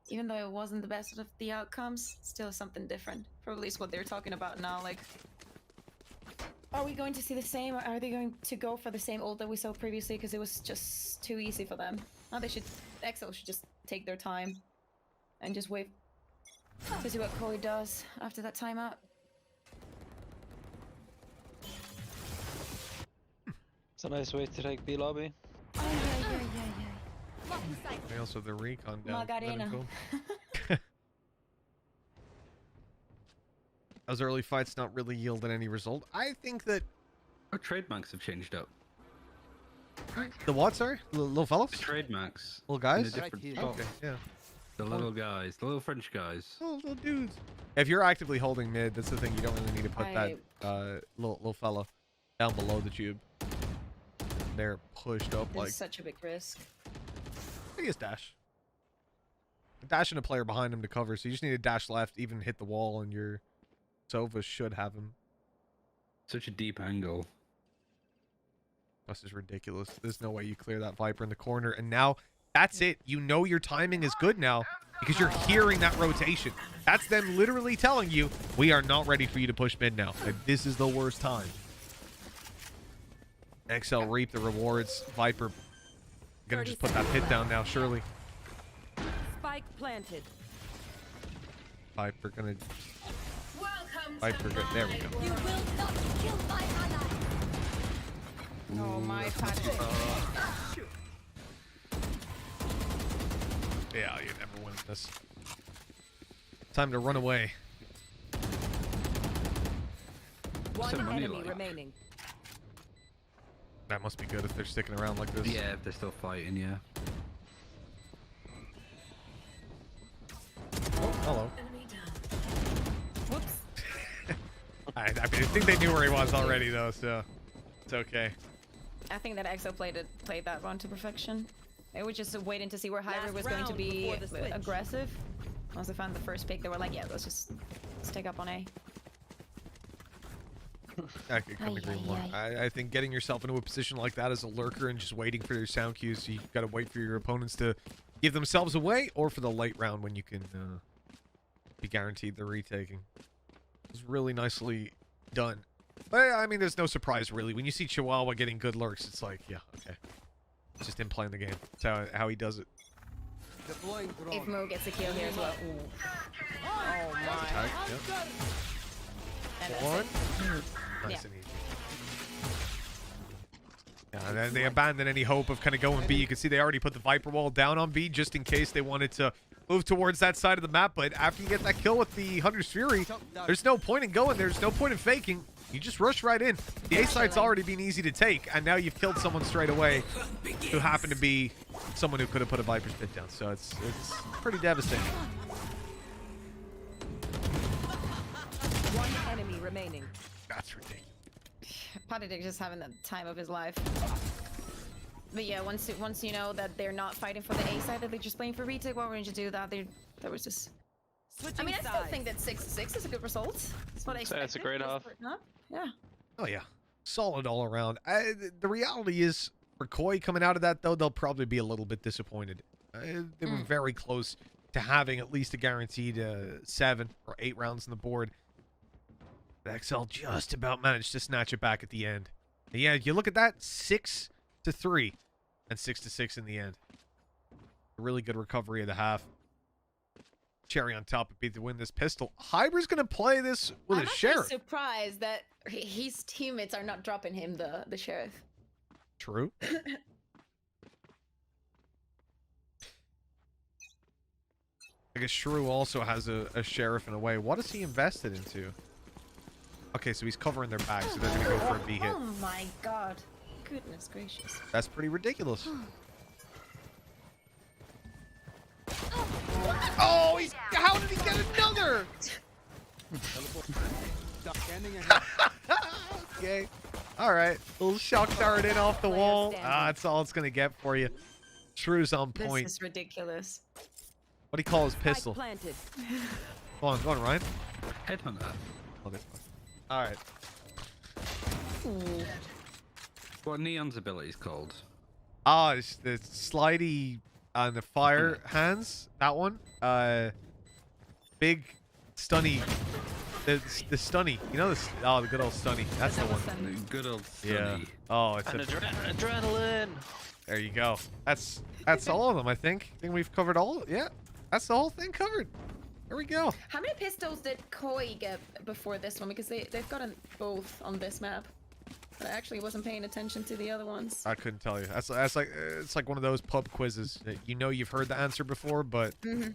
Even though it wasn't the best of the outcomes, still something different. Probably is what they're talking about now. Like, are we going to see the same? Or are they going to go for the same ult that we saw previously? Because it was just too easy for them. Now they should, XL should just take their time and just wait to see what Koi does after that timeout. It's a nice way to take B lobby. Oh, yeah. Blocking sight. They also have the recon down. Magarena. Those early fights not really yielded any result. I think that Our trademarks have changed up. the what, sorry? Little fellows? The trademarks. Little In guys? a different here. spot. Okay, yeah. The little guys, the little French guys. Oh, little dudes. If you're actively holding mid, that's the thing. You don't really need to put that little fella down below the tube. They're pushed up It's like such a big risk. I guess dash. Dashing a player behind him to cover, so you just need to dash left, even hit the wall, and your Sova should have him. Such a deep angle. This is ridiculous. There's no way you clear that Viper in the corner, and now that's it. You know your timing is good now because you're hearing that rotation. That's them literally telling you, we are not ready for you to push mid now. Like, this is the worst time. XL reap the rewards. Viper gonna just put that pit down now, surely. Spike planted. Viper gonna... Welcome Viper good. There we go. You will not kill my ally. Oh my Patrick. Yeah, you're never winning this. Time to run away. One money enemy like. remaining. That must be good if they're sticking around like this. Yeah, if they're still fighting, yeah. Oh, hello. Whoops. I mean, I think they knew where he was already, though, so it's okay. I think that EXO played that one to perfection. They were just waiting to see where Hybrid Last was going to round be before the switch. aggressive. Once they found the first pick, they were like, yeah, let's take up on A. I couldn't agree more. I think getting yourself into a position like that as a lurker and just waiting for your sound cues, you got to wait for your opponents to give themselves away, or for the late round when you can be guaranteed the retaking. It's really nicely done. But, I mean, there's no surprise, really. When you see Chihuahua getting good lurks, it's like, yeah, okay. It's just him playing the game. That's how he does it. If Mo gets a kill here as well. Ooh. Oh my. Tag, yep. And that's One. it. Nice and easy. Yeah, and then they abandon any hope of kind of going B. You can see they already put the Viper wall down on B just in case they wanted to move towards that side of the map. But after you get that kill with the Hunter's Fury, there's no point in going. There's no point in faking. You just rush right in. The A site's already been easy to take, and now you've killed someone straight away who happened to be someone who could have put a Viper's pit down. So it's pretty devastating. One enemy remaining. That's ridiculous. Patrick just having the time of his life. But yeah, once you know that they're not fighting for the A side, that they're just playing for retake, why wouldn't you do that? That was just... I mean, I still think that 6-6 is a good result. That's what I expected. That's a great half. Yeah. Oh, yeah. Solid all around. The reality is, for Koi coming out of that, though, they'll probably be a little bit disappointed. They were very close to having at least a guaranteed 7 or 8 rounds on the board. But XL just about managed to snatch it back at the end. And yeah, you look at that, 6-3 and 6-6 in the end. A really good recovery of the half. Cherry on top would be to win this pistol. Hyber's going to play this with a sheriff. I'm surprised that his teammates are not dropping him the sheriff. True. I guess Shrew also has a sheriff in a way. What is he invested into? Okay, so he's covering their back, so they're going to go for a B hit. Oh my god. Goodness gracious. That's pretty ridiculous. Oh, how did he get another? Okay. All right. Little shock dart in off the wall. That's all it's going to get for you. Shrew's on point. This is ridiculous. What do you call his pistol? Planted. Go on, Ryan. Headhunter. Oh, that's fine. All right. Ooh. What Neon's ability is called? Ah, it's the slidey on the fire hands. That one. Big stunny. The stunny. You know this? Oh, the good old stunny. That's the one. The good old Yeah. Sunny. Oh, it's Adrenaline. There you go. That's all of them, I think. I think we've covered all. Yeah. That's the whole thing covered. There we go. How many pistols did Koi get before this one? Because they've gotten both on this map. But I actually wasn't paying attention to the other ones. I couldn't tell you. That's like it's like one of those pub quizzes. You know you've heard the answer before, but you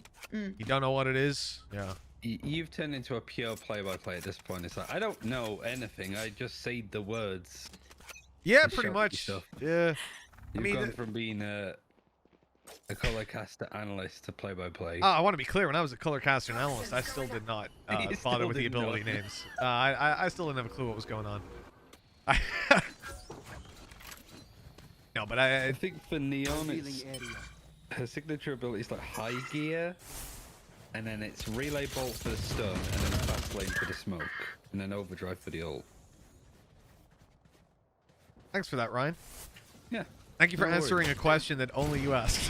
don't know what it is. Yeah. You've turned into a pure play-by-play at this point. It's like, I don't know anything. I just say the words. Yeah, The pretty shotty much. stuff. Yeah. You've mean, gone from being a color caster analyst to play-by-play. I want to be clear. When I was a color caster and analyst, I still did not You bother still with the didn't know. ability names. I still didn't have a clue what was going on. No, but I think for Neon, it's Her signature ability is like high gear, and then it's relay bolt for the stun, and then fast lane for the smoke, and then overdrive for the ult. Thanks for that, Ryan. Yeah. Thank you for No worries. answering a question that only you asked.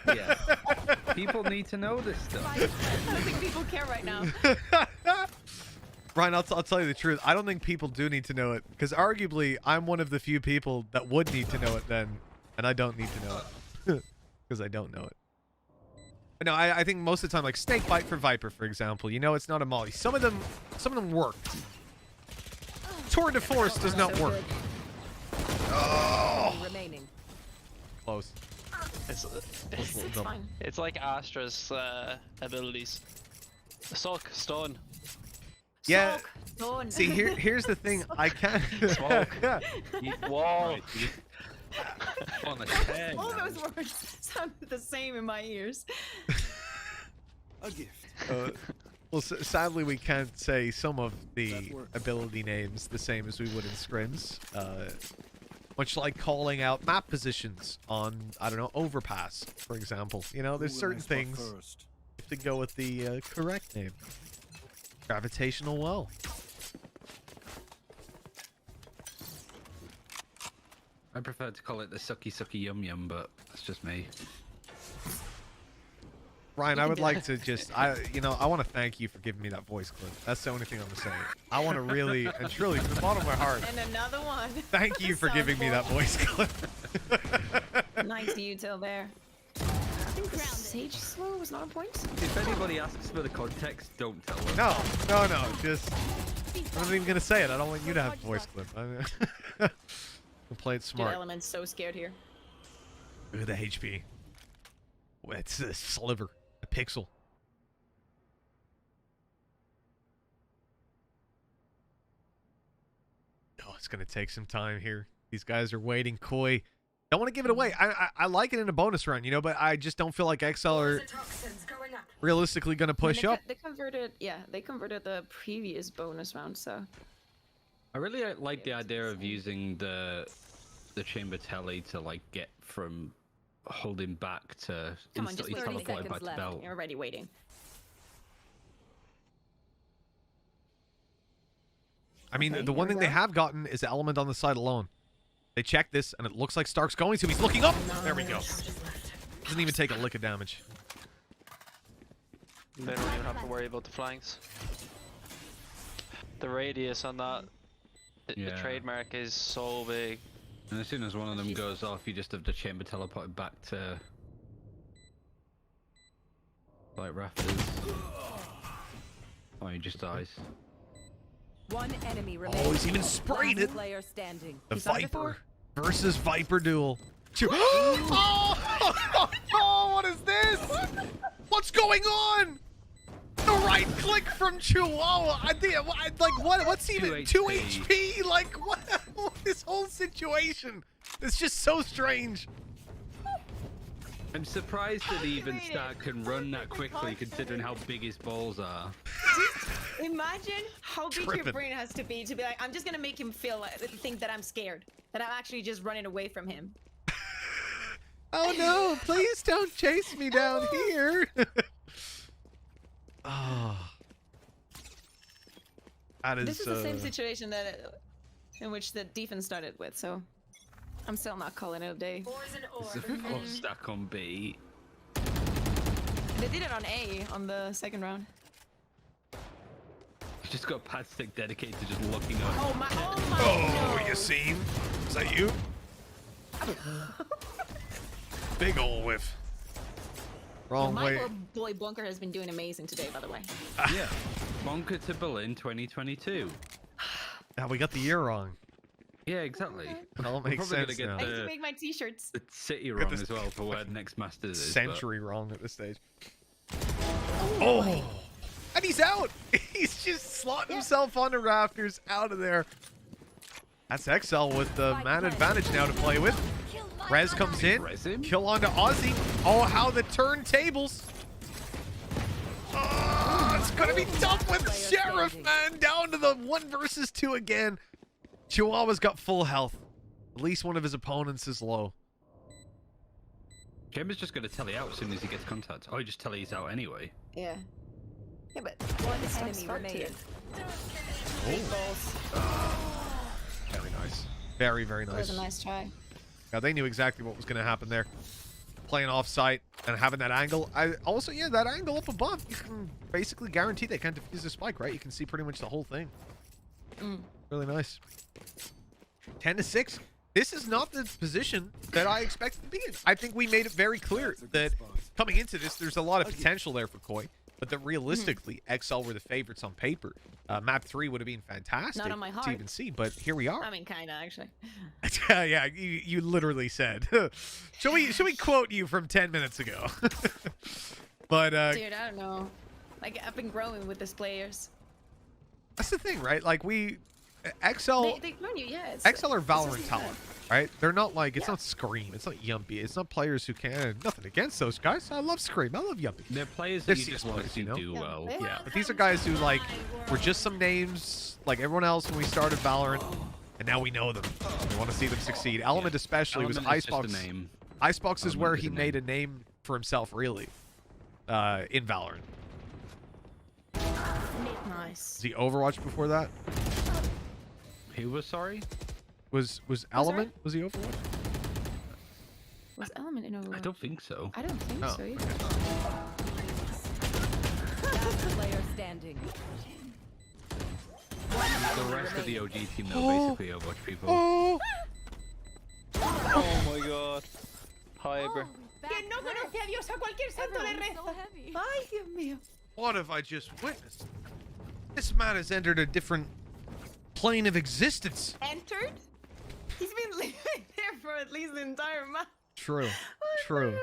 Yeah. People need to know this stuff. I don't think people care right now. Ryan, I'll tell you the truth. I don't think people do need to know it, because arguably I'm one of the few people that would need to know it then, and I don't need to know it because I don't know it. But no, I think most of the time, like Snake Bite for Viper, for example, you know, it's not a molly. Some of them work. Tour de Force does not So work. good. Oh, Remaining. close. It's It's fine. it's like Astra's abilities. Suck, stun. Yeah. Smoke, done. See, here's the thing. I can't. Smoke. Yeah. Wall. On a tear All now. those words sounded the same in my ears. A gift. Well, sadly, we can't say some of the That works. ability names the same as we would in scrims. Much like calling out map positions on, I don't know, Overpass, for example. You know, there's Who will certain I spot things first? you have to go with the correct name. Gravitational well. I prefer to call it the sucky sucky yum yum, but that's just me. Ryan, You I can would do like that. to just, I want to thank you for giving me that voice clip. That's the only thing I'm going to say. I want to really and truly, from the bottom of my heart, And another one. thank you for giving me that voice clip. Nice to you till there. Sage slow was not a point. If anybody asks for the context, don't tell them. No, just, I'm not even going to say it. I don't want you to have a voice clip. I'm play it Dude, smart. Element's so scared here. Look at the HP. It's a sliver, a pixel. Oh, it's gonna take some time here. These guys are waiting. Koi, don't want to give it away. I like it in a bonus run, you know, but I just don't feel like XL are realistically gonna push up. They converted, yeah, they converted the previous bonus round, so. I really like the idea of using the chamber telly to like get from holding back to Come on, just instantly 30 teleport seconds back to left. belt. You're already waiting. I mean, Okay, the one here thing we they go. have gotten is the element on the side alone. They check this, and it looks like Stark's going to. He's looking up. There we go. Doesn't even take a lick of damage. They don't even have to worry about the flanks. The radius on that the Yeah. trademark is so big. And as soon as one of them goes off, you just have the chamber teleported back to like rafters. Oh, he just dies. One enemy remaining. Oh, he's even sprayed Last it. player standing. The He's on Viper before? versus Viper duel. Oh, what is this? What's going on? The right click from Chihuahua. What's even 2 HP? Like, what? This whole situation. It's just so strange. I'm surprised that even made it. Stark can run that quickly, considering how big his balls are. Imagine how big Trippin'. your brain has to be like, I'm just gonna make him think that I'm scared. That I'm actually just running away from him. Oh no, please don't chase me down here. Oh. That is, This is the same situation that in which the defense started with, so I'm still not calling it a day. It's a full stack on B. They did it on A on the second round. Just got pad stick dedicated to just looking up. Oh my! Oh, no. you seen? Is that you? Big ol' whiff. Wrong My way. poor boy Bunker has been doing amazing today, by the way. Yeah. Bonker to Berlin 2022. Ah, we got the year wrong. Yeah, exactly. It all We're makes probably sense gonna now. get I need to the, make my t-shirts. the city Got wrong this- as well for where the next Masters is. but- Century wrong at this stage. Oh! And he's out! He's just slotting himself onto rafters, out of there. That's XL with the man advantage now to play with. Kill my Rez comes in. Res him? Kill onto Ozzy. Oh, how the turntables. Oh, it's going to be tough with Sheriff, man. Down to the 1 versus 2 again. Chihuahua's got full health. At least one of his opponents is low. Chamber's just going to tele out as soon as he gets contact. Oh, he just tele's out anyway. Yeah. Yeah, but One it's not enemy smart to remaining. it. Big balls. Very nice. Very, very That was nice. a nice try. Yeah, they knew exactly what was going to happen there. Playing off-site and having that angle. Yeah, that angle up above, you can basically guarantee they can't defuse the spike, right? You can see pretty much the whole thing. Really nice. 10-6. This is not the position that I expected to be in. I think we made it very clear that coming into this, there's a lot of potential there for Koi. But that realistically, XL were the favorites on paper. Map 3 would have been fantastic Not on my heart. to even see, but here we are. I mean, kinda actually. Yeah, you literally said. Should we quote you from 10 minutes ago? But Dude, I don't know. Like, I've been growing with these players. that's the thing, right? Like XL They grown you, yeah. XL are Valorant talent, right? They're not like, it's not Scream, it's not Yumpy, it's not players who can. Nothing against those guys. I love Scream, I love Yumpy. They're players They're that you just want to CS see players, you know? do well. Yeah, but these are guys who like were just some names like everyone else when we started Valorant, and now we know them. We want to see them succeed. Element especially Element was is just a Icebox. name. Icebox is Element where is he a made a name. name for himself, really, in Valorant. Nice. Was he Overwatch before that? Who was sorry? Was Element? Was he Overwatch? Was Element in Overwatch? I don't think so. I don't think Oh, so either. Last player standing. The rest of the OG team, though, basically Overwatch people. Oh! Oh my god. Hyper. Que no conozca a Dios a cualquier santo le Everyone's rezo. so heavy. Ay, Dios mío. What have I just witnessed? This man has entered a different plane of existence. Entered? He's been living there for at least the entire month. True. True.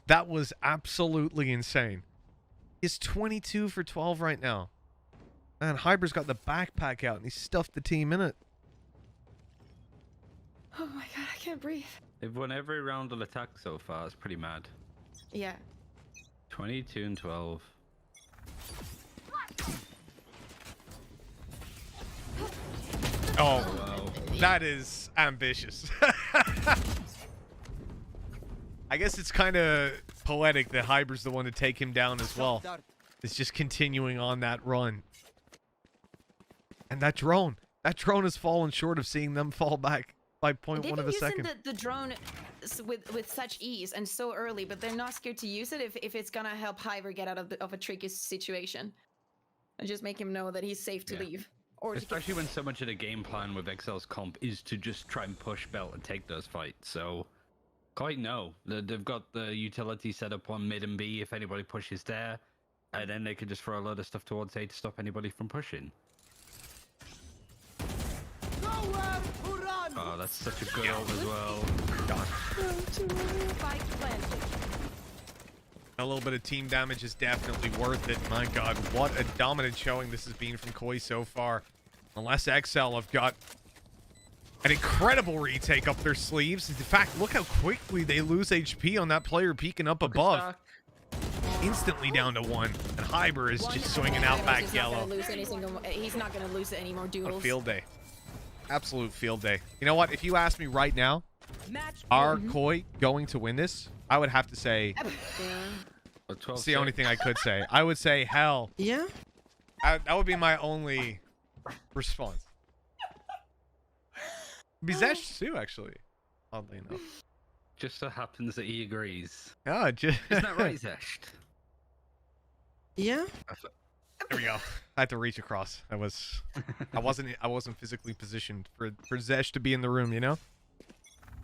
That was absolutely insane. He's 22 for 12 right now. Man, Hyber's got the backpack out and he stuffed the team in it. Oh my god, I can't breathe. They've won every round of attack so far. It's pretty mad. Yeah. 22 and 12. Oh, Wow. that is ambitious. I guess it's kind of poetic that Hyber's the one to take him down as well. It's just continuing on that run. And that drone has fallen short of seeing them fall back by 0.1 They've of been a using second. the drone with such ease and so early, but they're not scared to use it if it's gonna help Hyver get out of a tricky situation. And just make him know that he's safe to Yeah. leave. Or to Especially when so much of the game plan with XL's comp is to just try and push belt and take those fights. So, quite no. They've got the utility set up on mid and B if anybody pushes there. And then they can just throw a load of stuff towards A to stop anybody from pushing. Oh, that's such a good ult as well. Spike planted. A little bit of team damage is definitely worth it. My god, what a dominant showing this has been from Koi so far. Unless XL have got an incredible retake up their sleeves. In fact, look how quickly they lose HP on that player peeking up above. Instantly down to 1. And Hyber is just swinging out back He's yellow. He's not gonna lose any more What a duels. field day. Absolute field day. You know what? If you ask me right now, Match are Koi going to win this? I would have to say, Yeah. it's the only thing I could say. I would say, hell. Yeah? That would be my only response. Bizesh too, actually. Oddly enough. Just so happens that he agrees. Yeah, just... Isn't that right, Zesht? Yeah? There we go. I had to reach across. I wasn't physically positioned for Zesh to be in the room, you know?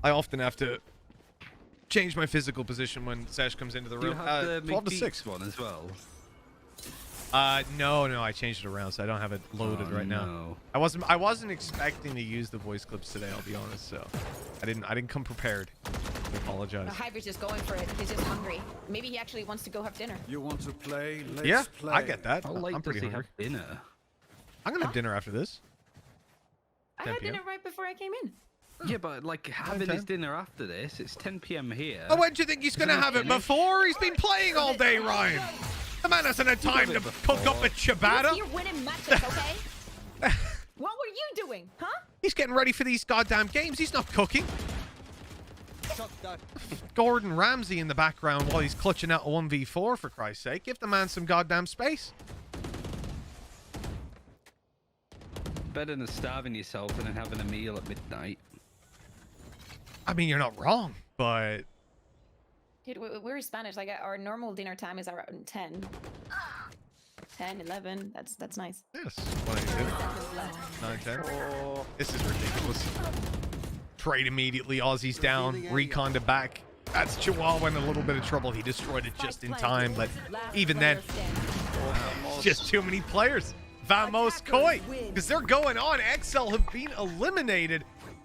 I often have to change my physical position when Zesh comes into the Do you room. have the 12 to 6. McDeeks one as well? No, I changed it around, so I don't have it loaded right now. No. I wasn't expecting to use the voice clips today, I'll be honest, so I didn't come prepared. I apologize. Hyver's just going for it. He's just hungry. Maybe he actually wants to go have dinner. You want to play? Let's Yeah, play. I get that. How late I'm does pretty he hungry. have dinner? I'm gonna have dinner after this. I 10 had PM. dinner right before I came in. Yeah, but like having 10? his dinner after this, it's 10 PM here. Oh, when do you think he's gonna have it before? He's been playing all day, Ryan. The man hasn't had time to cook up a ciabatta. You're winning matches, okay? What were you doing, huh? He's getting ready for these goddamn games. He's not cooking. Gordon Ramsay in the background while he's clutching out a 1v4, for Christ's sake. Give the man some goddamn space. Better than starving yourself and then having a meal at midnight. I mean, you're not wrong, but... Dude, we're Spanish. Like, our normal dinner time is around 10. 10, 11. That's nice. Yes. 9, 10. Oh, this is ridiculous. Trade immediately. Aussie's down. Recon to back. That's Chihuahua in a little bit of trouble. He destroyed it just in time, but even then, just too many players. Vamos, Koi, because they're going on. XL have been eliminated,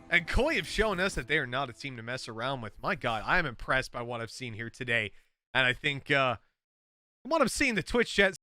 and Koi have shown us that they are not a team to mess around with. My God, I am impressed by what I've seen here today, and I think from what I'm seeing, the Twitch chat